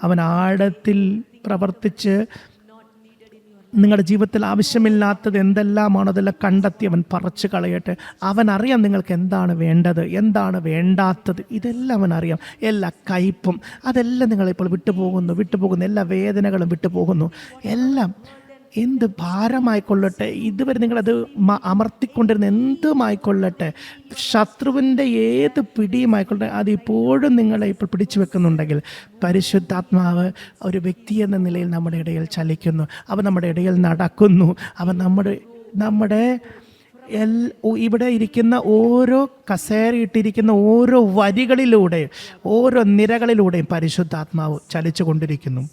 അവൻ ആഴത്തിൽ പ്രവർത്തിച്ച് നിങ്ങളുടെ ജീവിതത്തിൽ ആവശ്യമില്ലാത്തത് എന്തെല്ലാമാണോ അതെല്ലാം കണ്ടെത്തി അവൻ പറിച്ചു കളയട്ടെ. അവനറിയാം നിങ്ങൾക്ക് എന്താണ് വേണ്ടത്, എന്താണ് വേണ്ടാത്തത്. ഇതെല്ലാം അവനറിയാം. എല്ലാ കയ്പും അതെല്ലാം നിങ്ങളിപ്പോൾ വിട്ടുപോകുന്നു. എല്ലാ വേദനകളും വിട്ടുപോകുന്നു. എല്ലാം എന്ത് ഭാരമായിക്കൊള്ളട്ടെ, ഇതുവരെ നിങ്ങളത് അമർത്തിക്കൊണ്ടിരുന്ന എന്തുമായിക്കൊള്ളട്ടെ, ശത്രുവിൻ്റെ ഏത് പിടിയുമായിക്കൊള്ളട്ടെ, അതിപ്പോഴും നിങ്ങളെ ഇപ്പോൾ പിടിച്ചു വെക്കുന്നുണ്ടെങ്കിൽ പരിശുദ്ധാത്മാവ് ഒരു വ്യക്തി എന്ന നിലയിൽ നമ്മുടെ ഇടയിൽ ചലിക്കുന്നു. അവൻ നമ്മുടെ ഇടയിൽ നടക്കുന്നു. അവൻ നമ്മുടെ ഇവിടെ ഇരിക്കുന്ന ഓരോ കസേരയിട്ടിരിക്കുന്ന ഓരോ വരികളിലൂടെയും ഓരോ നിരകളിലൂടെയും പരിശുദ്ധാത്മാവ് ചലിച്ചു കൊണ്ടിരിക്കുന്നു.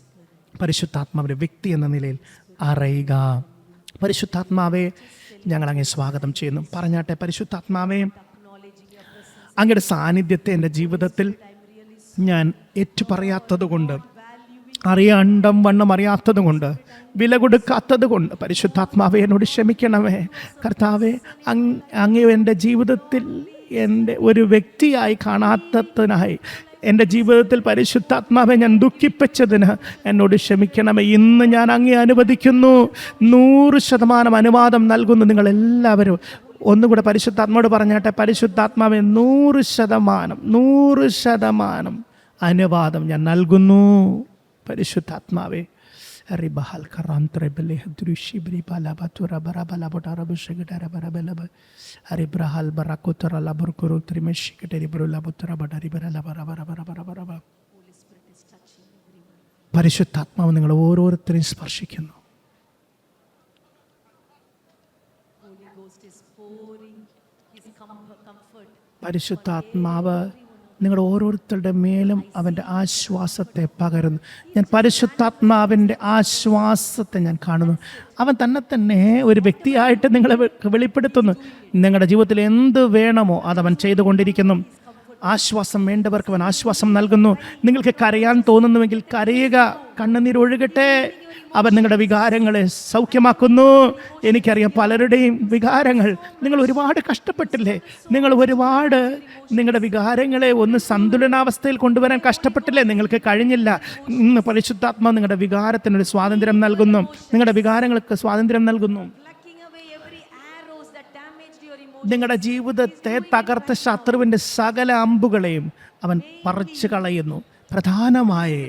പരിശുദ്ധാത്മാവിൻ്റെ വ്യക്തി എന്ന നിലയിൽ അറിയുക. പരിശുദ്ധാത്മാവേ, ഞങ്ങൾ അങ്ങേ സ്വാഗതം ചെയ്യുന്നു. പറഞ്ഞാട്ടെ, പരിശുദ്ധാത്മാവേ, അങ്ങയുടെ സാന്നിധ്യത്തെ എൻ്റെ ജീവിതത്തിൽ ഞാൻ ഏറ്റുപറയാത്തത് കൊണ്ട്, അറിയാണ്ടം വണ്ണം അറിയാത്തത് കൊണ്ട്, വില കൊടുക്കാത്തത് കൊണ്ട് പരിശുദ്ധാത്മാവേ എന്നോട് ക്ഷമിക്കണമേ. കർത്താവേ, അങ്ങേ എൻ്റെ ജീവിതത്തിൽ എൻ്റെ ഒരു വ്യക്തിയായി കാണാത്തതിനായി, എൻ്റെ ജീവിതത്തിൽ പരിശുദ്ധാത്മാവെ ഞാൻ ദുഃഖിപ്പിച്ചതിന് എന്നോട് ക്ഷമിക്കണമേ. ഇന്ന് ഞാൻ അങ്ങേ അനുവദിക്കുന്നു. 100% അനുവാദം നൽകുന്നു. നിങ്ങളെല്ലാവരും ഒന്നുകൂടെ പരിശുദ്ധാത്മാവോട് പറഞ്ഞാട്ടെ, പരിശുദ്ധാത്മാവെ 100% അനുവാദം ഞാൻ നൽകുന്നു. പരിശുദ്ധാത്മാവേ, റിബഹൽ കറാന്ത്രെ ബലെ ദൃശ്യ ബ്രിബലബതുര ബറബലബടറബുഷഗടര ബറബലബ അരിബ്രഹൽ ബറകുതറ ലബർകുരു ത്രിമഷികടരി ബ്രുലബുതറ ബടരി ബറലബറബറബറബറബ. പരിശുദ്ധാത്മാവ് നിങ്ങൾ ഓരോരുത്തരെയും സ്പർശിക്കുന്നു. പരിശുദ്ധാത്മാവ് നിങ്ങളുടെ ഓരോരുത്തരുടെ മേലും അവൻ്റെ ആശ്വാസത്തെ പകരുന്നു. ഞാൻ പരിശുദ്ധാത്മാവിൻ്റെ ആശ്വാസത്തെ ഞാൻ കാണുന്നു. അവൻ തന്നെ ഒരു വ്യക്തിയായിട്ട് നിങ്ങളെ വെളിപ്പെടുത്തുന്നു. നിങ്ങളുടെ ജീവിതത്തിൽ എന്ത് വേണമോ അതവൻ ചെയ്തുകൊണ്ടിരിക്കുന്നു. ആശ്വാസം വേണ്ടവർക്ക് അവൻ ആശ്വാസം നൽകുന്നു. നിങ്ങൾക്ക് കരയാൻ തോന്നുന്നുവെങ്കിൽ കരയുക, കണ്ണുനീരൊഴുകട്ടെ. അവൻ നിങ്ങളുടെ വികാരങ്ങളെ സൗഖ്യമാക്കുന്നു. എനിക്കറിയാം പലരുടെയും വികാരങ്ങൾ, നിങ്ങൾ ഒരുപാട് കഷ്ടപ്പെട്ടില്ലേ, നിങ്ങളുടെ വികാരങ്ങളെ ഒന്ന് സന്തുലനാവസ്ഥയിൽ കൊണ്ടുവരാൻ കഷ്ടപ്പെട്ടില്ലേ, നിങ്ങൾക്ക് കഴിഞ്ഞില്ല. ഇന്ന് പരിശുദ്ധാത്മാവ് നിങ്ങളുടെ വികാരത്തിനൊരു സ്വാതന്ത്ര്യം നൽകുന്നു. നിങ്ങളുടെ വികാരങ്ങൾക്ക് സ്വാതന്ത്ര്യം നൽകുന്നു. നിങ്ങളുടെ ജീവിതത്തെ തകർത്ത ശത്രുവിൻ്റെ സകല അമ്പുകളെയും അവൻ പറിച്ചു കളയുന്നു. പ്രധാനമായി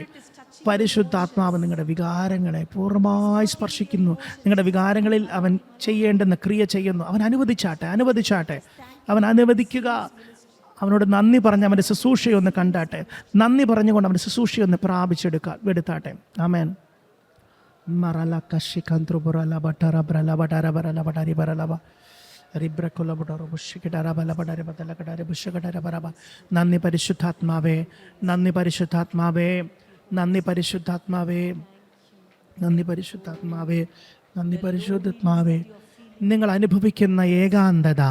പരിശുദ്ധാത്മാവ് നിങ്ങളുടെ വികാരങ്ങളെ പൂർണ്ണമായി സ്പർശിക്കുന്നു. നിങ്ങളുടെ വികാരങ്ങളിൽ അവൻ ചെയ്യേണ്ടുന്ന ക്രിയ ചെയ്യുന്നു. അവൻ അനുവദിച്ചാട്ടെ. അവൻ അനുവദിക്കുക. അവനോട് നന്ദി പറഞ്ഞ് അവൻ്റെ ശുശ്രൂഷയൊന്ന് കണ്ടാട്ടെ. നന്ദി പറഞ്ഞുകൊണ്ട് അവൻ്റെ ശുശ്രൂഷയൊന്ന് എടുത്താട്ടെ. ആമേൻ. നന്ദി പരിശുദ്ധാത്മാവേ, നന്ദി പരിശുദ്ധാത്മാവേ, നന്ദി പരിശുദ്ധാത്മാവേ, നന്ദി പരിശുദ്ധാത്മാവേ, നന്ദി പരിശുദ്ധാത്മാവേ. നിങ്ങൾ അനുഭവിക്കുന്ന ഏകാന്തത,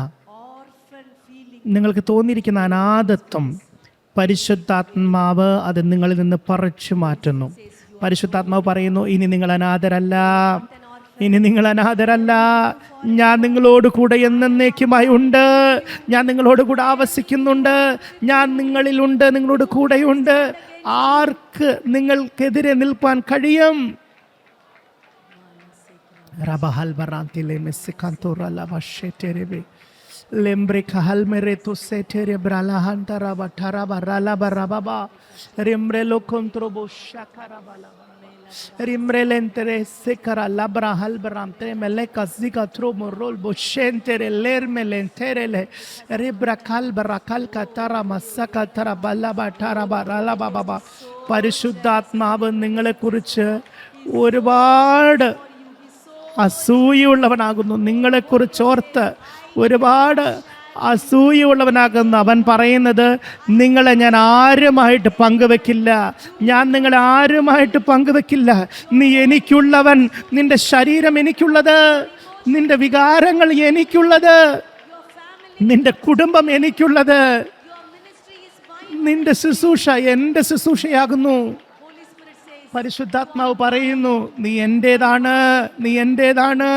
നിങ്ങൾക്ക് തോന്നിയിരിക്കുന്ന അനാഥത്വം പരിശുദ്ധാത്മാവ് അത് നിങ്ങളിൽ നിന്ന് പറിച്ചു മാറ്റുന്നു. പരിശുദ്ധാത്മാവ് പറയുന്നു, ഇനി നിങ്ങൾ അനാഥരല്ല, ഇനി നിങ്ങൾ അനാഥരല്ല, ഞാൻ നിങ്ങളോട് കൂടെ എന്നേക്കുമായി ഉണ്ട്, ഞാൻ നിങ്ങളോട് കൂടെ ആവസിക്കുന്നുണ്ട്, ഞാൻ നിങ്ങളിലുണ്ട്, നിങ്ങളോട് കൂടെയുണ്ട്. ആർക്ക് നിങ്ങൾക്കെതിരെ നിൽപ്പാൻ കഴിയും? റബഹൽ ബറാന്തിലെ മെസ്സിക്കാന്തോറല വഷെറ്റെരബെ lembre kahal mere to setere bralahanta raba taraba ralaba rababa rimbre lo kontrobo shakara bala rimbre lentere sekara labra halbram te mele kazika tromo rol bo shentere lerme lentere le ribra kalbra kalkatara masaka tara balaba taraba ralaba baba. പരിശുദ്ധാത്മാവ് നിങ്ങളെക്കുറിച്ച് ഒരുപാട് അസൂയുള്ളവനാകുന്നു. നിങ്ങളെക്കുറിച്ച് ഓർത്ത് ഒരുപാട് അസൂയുള്ളവനാകുന്നു. അവൻ പറയുന്നത്, നിങ്ങളെ ഞാൻ ആരുമായിട്ട് പങ്കുവെക്കില്ല, ഞാൻ നിങ്ങളെ ആരുമായിട്ട് പങ്കുവെക്കില്ല. നീ എനിക്കുള്ളവൻ, നിന്റെ ശരീരം എനിക്കുള്ളത്, നിന്റെ വികാരങ്ങൾ എനിക്കുള്ളത്, നിന്റെ കുടുംബം എനിക്കുള്ളത്, നിന്റെ ശുശ്രൂഷ എൻ്റെ ശുശ്രൂഷയാകുന്നു. പരിശുദ്ധാത്മാവ് പറയുന്നു, നീ എൻ്റേതാണ്, നീ എൻ്റേതാണ്.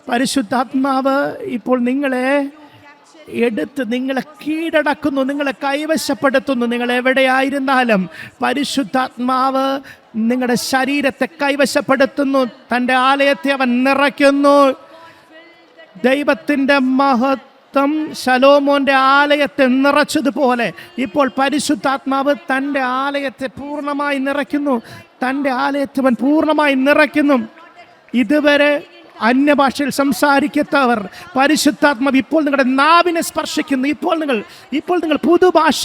പരിശുദ്ധാത്മാവ് ഇപ്പോൾ നിങ്ങളെ എടുത്ത് നിങ്ങളെ കീഴടക്കുന്നു, നിങ്ങളെ കൈവശപ്പെടുത്തുന്നു. നിങ്ങൾ എവിടെയായിരുന്നാലും പരിശുദ്ധാത്മാവ് നിങ്ങളുടെ ശരീരത്തെ കൈവശപ്പെടുത്തുന്നു. തൻ്റെ ആലയത്തെ അവൻ നിറയ്ക്കുന്നു. ദൈവത്തിൻ്റെ മഹത്വം ശലോമോന്റെ ആലയത്തെ നിറച്ചതുപോലെ ഇപ്പോൾ പരിശുദ്ധാത്മാവ് തൻ്റെ ആലയത്തെ പൂർണ്ണമായി നിറയ്ക്കുന്നു. തൻ്റെ ആലയത്തെ അവൻ പൂർണ്ണമായി നിറയ്ക്കുന്നു. ഇതുവരെ അന്യഭാഷയിൽ സംസാരിക്കാത്തവർ പരിശുദ്ധാത്മാവ് ഇപ്പോൾ നിങ്ങളുടെ നാവിനെ സ്പർശിക്കുന്നു. ഇപ്പോൾ നിങ്ങൾ പുതുഭാഷ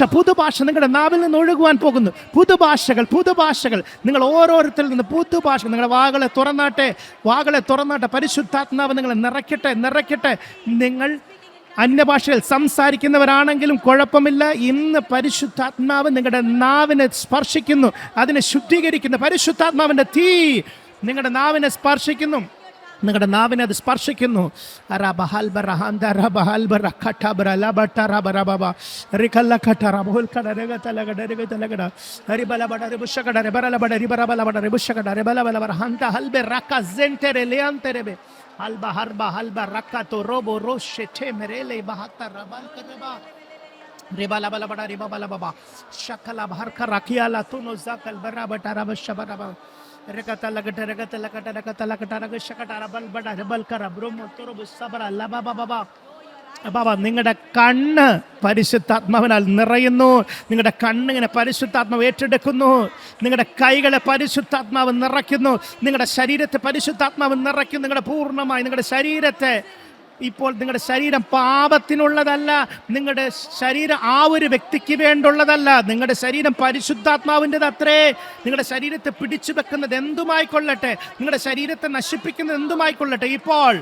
നിങ്ങളുടെ നാവിൽ നിന്ന് ഒഴുകുവാൻ പോകുന്നു. പുതുഭാഷകൾ നിങ്ങൾ ഓരോരുത്തരിൽ നിന്ന് പുതുഭാഷ. നിങ്ങളുടെ വാകളെ തുറന്നാട്ടെ. പരിശുദ്ധാത്മാവ് നിങ്ങളെ നിറയ്ക്കട്ടെ. നിങ്ങൾ അന്യഭാഷയിൽ സംസാരിക്കുന്നവരാണെങ്കിലും കുഴപ്പമില്ല. ഇന്ന് പരിശുദ്ധാത്മാവ് നിങ്ങളുടെ നാവിനെ സ്പർശിക്കുന്നു, അതിനെ ശുദ്ധീകരിക്കുന്നു. പരിശുദ്ധാത്മാവിൻ്റെ തീ നിങ്ങളുടെ നാവിനെ സ്പർശിക്കുന്നു, നിങ്ങളുടെ നാവിനെ അത് സ്പർശിക്കുന്നു. Alba harba halba rakato robo roshe te merele bahata rabal kareba rebala bala bada riba bala baba shakala bharka rakiala tuno zakal baraba taraba shabaraba rekata lagata shakata rabal bada rebal kara bromo torobu sabara laba baba. Baba, നിങ്ങളുടെ കണ്ണ് പരിശുദ്ധാത്മാവിനാൽ നിറയുന്നു. നിങ്ങളുടെ കണ്ണിങ്ങനെ പരിശുദ്ധാത്മാവ് ഏറ്റെടുക്കുന്നു. നിങ്ങളുടെ കൈകളെ പരിശുദ്ധാത്മാവ് നിറയ്ക്കുന്നു. നിങ്ങളുടെ ശരീരത്തെ പരിശുദ്ധാത്മാവ് നിറയ്ക്കുന്നു. നിങ്ങളുടെ ശരീരത്തെ ഇപ്പോൾ നിങ്ങളുടെ ശരീരം പാപത്തിനുള്ളതല്ല. നിങ്ങളുടെ ശരീരം ആ ഒരു വ്യക്തിക്ക് വേണ്ടുള്ളതല്ല. നിങ്ങളുടെ ശരീരം പരിശുദ്ധാത്മാവിൻ്റെത് അത്രേ. നിങ്ങളുടെ ശരീരത്തെ പിടിച്ചു വെക്കുന്നത് എന്തുമായിക്കൊള്ളട്ടെ, നിങ്ങളുടെ ശരീരത്തെ നശിപ്പിക്കുന്നത് എന്തുമായിക്കൊള്ളട്ടെ, ഇപ്പോൾ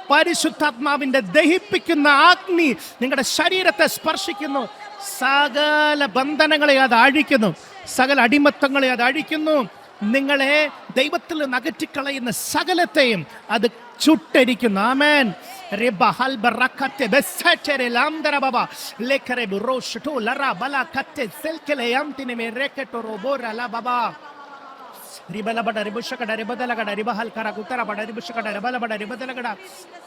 പരിശുദ്ധാത്മാവിന്റെ ദഹിപ്പിക്കുന്ന അഗ്നി നിങ്ങളുടെ ശരീരത്തെ സ്പർശിക്കുന്നു. സകല ബന്ധനങ്ങളെ അത് അഴിക്കുന്നു, സകല അടിമത്തങ്ങളെ അത് അഴിക്കുന്നു. നിങ്ങളെ ദൈവത്തിൽ നിന്ന് അകറ്റിക്കളയുന്ന സകലത്തെയും അത് ചുട്ടരിക്കുന്നു. ആമേൻ.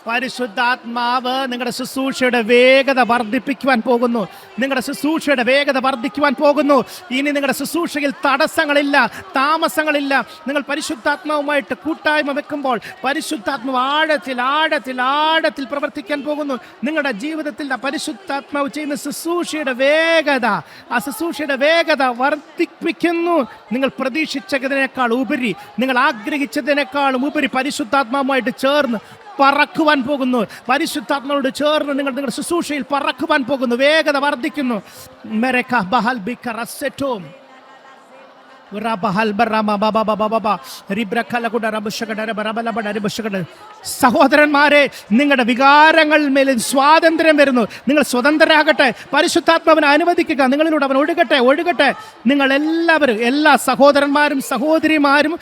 പരിശുദ്ധാത്മാവ് നിങ്ങളുടെ ശുശ്രൂഷയുടെ വേഗത വർദ്ധിപ്പിക്കുവാൻ പോകുന്നു. ഇനി നിങ്ങളുടെ ശുശ്രൂഷയിൽ തടസ്സങ്ങളില്ല, താമസങ്ങളില്ല. നിങ്ങൾ പരിശുദ്ധാത്മാവുമായിട്ട് കൂട്ടായ്മ വെക്കുമ്പോൾ പരിശുദ്ധാത്മാവ് ആഴത്തിൽ പ്രവർത്തിക്കാൻ പോകുന്നു. നിങ്ങളുടെ ജീവിതത്തിൽ പരിശുദ്ധാത്മാവ് ചെയ്യുന്ന ശുശ്രൂഷയുടെ വേഗത വർദ്ധിപ്പിക്കുന്നു. നിങ്ങൾ പ്രതീക്ഷിച്ചതിനേക്കാൾ ഉപരി, നിങ്ങൾ ആഗ്രഹിച്ചതിനേക്കാളും ഉപരി പരിശുദ്ധാത്മാവുമായിട്ട് ചേർന്ന് പറക്കുവാൻ പോകുന്നു. പരിശുദ്ധാത്മാവോട് ചേർന്ന് നിങ്ങളുടെ ശുശ്രൂഷയിൽ പറക്കുവാൻ പോകുന്നു. വേഗത വർദ്ധിക്കുന്നു. സഹോദരന്മാരെ, നിങ്ങളുടെ വികാരങ്ങൾ മേൽ സ്വാതന്ത്ര്യം വരുന്നു. നിങ്ങൾ സ്വതന്ത്രരാകട്ടെ. പരിശുദ്ധാത്മാവിനെ അനുവദിക്കുക. നിങ്ങളിലൂടെ അവൻ ഒഴുകട്ടെ. നിങ്ങൾ എല്ലാവരും, എല്ലാ സഹോദരന്മാരും സഹോദരിമാരും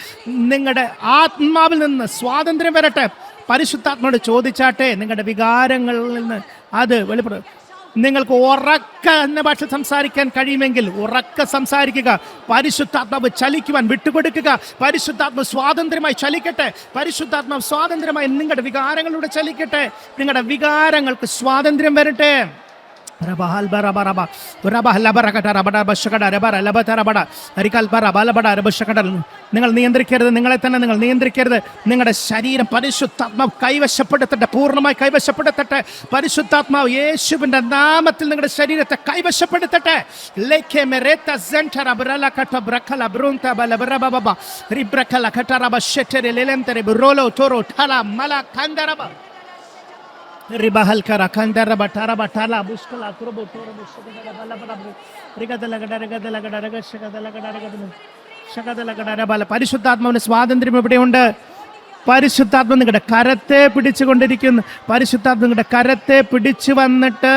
നിങ്ങളുടെ ആത്മാവിൽ നിന്ന് സ്വാതന്ത്ര്യം വരട്ടെ. പരിശുദ്ധാത്മാവോട് ചോദിച്ചാട്ടെ, നിങ്ങളുടെ വികാരങ്ങളിൽ നിന്ന് അത് വെളിപ്പെടും. നിങ്ങൾക്ക് ഉറക്ക എന്ന ഭാഷ സംസാരിക്കാൻ കഴിയുമെങ്കിൽ ഉറക്ക സംസാരിക്കുക. പരിശുദ്ധാത്മാവ് ചലിക്കുവാൻ വിട്ടുകൊടുക്കുക. പരിശുദ്ധാത്മാവ് സ്വാതന്ത്ര്യമായി ചലിക്കട്ടെ. പരിശുദ്ധാത്മാവ് സ്വാതന്ത്ര്യമായി നിങ്ങളുടെ വികാരങ്ങളിലൂടെ ചലിക്കട്ടെ. നിങ്ങളുടെ വികാരങ്ങൾക്ക് സ്വാതന്ത്ര്യം വരട്ടെ. നിങ്ങൾ നിയന്ത്രിക്കരുത്, നിങ്ങളെ തന്നെ നിങ്ങൾ നിയന്ത്രിക്കരുത്. നിങ്ങളുടെ ശരീരം പരിശുദ്ധാത്മാവ് കൈവശപ്പെടുത്തട്ടെ, പൂർണ്ണമായി കൈവശപ്പെടുത്തട്ടെ. പരിശുദ്ധാത്മാവ് യേശുവിന്റെ നാമത്തിൽ നിങ്ങളുടെ ശരീരത്തെ കൈവശപ്പെടുത്തട്ടെ. Ribahal kara kandara batara batala buskala kurubu toro buskala bala bala rigadala gada shakadala gada bala. പരിശുദ്ധാത്മാവിന്റെ സ്വാതന്ത്ര്യം ഇവിടെയുണ്ട്. പരിശുദ്ധാത്മ നിങ്ങളുടെ കരത്തെ പിടിച്ചുകൊണ്ടിരിക്കുന്നു. പരിശുദ്ധാത്മ നിങ്ങളുടെ കരത്തെ പിടിച്ചു വന്നിട്ട്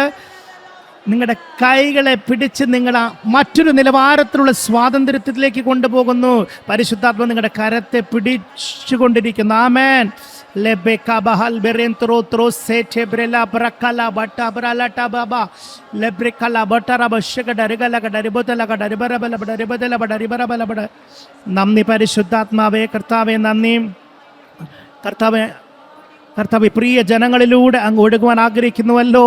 നിങ്ങളുടെ കൈകളെ പിടിച്ച് നിങ്ങളെ മറ്റൊരു നിലവാരത്തിലുള്ള സ്വാതന്ത്ര്യത്തിലേക്ക് കൊണ്ടുപോകുന്നു. പരിശുദ്ധാത്മ നിങ്ങളുടെ കരത്തെ പിടിച്ചുകൊണ്ടിരിക്കുന്നു. ആമേൻ. Lebeka bahal berentro tro seche brela brakala bata brala tababa lebrekala batara bashaka darigala daribotala daribara badara bada. നന്ദി പരിശുദ്ധാത്മാവേ, കർത്താവേ നന്ദി. കർത്താവെ പ്രിയ ജനങ്ങളിലൂടെ അങ്ങ് ഒഴുകുവാൻ ആഗ്രഹിക്കുന്നുവല്ലോ.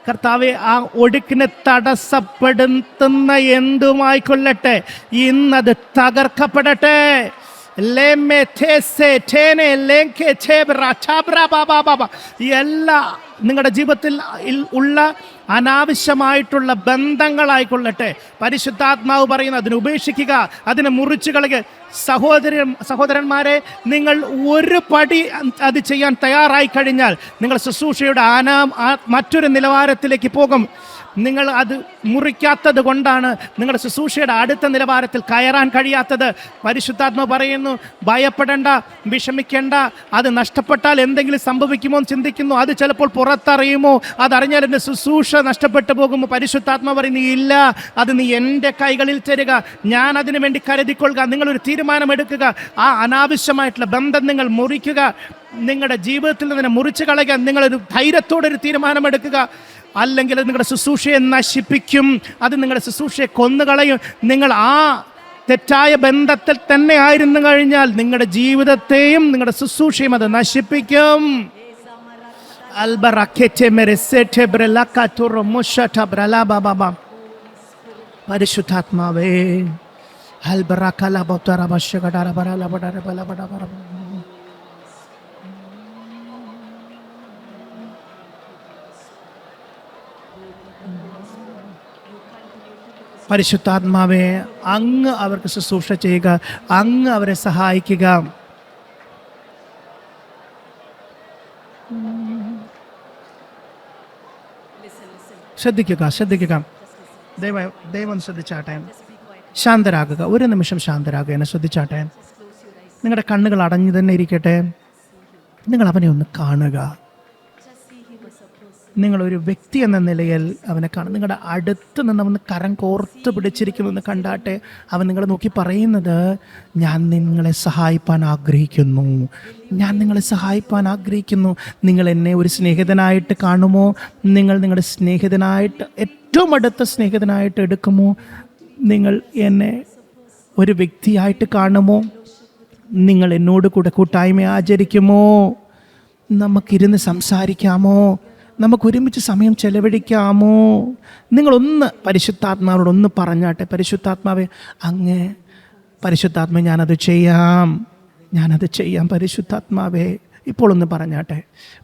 കർത്താവെ ആ ഒഴുക്കിനെ തടസ്സപ്പെടുത്തുന്ന എന്തുമായിക്കൊള്ളട്ടെ, ഇന്നത് തകർക്കപ്പെടട്ടെ. എല്ലാ നിങ്ങളുടെ ജീവിതത്തിൽ ഉള്ള അനാവശ്യമായിട്ടുള്ള ബന്ധങ്ങളായിക്കൊള്ളട്ടെ, പരിശുദ്ധാത്മാവ് പറയുന്നത് അതിനെ ഉപേക്ഷിക്കുക, അതിനെ മുറിച്ചു കളയുക. സഹോദരന്മാരെ, നിങ്ങൾ ഒരു പടി അത് ചെയ്യാൻ തയ്യാറായി കഴിഞ്ഞാൽ നിങ്ങൾ ശുശ്രൂഷയുടെ മറ്റൊരു നിലവാരത്തിലേക്ക് പോകും. നിങ്ങൾ അത് മുറിക്കാത്തത് കൊണ്ടാണ് നിങ്ങളുടെ ശുശ്രൂഷയുടെ അടുത്ത നിലവാരത്തിൽ കയറാൻ കഴിയാത്തത്. പരിശുദ്ധാത്മ പറയുന്നു, ഭയപ്പെടേണ്ട, വിഷമിക്കേണ്ട. അത് നഷ്ടപ്പെട്ടാൽ എന്തെങ്കിലും സംഭവിക്കുമോ എന്ന് ചിന്തിക്കുന്നു. അത് ചിലപ്പോൾ പുറത്തറിയുമോ, അതറിഞ്ഞാൽ എൻ്റെ ശുശ്രൂഷ നഷ്ടപ്പെട്ടു പോകുമോ. പരിശുദ്ധാത്മ പറയുന്നു, ഇല്ല, അത് നീ എൻ്റെ കൈകളിൽ തരിക, ഞാൻ അതിനു വേണ്ടി കരുതിക്കൊള്ളുക. നിങ്ങളൊരു തീരുമാനമെടുക്കുക. ആ അനാവശ്യമായിട്ടുള്ള ബന്ധം നിങ്ങൾ മുറിക്കുക. നിങ്ങളുടെ ജീവിതത്തിൽ നിന്ന് മുറിച്ചു കളയുക. നിങ്ങളൊരു ധൈര്യത്തോടൊരു തീരുമാനമെടുക്കുക. അല്ലെങ്കിൽ അത് നിങ്ങളുടെ ശുശ്രൂഷയെ നശിപ്പിക്കും. അത് നിങ്ങളുടെ ശുശ്രൂഷയെ കൊന്നുകളയും. നിങ്ങൾ ആ തെറ്റായ ബന്ധത്തിൽ തന്നെ ആയിരുന്നു കഴിഞ്ഞാൽ നിങ്ങളുടെ ജീവിതത്തെയും നിങ്ങളുടെ ശുശ്രൂഷയും അത് നശിപ്പിക്കും. പരിശുദ്ധാത്മാവേ, പരിശുദ്ധാത്മാവേ, അങ്ങ് അവർക്ക് ശുശ്രൂഷ ചെയ്യുക, അങ്ങ് അവരെ സഹായിക്കുക. ശ്രദ്ധിക്കുക. ദൈവം ശ്രദ്ധിച്ചാട്ടെ. ശാന്തരാകുക, ഒരു നിമിഷം ശാന്തരാകുക. എന്നെ ശ്രദ്ധിച്ചാട്ടെ. നിങ്ങളുടെ കണ്ണുകൾ അടഞ്ഞു തന്നെ ഇരിക്കട്ടെ. നിങ്ങൾ അവനെ ഒന്ന് കാണുക. നിങ്ങളൊരു വ്യക്തി എന്ന നിലയിൽ അവനെ കാണും. നിങ്ങളുടെ അടുത്ത് നിന്ന് അവന് കരം കോർത്ത് പിടിച്ചിരിക്കുമെന്ന് കണ്ടാട്ടെ. അവൻ നിങ്ങളെ നോക്കി പറയുന്നത്, ഞാൻ നിങ്ങളെ സഹായിപ്പാൻ ആഗ്രഹിക്കുന്നു, ഞാൻ നിങ്ങളെ സഹായിപ്പാൻ ആഗ്രഹിക്കുന്നു. നിങ്ങൾ എന്നെ ഒരു സ്നേഹിതനായിട്ട് കാണുമോ? നിങ്ങൾ നിങ്ങളുടെ സ്നേഹിതനായിട്ട്, ഏറ്റവും അടുത്ത സ്നേഹിതനായിട്ട് എടുക്കുമോ? നിങ്ങൾ എന്നെ ഒരു വ്യക്തിയായിട്ട് കാണുമോ? നിങ്ങൾ എന്നോട് കൂടെ കൂട്ടായ്മ ആചരിക്കുമോ? നമുക്കിരുന്ന് സംസാരിക്കാമോ? നമുക്ക് ഒരുമിച്ച് സമയം ചെലവഴിക്കാമോ? നിങ്ങളൊന്ന് പരിശുദ്ധാത്മാവോടൊന്ന് പറഞ്ഞാട്ടെ, പരിശുദ്ധാത്മാവേ, അങ്ങ് പരിശുദ്ധാത്മാവേ, ഞാനത് ചെയ്യാം പരിശുദ്ധാത്മാവേ. ഇപ്പോൾ ഒന്ന് പറഞ്ഞാട്ടെ,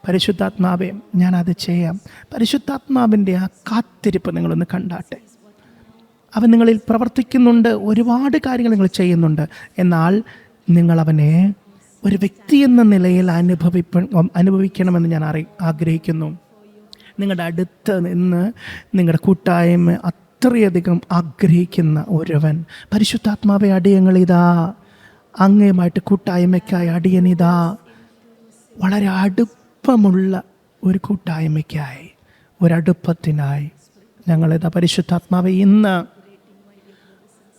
പരിശുദ്ധാത്മാവേ, ഞാനത് ചെയ്യാം. പരിശുദ്ധാത്മാവിൻ്റെ ആ കാത്തിരിപ്പ് നിങ്ങളൊന്ന് കണ്ടാട്ടെ. അവൻ നിങ്ങളിൽ പ്രവർത്തിക്കുന്നുണ്ട്, ഒരുപാട് കാര്യങ്ങൾ നിങ്ങൾ ചെയ്യുന്നുണ്ട്. എന്നാൽ നിങ്ങളവനെ ഒരു വ്യക്തി എന്ന നിലയിൽ അനുഭവിക്കണമെന്ന് ഞാൻ ആഗ്രഹിക്കുന്നു. നിങ്ങളുടെ അടുത്ത് നിന്ന് നിങ്ങളുടെ കൂട്ടായ്മ അത്രയധികം ആഗ്രഹിക്കുന്ന ഒരുവൻ, പരിശുദ്ധാത്മാവെ, അടിയങ്ങളിതാ, അങ്ങയുമായിട്ട് കൂട്ടായ്മയ്ക്കായി അടിയനിതാ, വളരെ അടുപ്പമുള്ള ഒരു കൂട്ടായ്മയ്ക്കായി, ഒരടുപ്പത്തിനായി ഞങ്ങളിതാ പരിശുദ്ധാത്മാവെ, ഇന്ന്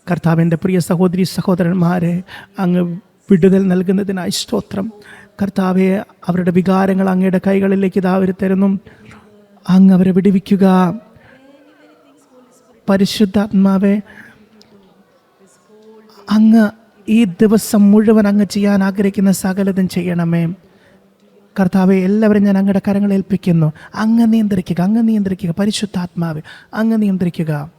കർത്താവിൻ്റെ പ്രിയ സഹോദരി സഹോദരന്മാരെ അങ്ങ് വിടുതൽ നൽകുന്നതിനായി സ്തോത്രം. കർത്താവെ, അവരുടെ വികാരങ്ങൾ അങ്ങയുടെ കൈകളിലേക്ക് ഇതാ അവർ തരുന്നു. അങ്ങ് അവരെ വിടുവിക്കുക. പരിശുദ്ധാത്മാവെ, അങ്ങ് ഈ ദിവസം മുഴുവൻ അങ്ങ് ചെയ്യാൻ ആഗ്രഹിക്കുന്ന സകലതും ചെയ്യണമേ. കർത്താവെ, എല്ലാവരും ഞാൻ അങ്ങയുടെ കരങ്ങളിൽ ഏൽപ്പിക്കുന്നു. അങ്ങ് നിയന്ത്രിക്കുക, അങ്ങ് നിയന്ത്രിക്കുക. പരിശുദ്ധാത്മാവെ, അങ്ങ് നിയന്ത്രിക്കുക.